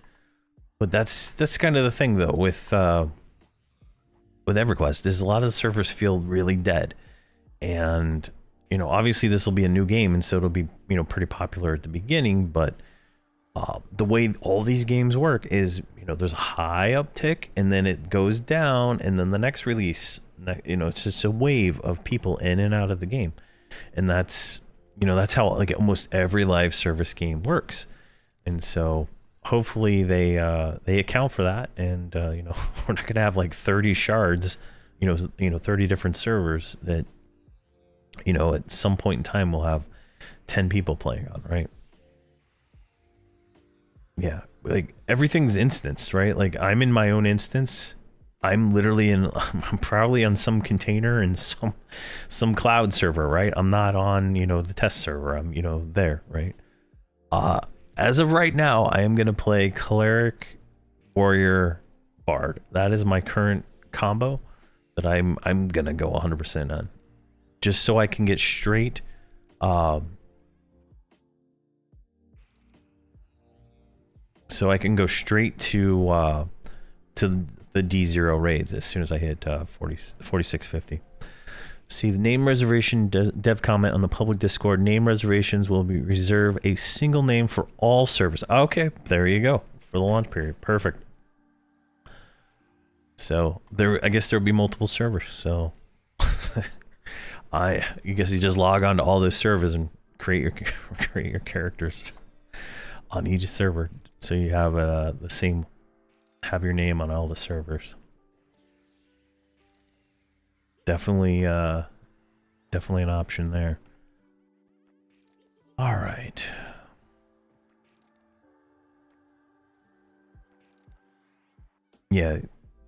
But that's kind of the thing though with EverQuest is a lot of the servers feel really dead, and you know, obviously this will be a new game, and so it'll be, you know, pretty popular at the beginning, but the way all these games work is, you know, there's a high uptick and then it goes down, and then the next release, you know, it's just a wave of people in and out of the game. And that's, you know, that's how like almost every live service game works. And so hopefully they account for that, and you know, we're not gonna have like 30 shards, you know, 30 different servers that, you know, at some point in time we'll have 10 people playing on, right? Yeah, like everything's instanced, right? Like I'm in my own instance. I'm literally I'm probably on some container in some cloud server, right? I'm not on, you know, the test server. I'm, you know, there, right? As of right now, I am gonna play Cleric, Warrior, Bard. That is my current combo that I'm gonna go 100% on, just so I can get straight. So I can go straight to the D0 raids as soon as I hit 4650. See the name reservation dev comment on the public Discord. Name reservations will be reserve a single name for all servers. Okay, there you go for the launch period. Perfect. So I guess there'll be multiple servers. So I guess you just log on to all those servers and create your characters on each server. So you have have your name on all the servers. Definitely an option there. All right. Yeah.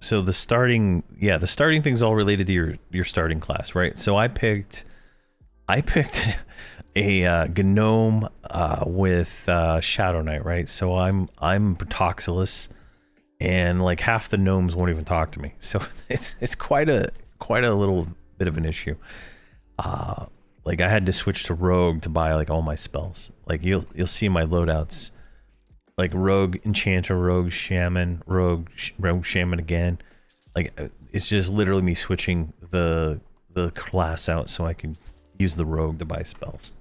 So the starting thing's all related to your starting class, right? So I picked a gnome with Shadow Knight, right? So I'm Toxilus, and like half the gnomes won't even talk to me. So it's quite a little bit of an issue. Like I had to switch to Rogue to buy like all my spells. Like you'll see my loadouts, like Rogue Enchanter, Rogue Shaman, Rogue Shaman again. Like it's just literally me switching the class out so I can use the Rogue to buy spells.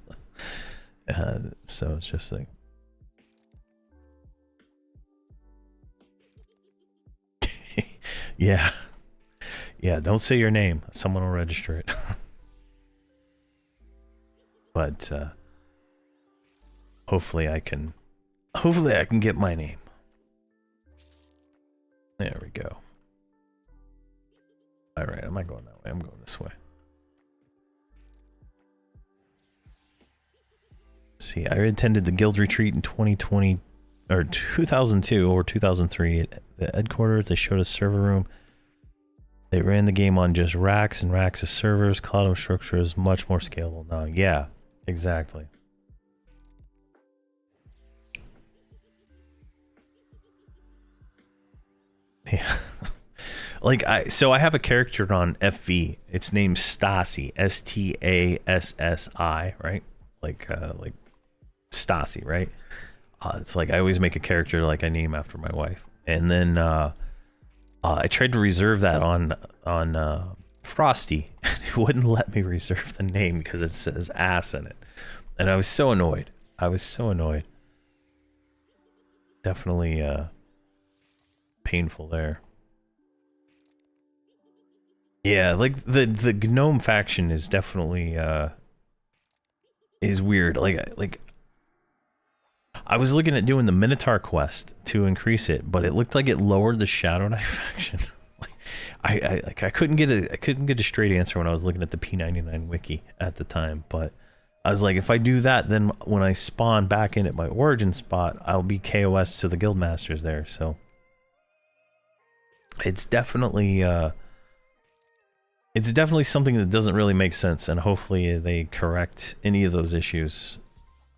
So it's just like yeah, don't say your name, someone will register it. But hopefully I can get my name. There we go. All right, I'm not going that way, I'm going this way. See, I attended the guild retreat in 2020 or 2002 or 2003 at the headquarters. They showed us server room. They ran the game on just racks and racks of servers. Cloud infrastructure is much more scalable now. Yeah, exactly. Yeah. Like I have a character on FV. It's named Stasi, Stassi, right? Like Stasi, right? It's like I always make a character like I name after my wife, and then I tried to reserve that on Frosty, and it wouldn't let me reserve the name because it says ass in it, and I was so annoyed. Definitely painful there. Yeah, like the gnome faction is definitely is weird. Like I was looking at doing the Minotaur quest to increase it, but it looked like it lowered the Shadow Knight faction. Like I couldn't get a straight answer when I was looking at the P99 wiki at the time, but I was like, if I do that, then when I spawn back in at my origin spot, I'll be KOS to the guild masters there. So it's definitely something that doesn't really make sense, and hopefully they correct any of those issues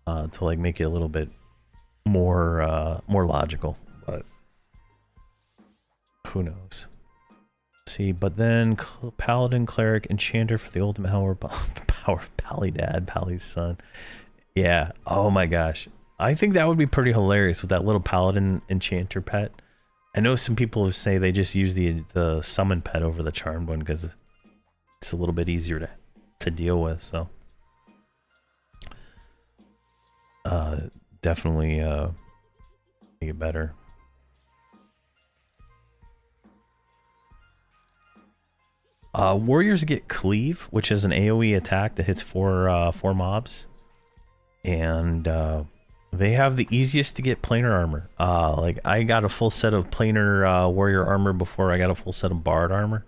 to like make it a little bit more logical, but who knows. See, but then Paladin, Cleric, Enchanter for the ultimate power Pally Dad, Pally's son. Yeah, oh my gosh. I think that would be pretty hilarious with that little Paladin Enchanter pet. I know some people say they just use the summon pet over the charmed one because it's a little bit easier to deal with. So definitely make it better. Warriors get cleave, which is an AoE attack that hits four mobs, and they have the easiest to get planar armor. Like I got a full set of planar warrior armor before I got a full set of bard armor,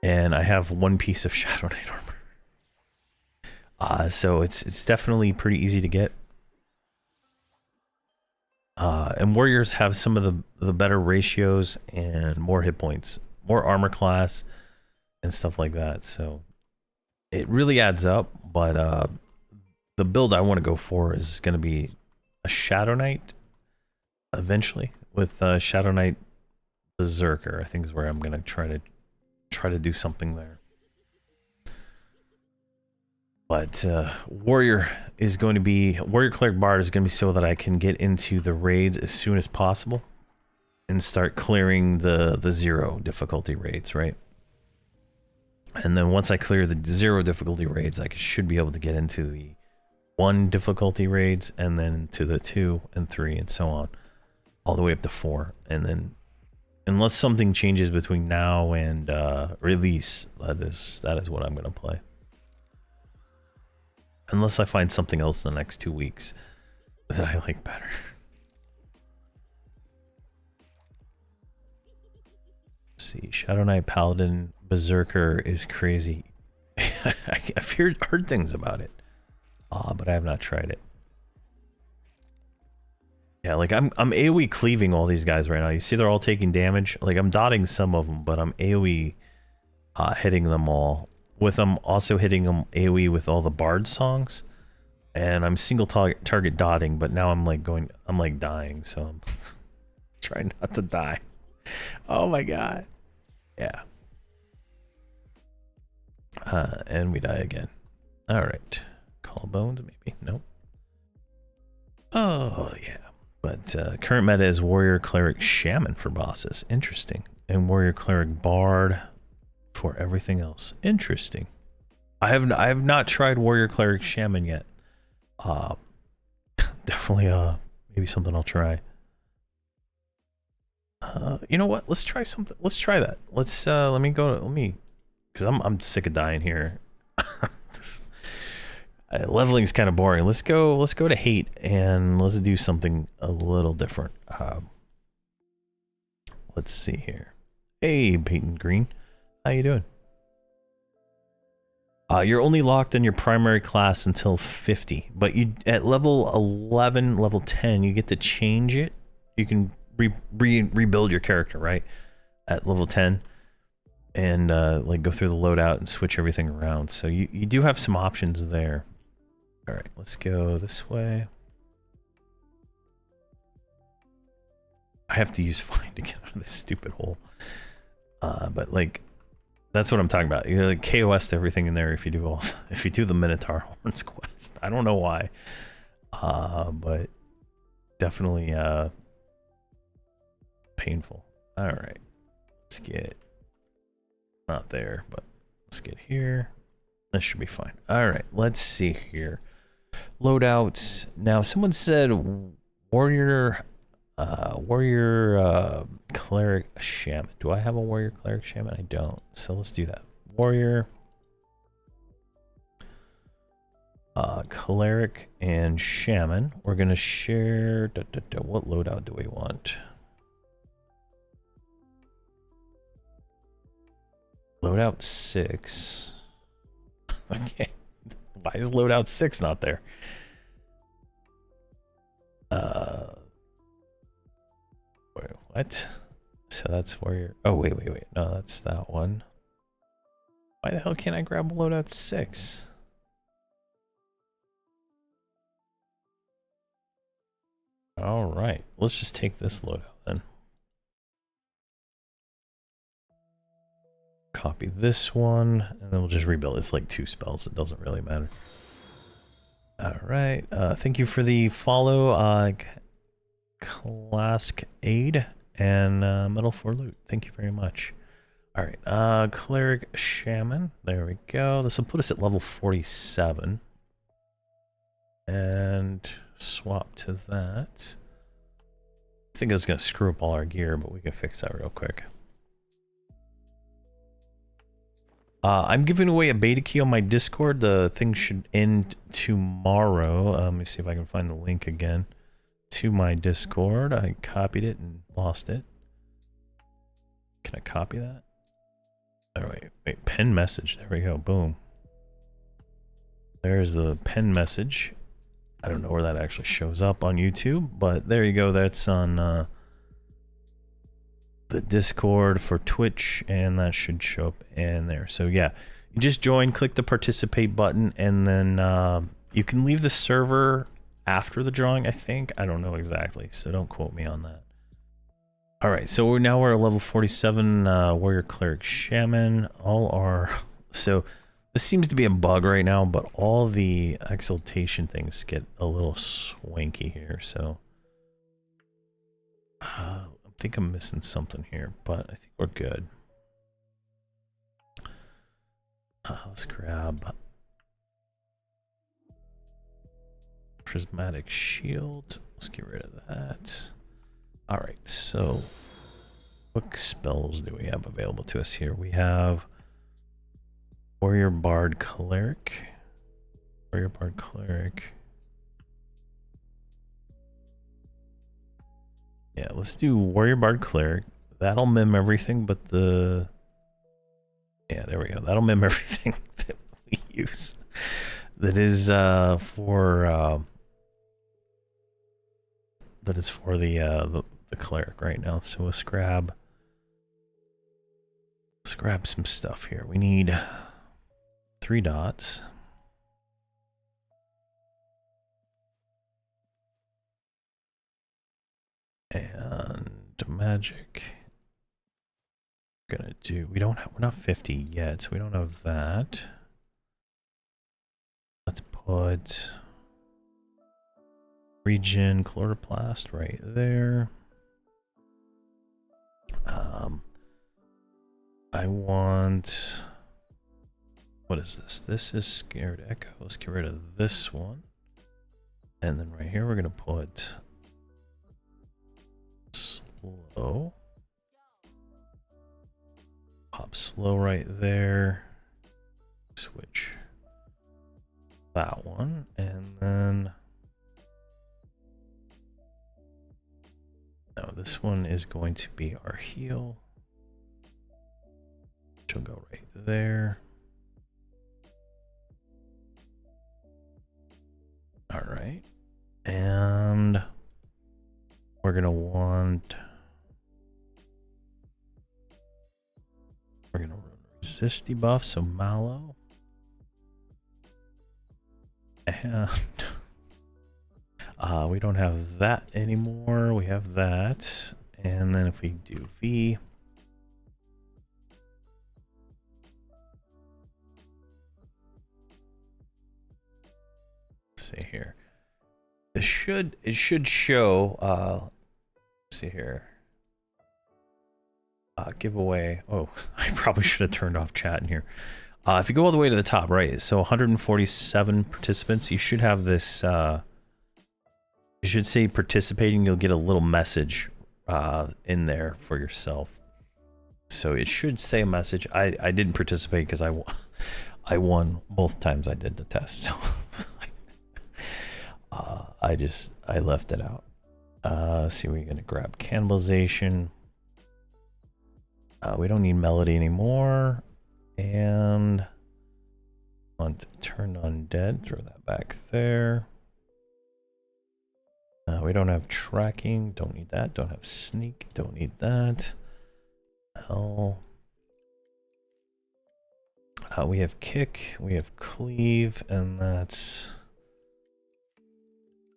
and I have one piece of Shadow Knight armor. So it's definitely pretty easy to get. And warriors have some of the better ratios and more hit points, more armor class, and stuff like that. So it really adds up. But the build I want to go for is going to be a Shadow Knight eventually with Shadow Knight Berserker. I think is where I'm going to try to do something there. But Warrior Cleric Bard is going to be so that I can get into the raids as soon as possible and start clearing the 0 difficulty raids, right? And then once I clear the 0 difficulty raids, I should be able to get into the 1 difficulty raids, and then to the 2 and 3 and so on, all the way up to 4. And then, unless something changes between now and release, that is what I'm going to play. Unless I find something else in the next 2 weeks that I like better. Let's see, Shadow Knight Paladin Berserker is crazy. I've heard things about it, but I have not tried it. Yeah, like I'm AoE cleaving all these guys right now. You see they're all taking damage. Like I'm dotting some of them, but I'm AoE hitting them all. With them also hitting them AoE with all the Bard songs, and I'm single target dotting. But now I'm like dying, so I'm trying not to die. Oh my god, yeah. And we die again. All right, collarbones maybe. Nope. Oh yeah, but current meta is Warrior Cleric Shaman for bosses. Interesting, and Warrior Cleric Bard for everything else. Interesting. I have not tried Warrior Cleric Shaman yet. Definitely maybe something I'll try. You know what? Let's try something. Let's try that. Let's because I'm sick of dying here. Leveling's kind of boring. Let's go to hate and let's do something a little different. Let's see here. Hey, Peyton Green. How you doing? You're only locked in your primary class until 50, but you at level 11, level 10, you get to change it. You can rebuild your character, right? At level 10, and like go through the loadout and switch everything around. So you do have some options there. All right, let's go this way. I have to use find to get out of this stupid hole. But like. That's what I'm talking about. You know, like KOS to everything in there if you do the Minotaur Horns quest. I don't know why. But definitely painful. All right. Let's get not there, but let's get here. This should be fine. All right, let's see here. Loadouts. Now someone said warrior cleric shaman. Do I have a warrior cleric shaman? I don't. So let's do that. Warrior cleric and shaman. We're gonna share what loadout do we want? Loadout 6. Okay. Why is loadout 6 not there? Wait, what? So that's warrior. Oh, wait. No, that's that one. Why the hell can't I grab loadout 6? All right, let's just take this loadout then. Copy this one, and then we'll just rebuild. It's like 2 spells. It doesn't really matter. All right. Thank you for the follow, Clask Aid. and medal for loot. Thank you very much. All right, cleric shaman. There we go. This will put us at level 47, and swap to that. I think it's gonna screw up all our gear, but we can fix that real quick. I'm giving away a beta key on my Discord. The thing should end tomorrow. Let me see if I can find the link again to my Discord. I copied it and lost it. Can I copy that? Oh, wait, pen message. There we go. Boom. There's the pen message. I don't know where that actually shows up on YouTube, but there you go. That's on the Discord for Twitch, and that should show up in there. So yeah, you just join, click the participate button, and then you can leave the server after the drawing, I think. I don't know exactly, so don't quote me on that. All right, so we're at level 47, warrior, cleric, shaman. So this seems to be a bug right now, but all the exaltation things get a little swanky here, so I think I'm missing something here, but I think we're good. Let's grab prismatic shield. Let's get rid of that. All right, so what spells do we have available to us here? We have warrior, bard, cleric. Warrior, bard, cleric. Yeah, let's do warrior, bard, cleric. That'll mim everything but the... Yeah, there we go. That'll mim everything that we use. That is for the cleric right now. So let's grab some stuff here. We need 3 dots. And magic. We're not 50 yet, so we don't have that. Let's put regen chloroplast right there. I want, what is this? This is scared echo. Let's get rid of this one. And then right here we're gonna put slow. Pop slow right there. Switch that one, and then no, this one is going to be our heal, which will go right there. All right, and we're gonna want resist debuff, so mallow. And we don't have that anymore. We have that. And then if we do V, let's see here. It should show let's see here. Giveaway. Oh, I probably should have turned off chat in here. If you go all the way to the top, right? So 147 participants. You should have this. You should say participating. You'll get a little message in there for yourself. So it should say a message. I didn't participate because I won both times I did the test. So I left it out. Let's see, we're gonna grab cannibalization. We don't need melody anymore. And on turn undead, throw that back there. We don't have tracking, don't need that. Don't have sneak, don't need that. L. We have kick, we have cleave, and that's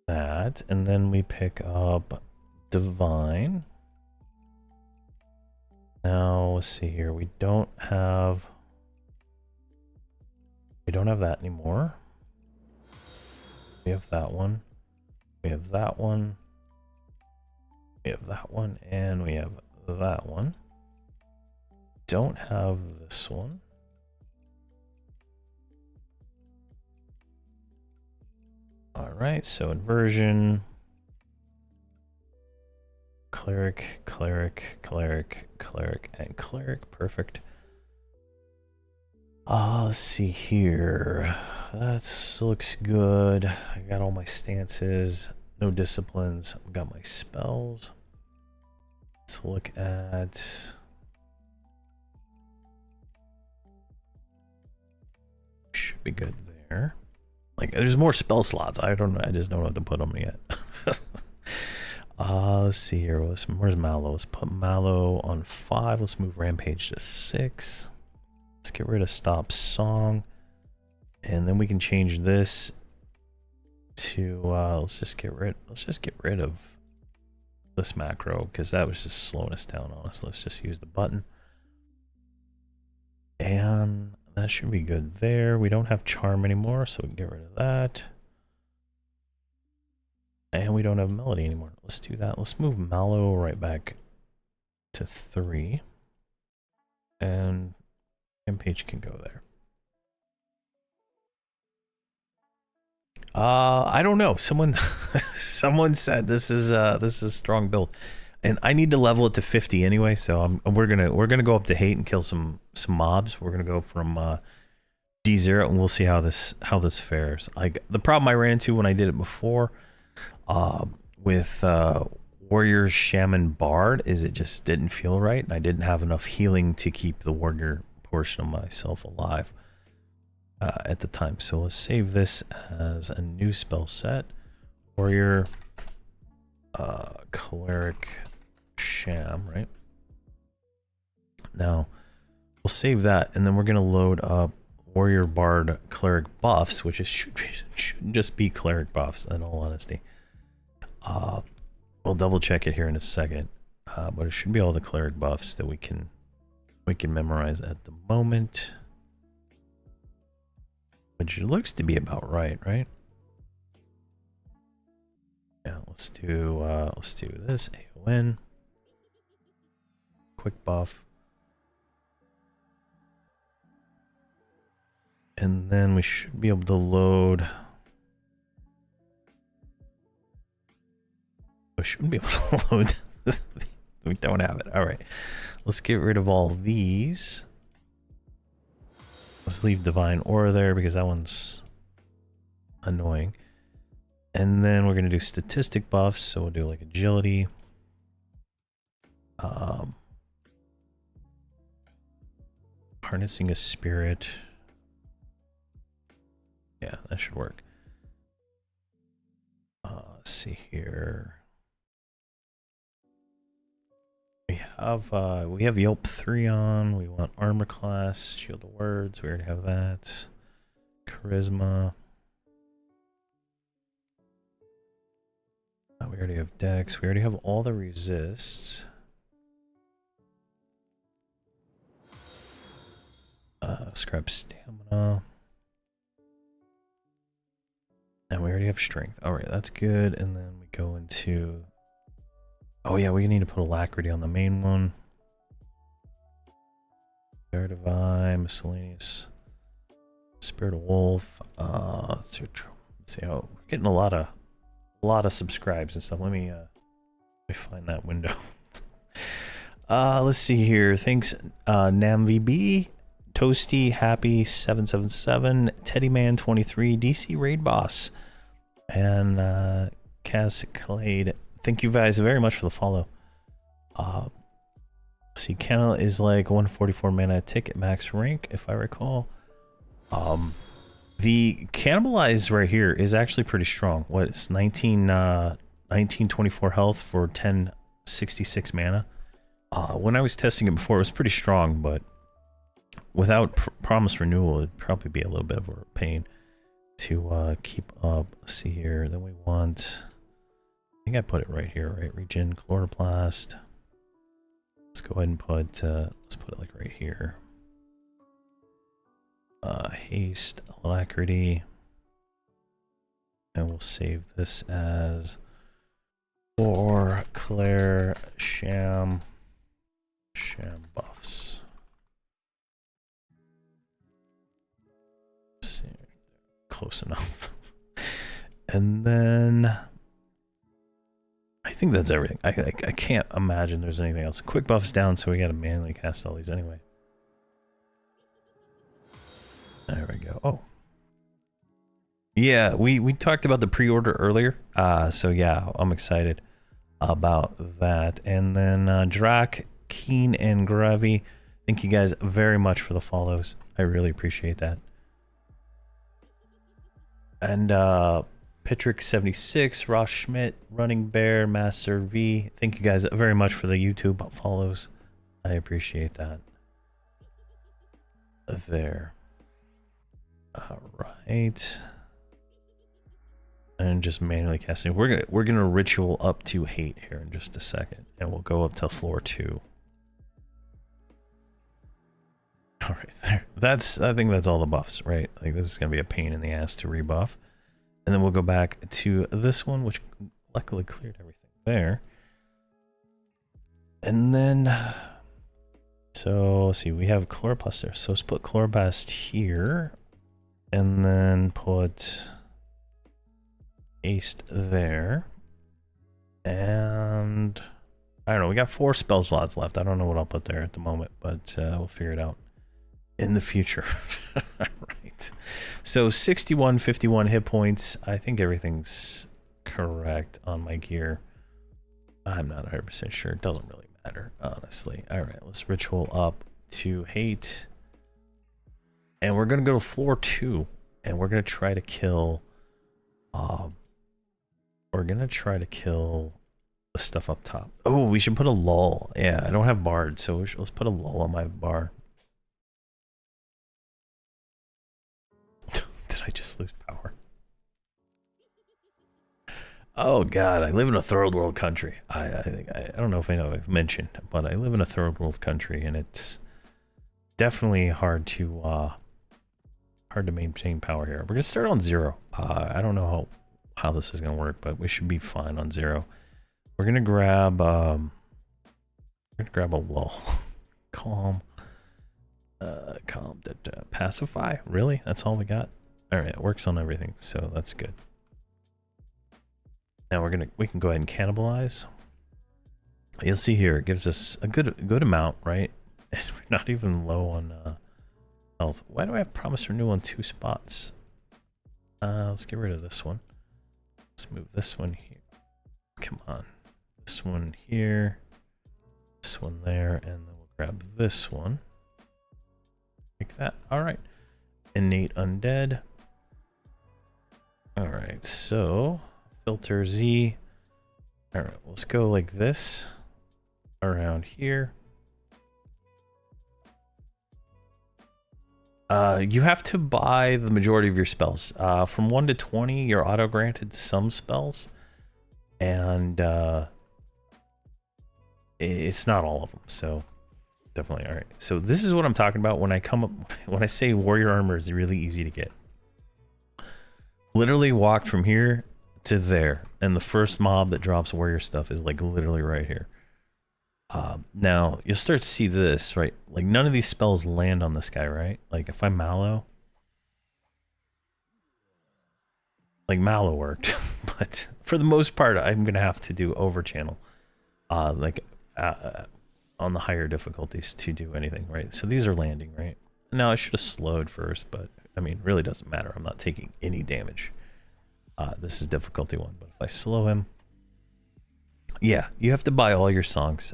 that. And then we pick up divine. Now let's see here. We don't have that anymore. We have that one. We have that one. We have that one, and we have that one. Don't have this one. All right, so inversion, cleric, cleric, cleric, cleric, and cleric. Perfect. Let's see here. That looks good. I got all my stances, no disciplines. I've got my spells. Let's look at. Should be good there. Like, there's more spell slots. I don't know. I just don't know what to put them yet. Let's see here. Where's Mallow? Let's put Mallow on 5. Let's move Rampage to 6. Let's get rid of Stop Song. And then we can change this to let's just get rid of this macro, because that was just slowing us down on us. Let's just use the button. And that should be good there. We don't have charm anymore, so we can get rid of that. And we don't have melody anymore. Let's do that. Let's move Mallow right back to 3. And Rampage can go there. I don't know. Someone said this is a strong build. And I need to level it to 50 anyway, so we're gonna go up to hate and kill some mobs. We're gonna go from D0, and we'll see how this fares. Like, the problem I ran into when I did it before, with Warrior, Shaman, Bard, is it just didn't feel right, and I didn't have enough healing to keep the Warrior portion of myself alive at the time. So let's save this as a new spell set. Warrior, Cleric, Sham, right? Now we'll save that, and then we're gonna load up Warrior, Bard, Cleric buffs, which shouldn't just be Cleric buffs, in all honesty. We'll double check it here in a second, but it should be all the Cleric buffs that we can memorize at the moment, which looks to be about right? Yeah, let's do this. AON, quick buff, and then we should be able to load. We shouldn't be able to load. We don't have it. All right, let's get rid of all these. Let's leave Divine Aura there because that one's annoying. And then we're going to do statistic buffs. So we'll do like agility. Harnessing a spirit. Yeah, that should work. Let's see here. We have Yelp 3 on. We want armor class, shield of words. We already have that. Charisma. We already have Dex. We already have all the resists. Scrap stamina. And we already have strength. Alright, that's good. And then we go into... Oh yeah, we need to put alacrity on the main one. Spirit of Eye, miscellaneous. Spirit of Wolf. Let's see how we're getting a lot of subscribes and stuff. Let me find that window. Let's see here. Thanks, NamVB, Toasty, Happy 777, Teddyman 23, DC Raid Boss, and Cass Clade. Thank you guys very much for the follow. See, Kennel is like 144 mana ticket max rank, if I recall. The Cannibalize right here is actually pretty strong. What, it's 1924 health for 1066 mana. When I was testing it before, it was pretty strong, but without promise renewal, it'd probably be a little bit of a pain to keep up. Let's see here. Then we want... I think I put it right here, right? Regen, Chloroplast. Let's go ahead and put, let's put it like right here. Haste, Alacrity. And we'll save this as or Claire sham buffs. Let's see, close enough. And then I think that's everything. I can't imagine there's anything else. Quick buffs down, so we got to manually cast all these anyway. There we go. Oh. Yeah, we talked about the pre-order earlier. So yeah, I'm excited about that. And then Drac, Keen, and Gravy, thank you guys very much for the follows. I really appreciate that. And Pitrick76, Ross Schmidt, Running Bear, Master V, thank you guys very much for the YouTube follows. I appreciate that. There. All right. And just manually casting. We're gonna ritual up to hate here in just a second, and we'll go up to floor 2. All right, there. I think that's all the buffs, right? Like this is gonna be a pain in the ass to rebuff, and then we'll go back to this one, which luckily cleared everything there. And then, so let's see, we have Chloroplast there. So let's put Chloroplast here, and then put Haste there, and I don't know, we got 4 spell slots left. I don't know what I'll put there at the moment, but we'll figure it out in the future. Right, so 61, 51 hit points. I think everything's correct on my gear. I'm not 100% sure. It doesn't really matter, honestly. All right, let's ritual up to hate, and we're gonna go to floor 2, and we're gonna try to kill the stuff up top. Oh, we should put a lull. Yeah, I don't have bard, so let's put a lull on my bar. Did I just lose power? Oh god, I live in a third world country. I don't know if I've mentioned, but I live in a third world country, and it's definitely hard to maintain power here. We're gonna start on 0. I don't know how this is gonna work, but we should be fine on 0. We're gonna grab a lull. Calm, pacify. Really, that's all we got. All right, it works on everything, so that's good. Now we can go ahead and cannibalize. You'll see here it gives us a good amount, right? And we're not even low on health. Why do I have promise renew on 2 spots? Let's get rid of this one. Let's move this one here. Come on. This one here. This one there. And then we'll grab this one. Like that. Alright. Innate Undead. Alright, so filter Z. Alright, let's go like this. Around here. You have to buy the majority of your spells. From 1 to 20, you're auto-granted some spells. And it's not all of them, so definitely. All right, so this is what I'm talking about when I say warrior armor is really easy to get. Literally walked from here to there, and the first mob that drops warrior stuff is like literally right here. Now you'll start to see this, right? Like none of these spells land on this guy, right? Like if I mallow, like mallow worked, but for the most part, I'm gonna have to do over channel, on the higher difficulties to do anything, right? So these are landing, right? Now I should have slowed first, but I mean, really doesn't matter. I'm not taking any damage. This is difficulty 1, but if I slow him. Yeah, you have to buy all your songs,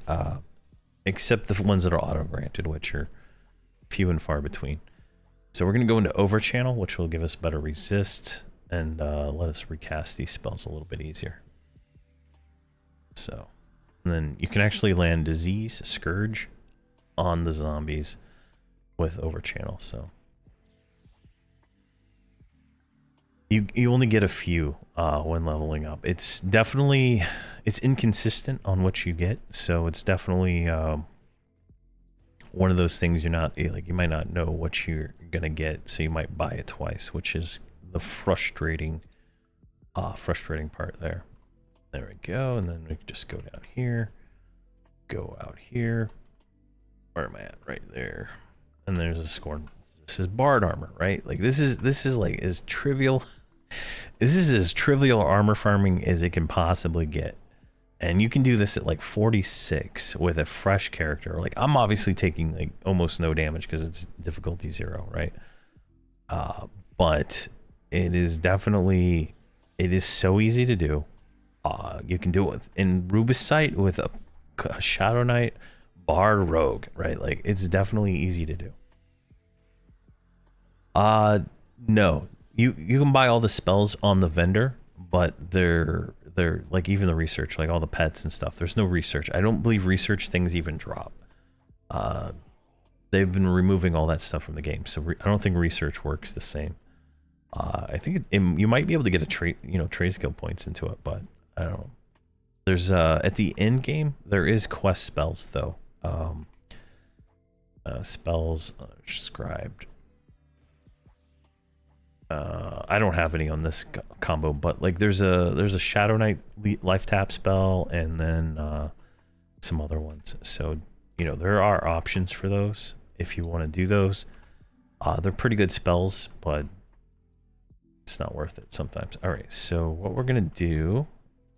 except the ones that are auto-granted, which are few and far between. So we're going to go into over channel, which will give us better resist, and let us recast these spells a little bit easier. So, and then you can actually land Disease, Scourge on the zombies with over channel, so. You only get a few when leveling up. It's definitely, it's inconsistent on what you get, so it's definitely one of those things you're not, like, you might not know what you're gonna get, so you might buy it twice, which is the frustrating part there. There we go. And then we can just go down here, go out here. Where am I at? Right there. And there's a scorn. This is barred armor, right? Like this is like as trivial. This is as trivial armor farming as it can possibly get. And you can do this at like 46 with a fresh character. Like I'm obviously taking like almost no damage because it's difficulty 0, right? But it is definitely, it is so easy to do. You can do it in Rubicite with a Shadow Knight, Bard, Rogue, right? Like it's definitely easy to do. No, you can buy all the spells on the vendor, but they're like even the research, like all the pets and stuff. There's no research. I don't believe research things even drop. They've been removing all that stuff from the game, so I don't think research works the same. I think you might be able to get a trade skill points into it, but I don't know. There's at the end game there is quest spells though. Spells scribed. I don't have any on this combo, but like there's a Shadow Knight life tap spell and then some other ones. So there are options for those if you want to do those. They're pretty good spells, but it's not worth it sometimes. All right, so what we're gonna do,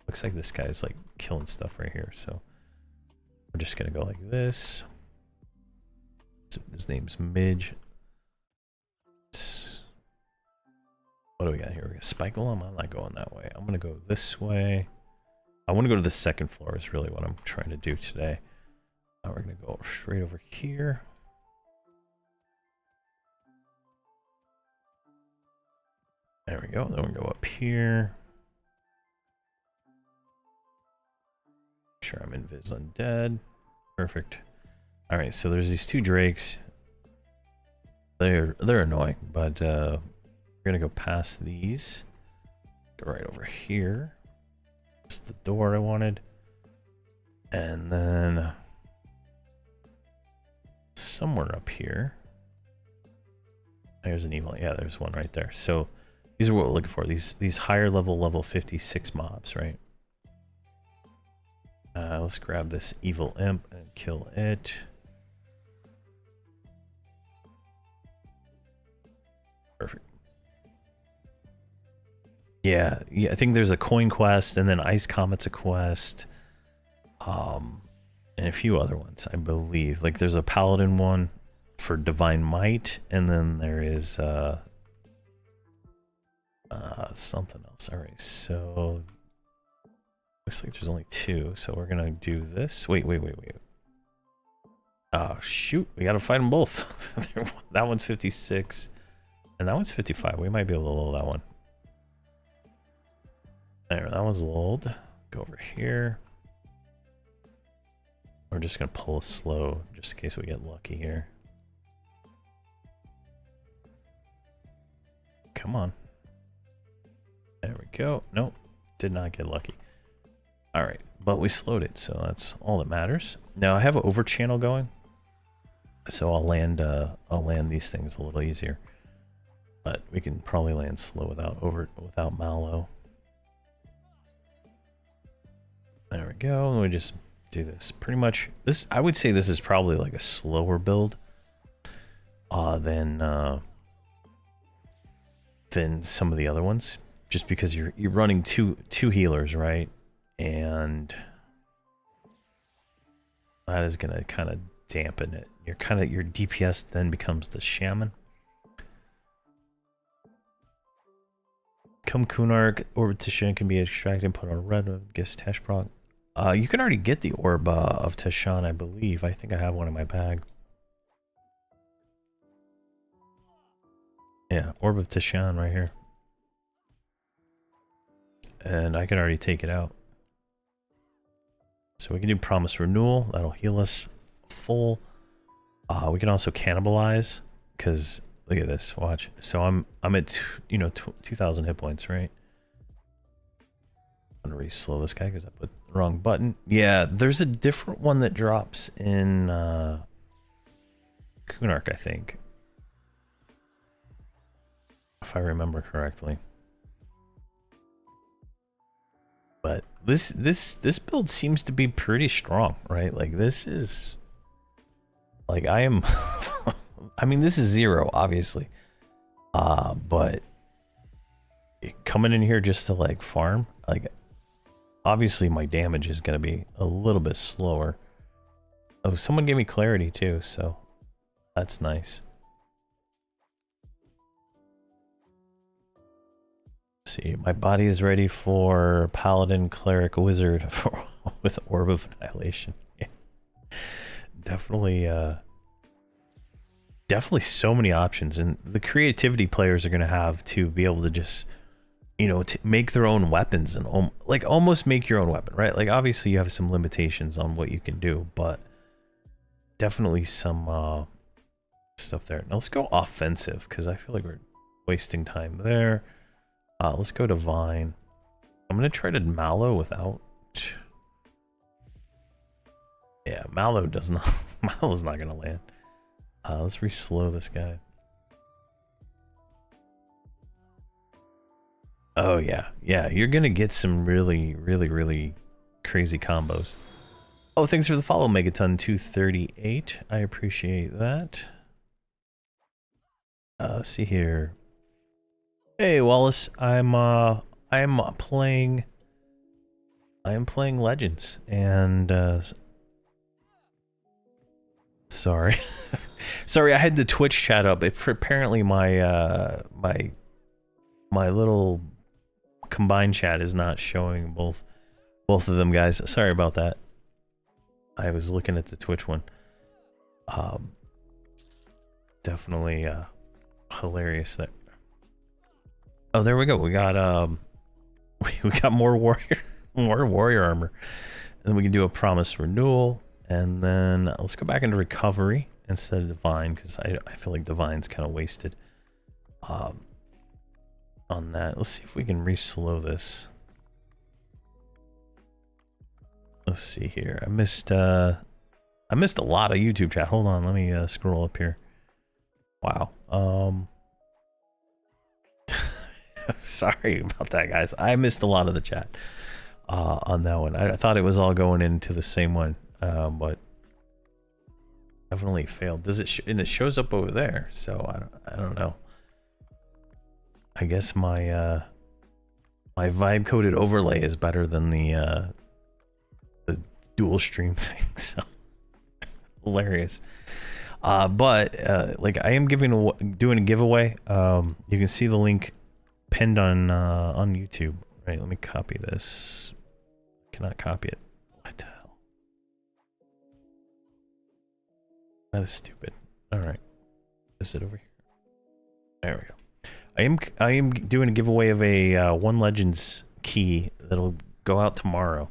looks like this guy's like killing stuff right here, so we're just gonna go like this. So his name's Midge. What do we got here? We got Spike Golem. I'm not going that way. I'm gonna go this way. I want to go to the second floor is really what I'm trying to do today. Now we're gonna go straight over here. There we go. Then we're gonna go up here. Make sure I'm invis undead. Perfect. All right, so there's these two drakes. They're annoying, but we're gonna go past these. Go right over here. That's the door I wanted. And then somewhere up here. There's an evil. Yeah, there's one right there. So these are what we're looking for. These higher level 56 mobs, right? Let's grab this evil imp and kill it. Perfect. Yeah, I think there's a coin quest, and then Ice Comet's a quest, and a few other ones, I believe. Like there's a Paladin one for Divine Might, and then there is something else. All right, so looks like there's only two, so we're gonna do this. Wait. Oh shoot, we gotta fight them both. That one's 56, and that one's 55. We might be able to lull that one. There, that one's lulled. Go over here. We're just gonna pull a slow, just in case we get lucky here. Come on. There we go. Nope, did not get lucky. All right, but we slowed it, so that's all that matters. Now I have an over channel going, so I'll land these things a little easier. But we can probably land slow without mallow. There we go. Let me just do this. Pretty much this. I would say this is probably like a slower build than some of the other ones, just because you're running two healers, right? And that is gonna kind of dampen it. Your DPS then becomes the shaman. Come Kunark, Orb of Tashan can be extracted and put on red, gets Tesh proc. You can already get the Orb of Tashan, I believe. I think I have one in my bag. Yeah, Orb of Tashan right here. And I can already take it out. So we can do Promise Renewal. That'll heal us full. We can also cannibalize, because look at this. Watch. So I'm at 2,000 hit points, right? I'm gonna re-slow this guy because I put the wrong button. Yeah, there's a different one that drops in Kunark, I think, if I remember correctly. But this build seems to be pretty strong, right? Like this is like I am I mean this is 0 obviously. But coming in here just to like farm, like obviously my damage is going to be a little bit slower. Oh, someone gave me clarity too, so that's nice. Let's see, my body is ready for Paladin, Cleric, Wizard with Orb of Annihilation. Yeah. Definitely, definitely so many options, and the creativity players are going to have to be able to just, you know, to make their own weapons and like almost make your own weapon, right? Like obviously you have some limitations on what you can do, but definitely some stuff there. Now let's go offensive because I feel like we're wasting time there. Let's go to Vine. I'm gonna try to Mallow without. Yeah, Mallow does not. Mallow's not gonna land. Let's re-slow this guy. Oh yeah, yeah. You're gonna get some really crazy combos. Oh, thanks for the follow, Megaton238. I appreciate that. Let's see here. Hey Wallace, I am playing Legends, and sorry. Sorry, I had the Twitch chat up. Apparently my my little combined chat is not showing both of them, guys. Sorry about that. I was looking at the Twitch one. Definitely hilarious there. Oh, there we go. We got we got more warrior armor. And then we can do a promise renewal, and then let's go back into recovery instead of divine, because I feel like divine's kind of wasted on that. Let's see if we can re-slow this. Let's see here. I missed a lot of YouTube chat. Hold on, let me scroll up here. Wow. Sorry about that, guys. I missed a lot of the chat on that one. I thought it was all going into the same one, but definitely failed. Does it and it shows up over there, so I don't know. I guess my my vibe coded overlay is better than the dual stream thing, so hilarious. But like I am doing a giveaway. You can see the link pinned on YouTube. Right, let me copy this. Cannot copy it. What the hell? That is stupid. All right, is it over here? There we go. I am doing a giveaway of a One Legends key that'll go out tomorrow.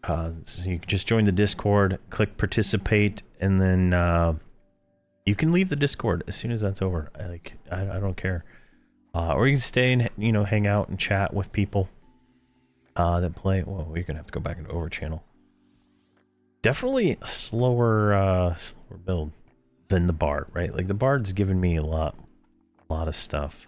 So you can just join the Discord, click participate, and then you can leave the Discord as soon as that's over. I don't care. Or you can stay and, you know, hang out and chat with people that play. Well, you're gonna have to go back into over channel. Definitely a slower build than the Bard, right? Like the Bard's given me a lot of stuff.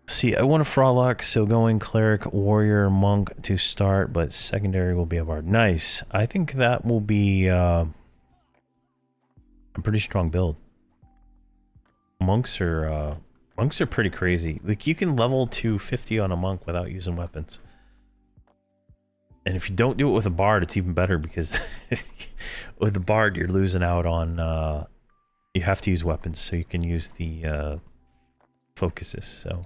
See, I want a Frolic, so going Cleric, Warrior, Monk to start, but secondary will be a Bard. Nice. I think that will be a pretty strong build. Monks are pretty crazy. Like you can level to 50 on a monk without using weapons. And if you don't do it with a Bard, it's even better, because with the Bard you're losing out on you have to use weapons, so you can use the focuses. So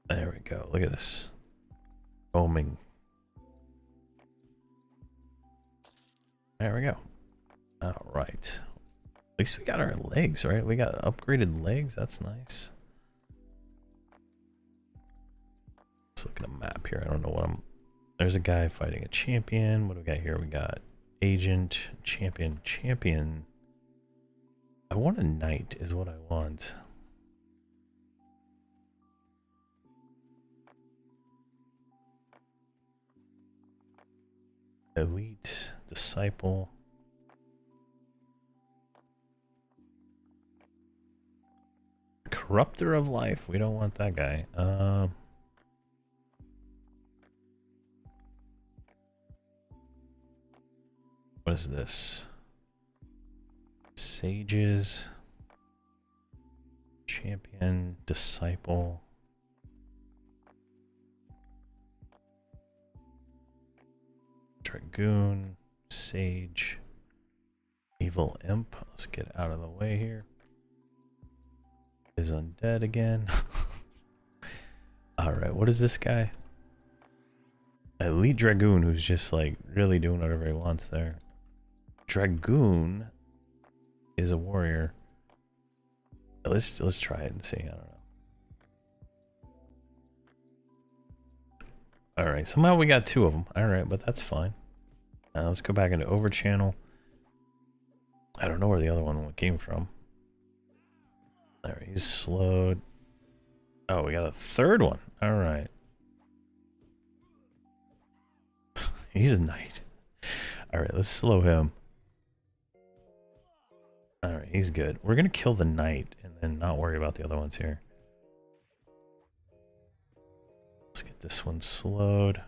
there we go. Look at this. Foaming. There we go. All right. At least we got our legs, right? We got upgraded legs. That's nice. Let's look at a map here. I don't know what I'm... There's a guy fighting a champion. What do we got here? We got agent, champion. I want a knight is what I want. Elite, disciple. Corrupter of life. We don't want that guy. What is this? Sages. Champion. Disciple. Dragoon. Sage. Evil imp. Let's get out of the way here. Is undead again. Alright, what is this guy? Elite Dragoon, who's just like really doing whatever he wants there. Dragoon is a warrior. Let's try it and see. I don't know. Alright, somehow we got 2 of them. Alright, but that's fine. Let's go back into Overchannel. I don't know where the other one came from. There, he's slowed. Oh, we got a 3rd one. Alright. He's a knight. Alright, let's slow him. Alright, he's good. We're gonna kill the knight and then not worry about the other ones here. Let's get this one slowed.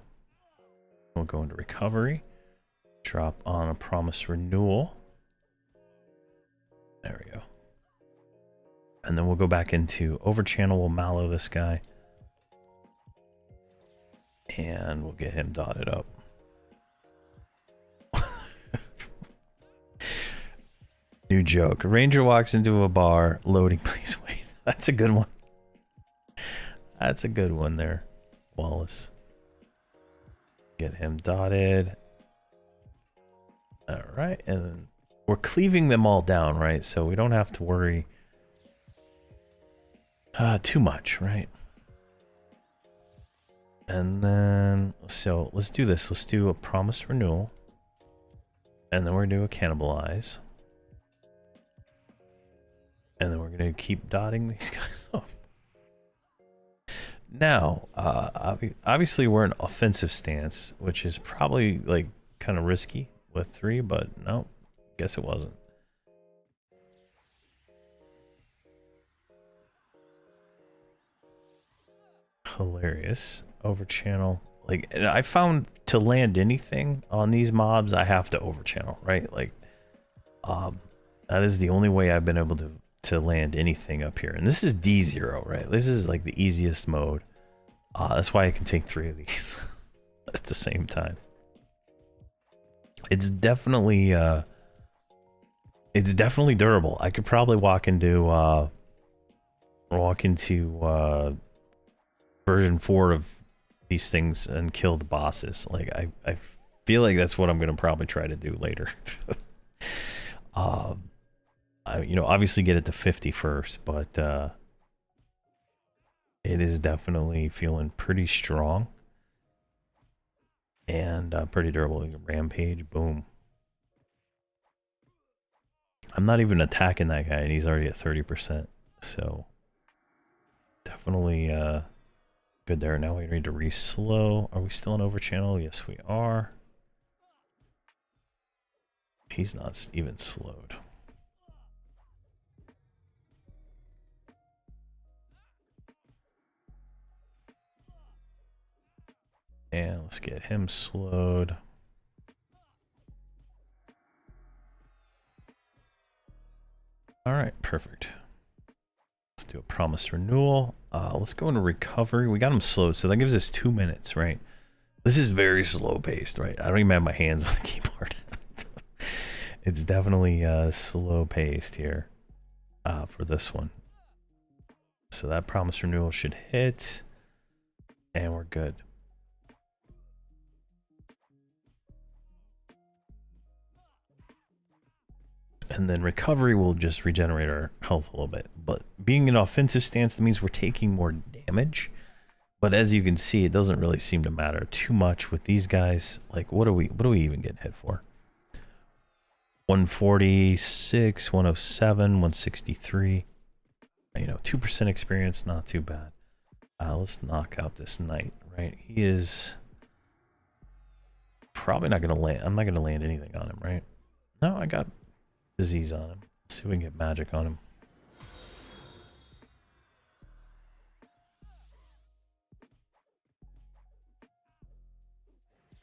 We'll go into recovery. Drop on a promise renewal. There we go. And then we'll go back into Overchannel. We'll mallow this guy. And we'll get him dotted up. New joke. A ranger walks into a bar. Loading, please wait. That's a good one. That's a good one there, Wallace. Get him dotted. Alright, and then we're cleaving them all down, right? So we don't have to worry too much, right? And then, so let's do this. Let's do a promise renewal. And then we're going to do a cannibalize. And then we're going to keep dotting these guys up. Now, obviously we're in offensive stance, which is probably like kind of risky with 3, but no, guess it wasn't. Hilarious. Overchannel. Like, I found to land anything on these mobs, I have to overchannel, right? Like, that is the only way I've been able to land anything up here. And this is D0, right? This is like the easiest mode. That's why I can take 3 of these at the same time. It's definitely durable. I could probably walk into version 4 of these things and kill the bosses. Like I feel like that's what I'm gonna probably try to do later. You know, obviously get it to 50 first, but it is definitely feeling pretty strong and pretty durable. Rampage, boom. I'm not even attacking that guy and he's already at 30%. So definitely good there. Now we need to re-slow. Are we still on Overchannel? Yes, we are. He's not even slowed. And let's get him slowed. All right, perfect. Let's do a promise renewal. Let's go into recovery. We got him slowed, so that gives us 2 minutes, right? This is very slow paced, right? I don't even have my hands on the keyboard. It's definitely slow paced here for this one. So that promise renewal should hit, and we're good. And then recovery will just regenerate our health a little bit. But being an offensive stance, that means we're taking more damage. But as you can see, it doesn't really seem to matter too much with these guys. Like, what are we even getting hit for? 146, 107, 163. You know, 2% experience, not too bad. Let's knock out this knight, right? He is probably not going to land. I'm not going to land anything on him, right? No, I got disease on him. Let's see if we can get magic on him.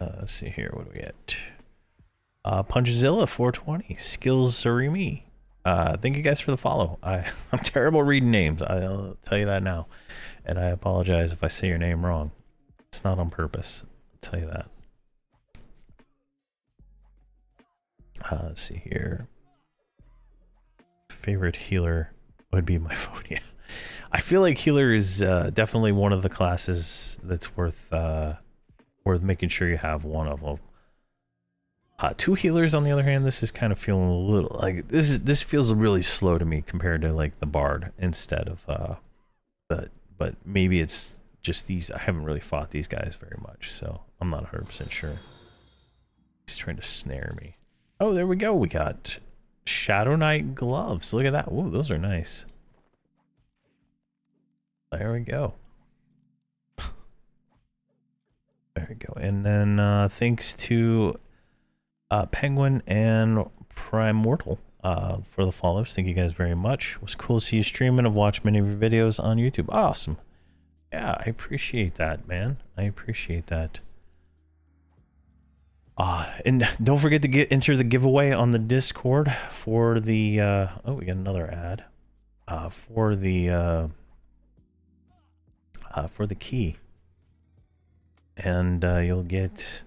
Let's see here. What do we get? Punchzilla 420. Skills Sarimi. Thank you guys for the follow. I'm terrible reading names. I'll tell you that now. And I apologize if I say your name wrong. It's not on purpose. I'll tell you that. Let's see here. Favorite healer would be my phone. Yeah. I feel like healer is definitely one of the classes that's worth making sure you have one of them. Two healers, on the other hand, this is kind of feeling a little like this feels really slow to me compared to like the bard instead of but maybe it's just these. I haven't really fought these guys very much, so I'm not 100% sure. He's trying to snare me. Oh, there we go. We got Shadow Knight gloves. Look at that. Ooh, those are nice. There we go. There we go. And then thanks to Penguin and Primortal for the follows. Thank you guys very much. It was cool to see you stream and I've watched many of your videos on YouTube. Awesome. Yeah, I appreciate that, man. I appreciate that. And don't forget to enter the giveaway on the Discord for the oh, we got another ad. For the key. And you'll get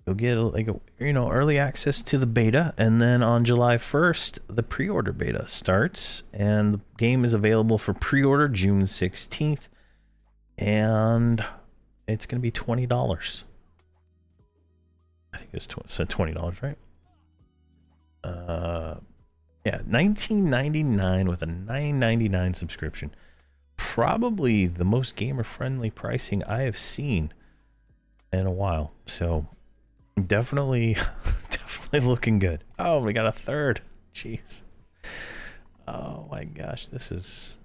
like early access to the beta, and then on July 1st the pre-order beta starts, and the game is available for pre-order June 16th, and it's going to be $20. I think it's said $20, right? Yeah, $19.99 with a $9.99 subscription. Probably the most gamer-friendly pricing I have seen in a while. So definitely looking good. Oh, we got a third. Jeez. Oh my gosh, this is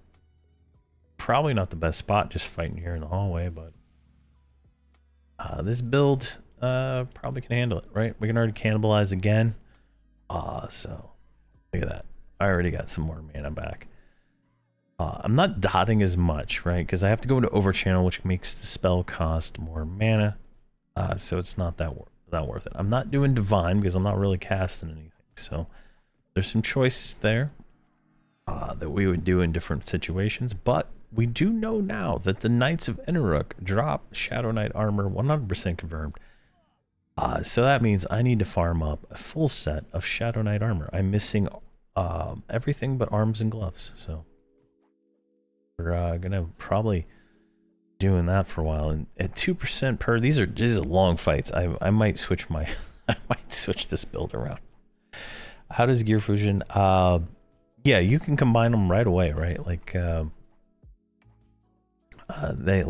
probably not the best spot, just fighting here in the hallway, but this build probably can handle it, right? We can already cannibalize again. So look at that. I already got some more mana back. I'm not dotting as much, right? Because I have to go into overchannel, which makes the spell cost more mana. So it's not that worth it. I'm not doing divine because I'm not really casting anything. So there's some choices there that we would do in different situations. But we do know now that the Knights of Enaruk drop Shadow Knight armor 100% confirmed. So that means I need to farm up a full set of Shadow Knight armor. I'm missing everything but arms and gloves. So we're gonna probably doing that for a while, and at 2% per, these are long fights. I might switch my I might switch this build around. How does gear fusion? Yeah, you can combine them right away, right? Like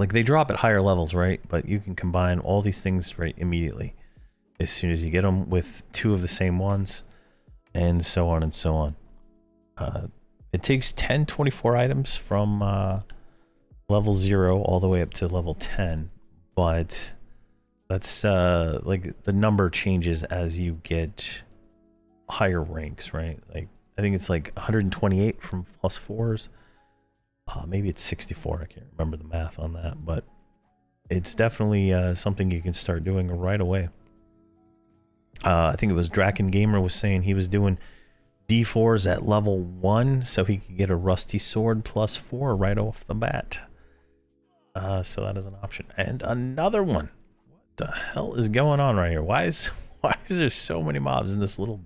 they drop at higher levels, right? But you can combine all these things right immediately as soon as you get them with two of the same ones, and so on and so on. It takes 24 items from level 0 all the way up to level 10, but that's like the number changes as you get higher ranks, right? Like I think it's like 128 from +4s. Maybe it's 64. I can't remember the math on that, but it's definitely something you can start doing right away. I think it was Draken Gamer was saying he was doing D4s at level 1 so he could get a rusty sword +4 right off the bat. So that is an option. And another one. What the hell is going on right here? Why is there so many mobs in this little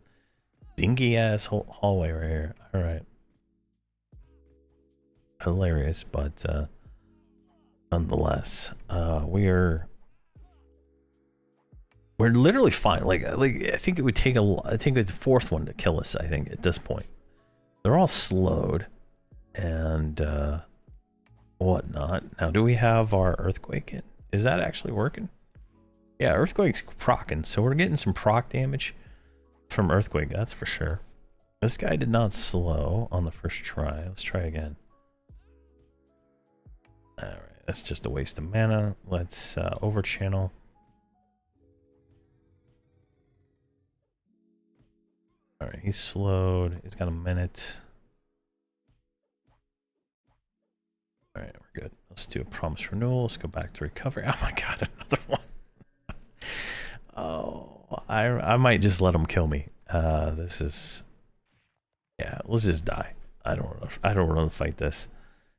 dinky ass hallway right here? All right. Hilarious, but nonetheless, we're literally fine. Like I think it would take I think the fourth one to kill us. I think at this point, they're all slowed and whatnot. Now, do we have our earthquake in? Is that actually working? Yeah, earthquake's proccing, so we're getting some proc damage from earthquake. That's for sure. This guy did not slow on the first try. Let's try again. All right, that's just a waste of mana. Let's overchannel. All right, he's slowed. He's got a minute. All right, we're good. Let's do a promise renewal. Let's go back to recovery. Oh my god, another one. I might just let him kill me. This is, yeah, let's just die. I don't want to fight this,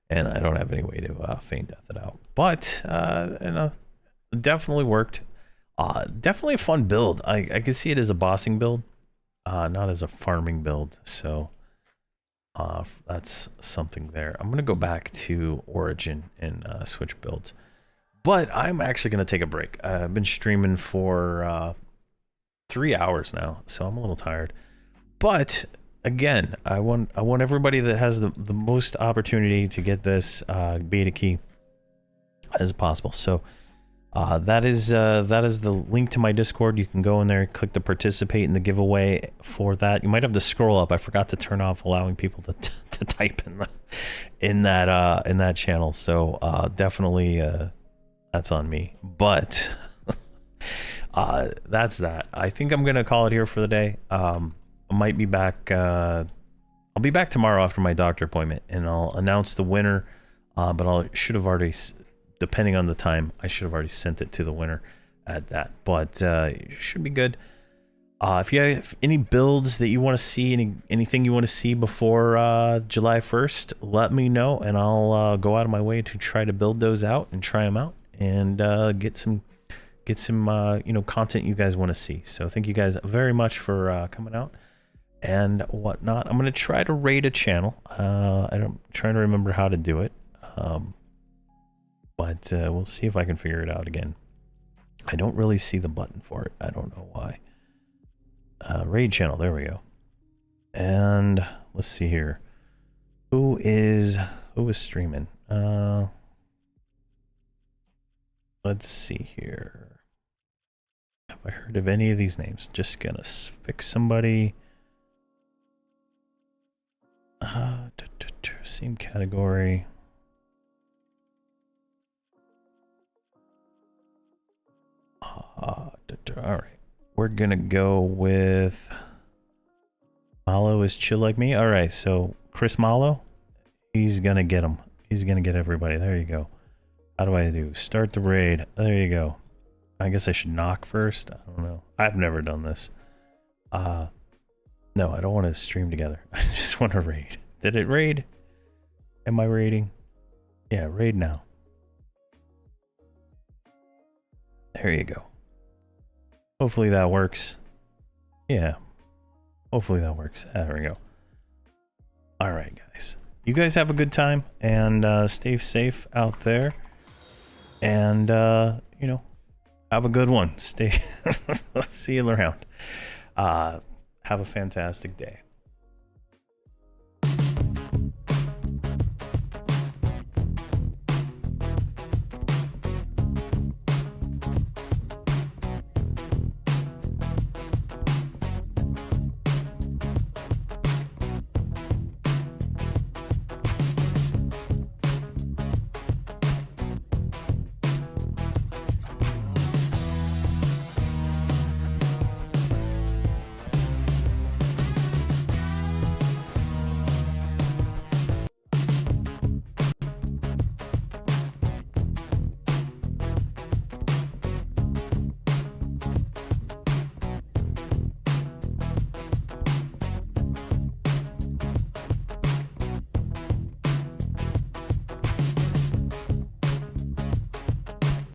and I don't have any way to feign death it out. But definitely worked. Definitely a fun build. I can see it as a bossing build, not as a farming build. So that's something there. I'm gonna go back to Origin and switch builds. But I'm actually gonna take a break. I've been streaming for 3 hours now, so I'm a little tired. But again, I want everybody that has the most opportunity to get this beta key as possible. So that is the link to my Discord. You can go in there, click to participate in the giveaway for that. You might have to scroll up. I forgot to turn off allowing people to type in that channel. So definitely that's on me. But that's that. I think I'm gonna call it here for the day. I might be back. I'll be back tomorrow after my doctor appointment, and I'll announce the winner. But I should have already, depending on the time, I should have already sent it to the winner at that. But it should be good. If you have any builds that you want to see, anything you want to see before July 1st, let me know, and I'll go out of my way to try to build those out and try them out, and get some content you guys want to see. So thank you guys very much for coming out and whatnot. I'm going to try to raid a channel. I'm trying to remember how to do it. But we'll see if I can figure it out again. I don't really see the button for it. I don't know why. Raid channel, there we go. And let's see here. Who is streaming? Let's see here. Have I heard of any of these names? Just gonna pick somebody. Same category. All right, we're gonna go with Malo is chill like me. All right, so Chris Malo, he's gonna get him. He's gonna get everybody. There you go. How do I do? Start the raid. There you go. I guess I should knock first. I don't know. I've never done this. No, I don't want to stream together. I just want to raid. Did it raid? Am I raiding? Yeah, raid now. There you go. Hopefully that works. Yeah. Hopefully that works. There we go. All right, guys. You guys have a good time, and stay safe out there. And, have a good one. See you around. Have a fantastic day.